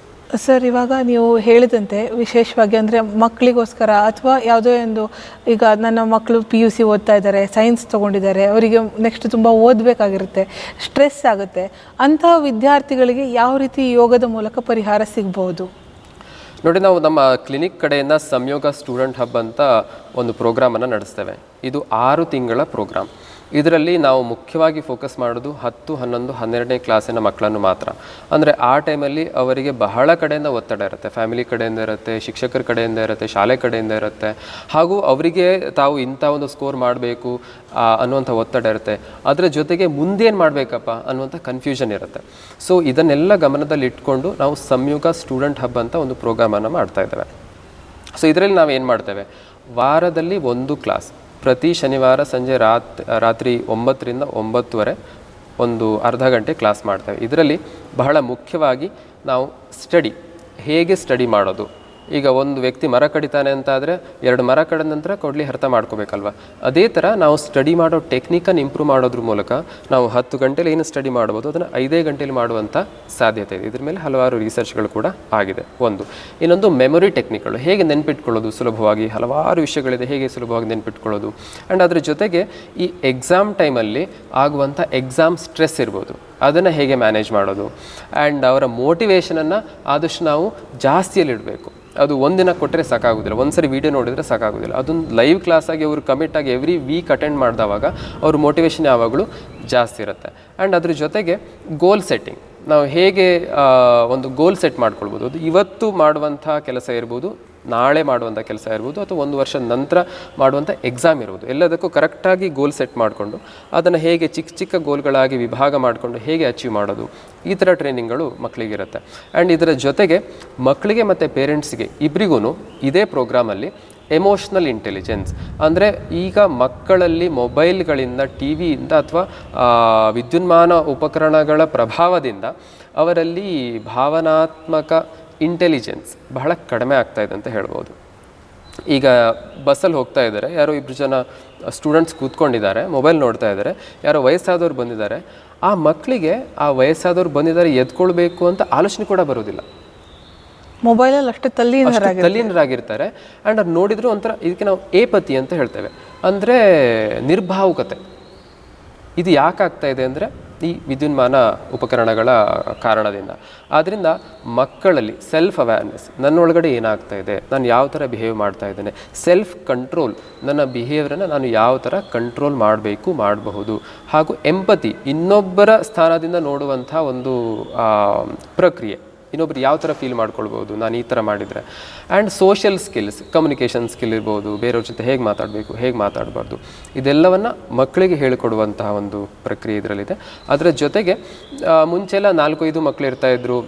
ಸರ್, ಇವಾಗ ನೀವು ಹೇಳಿದಂತೆ ವಿಶೇಷವಾಗಿ ಅಂದರೆ ಮಕ್ಕಳಿಗೋಸ್ಕರ ಅಥವಾ ಯಾವುದೋ ಒಂದು, ಈಗ ನನ್ನ ಮಕ್ಕಳು PUC ಓದ್ತಾ ಇದ್ದಾರೆ, ಸೈನ್ಸ್ ತೊಗೊಂಡಿದ್ದಾರೆ, ಅವರಿಗೆ ನೆಕ್ಸ್ಟ್ ತುಂಬ ಓದಬೇಕಾಗಿರುತ್ತೆ, ಸ್ಟ್ರೆಸ್ ಆಗುತ್ತೆ, ಅಂತಹ ವಿದ್ಯಾರ್ಥಿಗಳಿಗೆ ಯಾವ ರೀತಿ ಯೋಗದ ಮೂಲಕ ಪರಿಹಾರ ಸಿಗ್ಬೋದು? ನೋಡಿ, ನಾವು ನಮ್ಮ ಕ್ಲಿನಿಕ್ ಕಡೆಯಿಂದ ಸಂಯೋಗ ಸ್ಟೂಡೆಂಟ್ ಹಬ್ ಅಂತ ಒಂದು ಪ್ರೋಗ್ರಾಮನ್ನು ನಡೆಸ್ತೇವೆ. ಇದು 6 ತಿಂಗಳ ಪ್ರೋಗ್ರಾಮ್. ಇದರಲ್ಲಿ ನಾವು ಮುಖ್ಯವಾಗಿ ಫೋಕಸ್ ಮಾಡೋದು 10, 11, 12ನೇ ಕ್ಲಾಸಿನ ಮಕ್ಕಳನ್ನು ಮಾತ್ರ. ಅಂದರೆ ಆ ಟೈಮಲ್ಲಿ ಅವರಿಗೆ ಬಹಳ ಕಡೆಯಿಂದ ಒತ್ತಡ ಇರುತ್ತೆ, ಫ್ಯಾಮಿಲಿ ಕಡೆಯಿಂದ ಇರುತ್ತೆ, ಶಿಕ್ಷಕರ ಕಡೆಯಿಂದ ಇರುತ್ತೆ, ಶಾಲೆ ಕಡೆಯಿಂದ ಇರುತ್ತೆ, ಹಾಗೂ ಅವರಿಗೆ ತಾವು ಇಂಥ ಒಂದು ಸ್ಕೋರ್ ಮಾಡಬೇಕು ಅನ್ನುವಂಥ ಒತ್ತಡ ಇರುತ್ತೆ. ಅದರ ಜೊತೆಗೆ ಮುಂದೇನು ಮಾಡಬೇಕಪ್ಪ ಅನ್ನುವಂಥ ಕನ್ಫ್ಯೂಷನ್ ಇರುತ್ತೆ. ಸೊ ಇದನ್ನೆಲ್ಲ ಗಮನದಲ್ಲಿ ಇಟ್ಕೊಂಡು ನಾವು ಸಂಯೋಗ ಸ್ಟೂಡೆಂಟ್ ಹಬ್ ಅಂತ ಒಂದು ಪ್ರೋಗ್ರಾಮನ್ನು ಮಾಡ್ತಾ ಇದ್ದೇವೆ. ಸೊ ಇದರಲ್ಲಿ ನಾವು ಏನು ಮಾಡ್ತೇವೆ, ವಾರದಲ್ಲಿ 1 ಕ್ಲಾಸ್, ಪ್ರತಿ ಶನಿವಾರ ಸಂಜೆ ರಾತ್ರಿ 9ರಿಂದ 9:30 ಒಂದು ಅರ್ಧ ಗಂಟೆ ಕ್ಲಾಸ್ ಮಾಡ್ತೇವೆ. ಇದರಲ್ಲಿ ಬಹಳ ಮುಖ್ಯವಾಗಿ ನಾವು ಹೇಗೆ ಸ್ಟಡಿ ಮಾಡೋದು. ಈಗ ಒಂದು ವ್ಯಕ್ತಿ ಮರ ಕಡಿತಾನೆ ಅಂತಾದರೆ 2 ಮರ ಕಡಿದ ನಂತರ ಕೊಡ್ಲಿ ಅರ್ಥ ಮಾಡ್ಕೋಬೇಕಲ್ವ. ಅದೇ ಥರ ನಾವು ಸ್ಟಡಿ ಮಾಡೋ ಟೆಕ್ನಿಕನ್ನು ಇಂಪ್ರೂವ್ ಮಾಡೋದ್ರ ಮೂಲಕ ನಾವು 10 ಗಂಟೆಲಿ ಏನು ಸ್ಟಡಿ ಮಾಡ್ಬೋದು ಅದನ್ನು 5 ಗಂಟೆಲಿ ಮಾಡುವಂಥ ಸಾಧ್ಯತೆ ಇದೆ. ಇದ್ರ ಮೇಲೆ ಹಲವಾರು ರಿಸರ್ಚ್ಗಳು ಕೂಡ ಆಗಿದೆ. ಇನ್ನೊಂದು ಮೆಮೊರಿ ಟೆಕ್ನಿಕ್ಗಳು, ಹೇಗೆ ನೆನ್ಪಿಟ್ಕೊಳ್ಳೋದು ಸುಲಭವಾಗಿ, ಹಲವಾರು ವಿಷಯಗಳಿದೆ ಹೇಗೆ ಸುಲಭವಾಗಿ ನೆನ್ಪಿಟ್ಕೊಳ್ಳೋದು. ಆ್ಯಂಡ್ ಅದ್ರ ಜೊತೆಗೆ ಈ ಎಕ್ಸಾಮ್ ಟೈಮಲ್ಲಿ ಆಗುವಂಥ ಎಕ್ಸಾಮ್ ಸ್ಟ್ರೆಸ್ ಇರ್ಬೋದು, ಅದನ್ನು ಹೇಗೆ ಮ್ಯಾನೇಜ್ ಮಾಡೋದು. ಆ್ಯಂಡ್ ಅವರ ಮೋಟಿವೇಶನನ್ನು ಆದಷ್ಟು ನಾವು ಜಾಸ್ತಿಯಲ್ಲಿ ಇಡಬೇಕು. ಅದು ಒಂದಿನ ಕೊಟ್ಟರೆ ಸಾಕಾಗೋದಿಲ್ಲ, ಒಂದ್ಸರಿ ವೀಡಿಯೋ ನೋಡಿದರೆ ಸಾಕಾಗೋದಿಲ್ಲ. ಅದೊಂದು ಲೈವ್ ಕ್ಲಾಸಾಗಿ ಅವರು ಕಮಿಟಾಗಿ ಎವ್ರಿ ವೀಕ್ ಅಟೆಂಡ್ ಮಾಡಿದವಾಗ ಅವ್ರ ಮೋಟಿವೇಶನ್ ಯಾವಾಗಲೂ ಜಾಸ್ತಿ ಇರುತ್ತೆ. ಆ್ಯಂಡ್ ಅದ್ರ ಜೊತೆಗೆ ಗೋಲ್ ಸೆಟ್ಟಿಂಗ್, ನಾವು ಹೇಗೆ ಒಂದು ಗೋಲ್ ಸೆಟ್ ಮಾಡ್ಕೊಳ್ಬೋದು. ಅದು ಇವತ್ತು ಮಾಡುವಂಥ ಕೆಲಸ ಇರ್ಬೋದು, ನಾಳೆ ಮಾಡುವಂಥ ಕೆಲಸ ಇರ್ಬೋದು, ಅಥವಾ 1 ವರ್ಷದ ನಂತರ ಮಾಡುವಂಥ ಎಕ್ಸಾಮ್ ಇರ್ಬೋದು. ಎಲ್ಲದಕ್ಕೂ ಕರೆಕ್ಟಾಗಿ ಗೋಲ್ ಸೆಟ್ ಮಾಡಿಕೊಂಡು ಅದನ್ನು ಹೇಗೆ ಚಿಕ್ಕ ಚಿಕ್ಕ ಗೋಲ್ಗಳಾಗಿ ವಿಭಾಗ ಮಾಡಿಕೊಂಡು ಹೇಗೆ ಅಚೀವ್ ಮಾಡೋದು, ಈ ಥರ ಟ್ರೈನಿಂಗ್ಗಳು ಮಕ್ಕಳಿಗಿರುತ್ತೆ. ಆ್ಯಂಡ್ ಇದರ ಜೊತೆಗೆ ಮಕ್ಕಳಿಗೆ ಮತ್ತು ಪೇರೆಂಟ್ಸ್ಗೆ ಇಬ್ಬರಿಗೂ ಇದೇ ಪ್ರೋಗ್ರಾಮಲ್ಲಿ ಎಮೋಷ್ನಲ್ ಇಂಟೆಲಿಜೆನ್ಸ್, ಅಂದರೆ ಈಗ ಮಕ್ಕಳಲ್ಲಿ ಮೊಬೈಲ್ಗಳಿಂದ, TVಯಿಂದ ಅಥವಾ ವಿದ್ಯುನ್ಮಾನ ಉಪಕರಣಗಳ ಪ್ರಭಾವದಿಂದ ಅವರಲ್ಲಿ ಭಾವನಾತ್ಮಕ ಇಂಟೆಲಿಜೆನ್ಸ್ ಬಹಳ ಕಡಿಮೆ ಆಗ್ತಾ ಇದೆ ಅಂತ ಹೇಳ್ಬೋದು. ಈಗ ಬಸ್ಸಲ್ಲಿ ಹೋಗ್ತಾ ಇದ್ದಾರೆ, ಯಾರೋ 2 ಜನ ಸ್ಟೂಡೆಂಟ್ಸ್ ಕೂತ್ಕೊಂಡಿದ್ದಾರೆ, ಮೊಬೈಲ್ ನೋಡ್ತಾ ಇದ್ದಾರೆ, ಯಾರೋ ವಯಸ್ಸಾದವ್ರು ಬಂದಿದ್ದಾರೆ. ಆ ಮಕ್ಕಳಿಗೆ ಆ ವಯಸ್ಸಾದವ್ರು ಬಂದಿದ್ದಾರೆ ಎದ್ಕೊಳ್ಬೇಕು ಅಂತ ಆಲೋಚನೆ ಕೂಡ ಬರೋದಿಲ್ಲ. ಮೊಬೈಲಲ್ಲಿ ಅಷ್ಟು ತಲ್ಲೀನರಾಗಿರ್ತಾರೆ. ಆ್ಯಂಡ್ ಅದು ನೋಡಿದ್ರು ಒಂಥರ, ಇದಕ್ಕೆ ನಾವು ಏಪತಿ ಅಂತ ಹೇಳ್ತೇವೆ, ಅಂದರೆ ನಿರ್ಭಾವುಕತೆ. ಇದು ಯಾಕೆ ಆಗ್ತಾ ಇದೆ ಅಂದರೆ ಈ ವಿದ್ಯುನ್ಮಾನ ಉಪಕರಣಗಳ ಕಾರಣದಿಂದ. ಆದ್ದರಿಂದ ಮಕ್ಕಳಲ್ಲಿ ಸೆಲ್ಫ್ ಅವೇರ್ನೆಸ್, ನನ್ನೊಳಗಡೆ ಏನಾಗ್ತಾ ಇದೆ, ನಾನು ಯಾವ ಥರ ಬಿಹೇವ್ ಮಾಡ್ತಾ ಇದ್ದೇನೆ, ಸೆಲ್ಫ್ ಕಂಟ್ರೋಲ್, ನನ್ನ ಬಿಹೇವಿಯರನ್ನು ನಾನು ಯಾವ ಥರ ಕಂಟ್ರೋಲ್ ಮಾಡಬಹುದು, ಹಾಗೂ ಎಂಪತಿ, ಇನ್ನೊಬ್ಬರ ಸ್ಥಾನದಿಂದ ನೋಡುವಂಥ ಒಂದು ಪ್ರಕ್ರಿಯೆ, ಇನ್ನೊಬ್ರು ಯಾವ ಥರ ಫೀಲ್ ಮಾಡ್ಕೊಳ್ಬೋದು ನಾನು ಈ ಥರ ಮಾಡಿದರೆ. And social skills, communication skill ಇರ್ಬೋದು, ಬೇರೆಯವ್ರ ಜೊತೆ ಹೇಗೆ ಮಾತಾಡಬೇಕು, ಹೇಗೆ ಮಾತಾಡಬಾರ್ದು, ಇದೆಲ್ಲವನ್ನು ಮಕ್ಕಳಿಗೆ ಹೇಳಿಕೊಡುವಂತಹ ಒಂದು ಪ್ರಕ್ರಿಯೆ ಇದರಲ್ಲಿದೆ. ಅದರ ಜೊತೆಗೆ ಮುಂಚೆಲ್ಲ 4-5 ಮಕ್ಕಳು ಇರ್ತಾಯಿದ್ರು,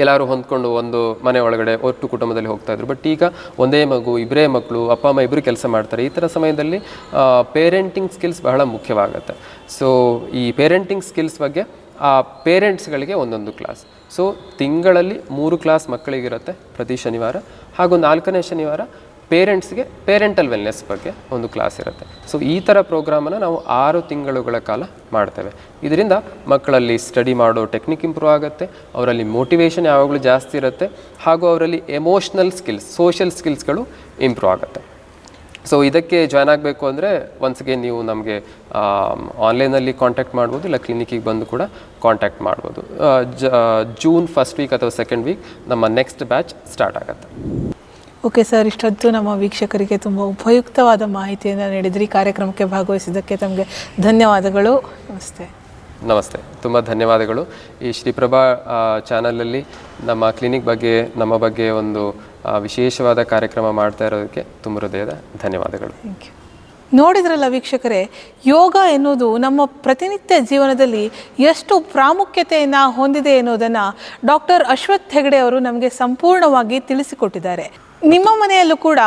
ಎಲ್ಲರೂ ಹೊಂದ್ಕೊಂಡು ಒಂದು ಮನೆ ಒಳಗಡೆ ಒಟ್ಟು ಕುಟುಂಬದಲ್ಲಿ ಹೋಗ್ತಾಯಿದ್ರು. ಬಟ್ ಈಗ ಒಂದೇ ಮಗು, 2 ಮಕ್ಕಳು, ಅಪ್ಪ ಅಮ್ಮ ಇಬ್ಬರು ಕೆಲಸ ಮಾಡ್ತಾರೆ. ಈ ಥರ ಸಮಯದಲ್ಲಿ ಪೇರೆಂಟಿಂಗ್ ಸ್ಕಿಲ್ಸ್ ಬಹಳ ಮುಖ್ಯವಾಗುತ್ತೆ. ಸೊ ಈ ಪೇರೆಂಟಿಂಗ್ ಸ್ಕಿಲ್ಸ್ ಬಗ್ಗೆ ಆ ಪೇರೆಂಟ್ಸ್ಗಳಿಗೆ ಒಂದೊಂದು ಕ್ಲಾಸ್. ಸೊ ತಿಂಗಳಲ್ಲಿ 3 ಕ್ಲಾಸ್ ಮಕ್ಕಳಿಗಿರುತ್ತೆ ಪ್ರತಿ ಶನಿವಾರ, ಹಾಗೂ 4ನೇ ಶನಿವಾರ ಪೇರೆಂಟ್ಸ್ಗೆ ಪೇರೆಂಟಲ್ ವೆಲ್ನೆಸ್ ಬಗ್ಗೆ ಒಂದು ಕ್ಲಾಸ್ ಇರುತ್ತೆ. ಸೊ ಈ ಥರ ಪ್ರೋಗ್ರಾಮನ್ನು ನಾವು 6 ತಿಂಗಳುಗಳ ಕಾಲ ಮಾಡ್ತೇವೆ. ಇದರಿಂದ ಮಕ್ಕಳಲ್ಲಿ ಸ್ಟಡಿ ಮಾಡೋ ಟೆಕ್ನಿಕ್ ಇಂಪ್ರೂವ್ ಆಗುತ್ತೆ, ಅವರಲ್ಲಿ ಮೋಟಿವೇಶನ್ ಯಾವಾಗಲೂ ಜಾಸ್ತಿ ಇರುತ್ತೆ, ಹಾಗೂ ಅವರಲ್ಲಿ ಎಮೋಷ್ನಲ್ ಸ್ಕಿಲ್ಸ್, ಸೋಷಿಯಲ್ ಸ್ಕಿಲ್ಸ್ಗಳು ಇಂಪ್ರೂವ್ ಆಗುತ್ತೆ. ಸೊ ಇದಕ್ಕೆ ಜಾಯ್ನ್ ಆಗಬೇಕು ಅಂದರೆ ಒನ್ಸ್ ಅಗೇನ್ ನೀವು ನಮಗೆ ಆನ್ಲೈನಲ್ಲಿ ಕಾಂಟ್ಯಾಕ್ಟ್ ಮಾಡ್ಬೋದು, ಇಲ್ಲ ಕ್ಲಿನಿಕ್ಕಿಗೆ ಬಂದು ಕೂಡ ಕಾಂಟ್ಯಾಕ್ಟ್ ಮಾಡ್ಬೋದು. ಜೂನ್ 1st ವೀಕ್ ಅಥವಾ 2nd ವೀಕ್ ನಮ್ಮ ನೆಕ್ಸ್ಟ್ ಬ್ಯಾಚ್ ಸ್ಟಾರ್ಟ್ ಆಗುತ್ತೆ. ಓಕೆ ಸರ್, ಇಷ್ಟೊತ್ತು ನಮ್ಮ ವೀಕ್ಷಕರಿಗೆ ತುಂಬ ಉಪಯುಕ್ತವಾದ ಮಾಹಿತಿಯನ್ನು ನೀಡಿದ್ರಿ. ಕಾರ್ಯಕ್ರಮಕ್ಕೆ ಭಾಗವಹಿಸಿದ್ದಕ್ಕೆ ತಮಗೆ ಧನ್ಯವಾದಗಳು. ನಮಸ್ತೆ. ನಮಸ್ತೆ, ತುಂಬ ಧನ್ಯವಾದಗಳು. ಈ ಶ್ರೀಪ್ರಭಾ ಚಾನಲಲ್ಲಿ ನಮ್ಮ ಕ್ಲಿನಿಕ್ ಬಗ್ಗೆ, ನಮ್ಮ ಬಗ್ಗೆ ಒಂದು ವಿಶೇಷವಾದ ಕಾರ್ಯಕ್ರಮ ಮಾಡ್ತಾ ಇರೋದಕ್ಕೆ ತುಂಬ ಹೃದಯದ ಧನ್ಯವಾದಗಳು. Thank you. ನೋಡಿದ್ರಲ್ಲ ವೀಕ್ಷಕರೇ, ಯೋಗ ಎನ್ನುವುದು ನಮ್ಮ ಪ್ರತಿನಿತ್ಯ ಜೀವನದಲ್ಲಿ ಎಷ್ಟು ಪ್ರಾಮುಖ್ಯತೆಯನ್ನು ಹೊಂದಿದೆ ಎನ್ನುವುದನ್ನು ಡಾಕ್ಟರ್ ಅಶ್ವಥ್ ಹೆಗಡೆ ಅವರು ನಮಗೆ ಸಂಪೂರ್ಣವಾಗಿ ತಿಳಿಸಿಕೊಟ್ಟಿದ್ದಾರೆ. ನಿಮ್ಮ ಮನೆಯಲ್ಲೂ ಕೂಡ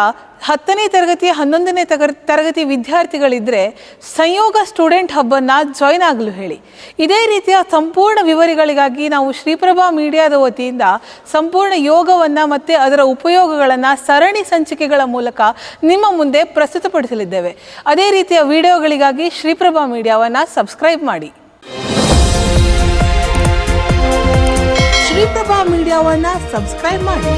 10ನೇ ತರಗತಿ 11ನೇ ತರಗತಿ ವಿದ್ಯಾರ್ಥಿಗಳಿದ್ದರೆ ಸಂಯೋಗ ಸ್ಟೂಡೆಂಟ್ ಹಬ್ಬನ್ನು ಜಾಯ್ನ್ ಆಗಲು ಹೇಳಿ. ಇದೇ ರೀತಿಯ ಸಂಪೂರ್ಣ ವಿವರಗಳಿಗಾಗಿ ನಾವು ಶ್ರೀಪ್ರಭಾ ಮೀಡಿಯಾದ ವತಿಯಿಂದ ಸಂಪೂರ್ಣ ಯೋಗವನ್ನು ಮತ್ತು ಅದರ ಉಪಯೋಗಗಳನ್ನು ಸರಣಿ ಸಂಚಿಕೆಗಳ ಮೂಲಕ ನಿಮ್ಮ ಮುಂದೆ ಪ್ರಸ್ತುತಪಡಿಸಲಿದ್ದೇವೆ. ಅದೇ ರೀತಿಯ ವಿಡಿಯೋಗಳಿಗಾಗಿ ಶ್ರೀಪ್ರಭಾ ಮೀಡಿಯಾವನ್ನು ಸಬ್ಸ್ಕ್ರೈಬ್ ಮಾಡಿ. ಶ್ರೀಪ್ರಭಾ ಮೀಡಿಯಾವನ್ನು ಸಬ್ಸ್ಕ್ರೈಬ್ ಮಾಡಿ.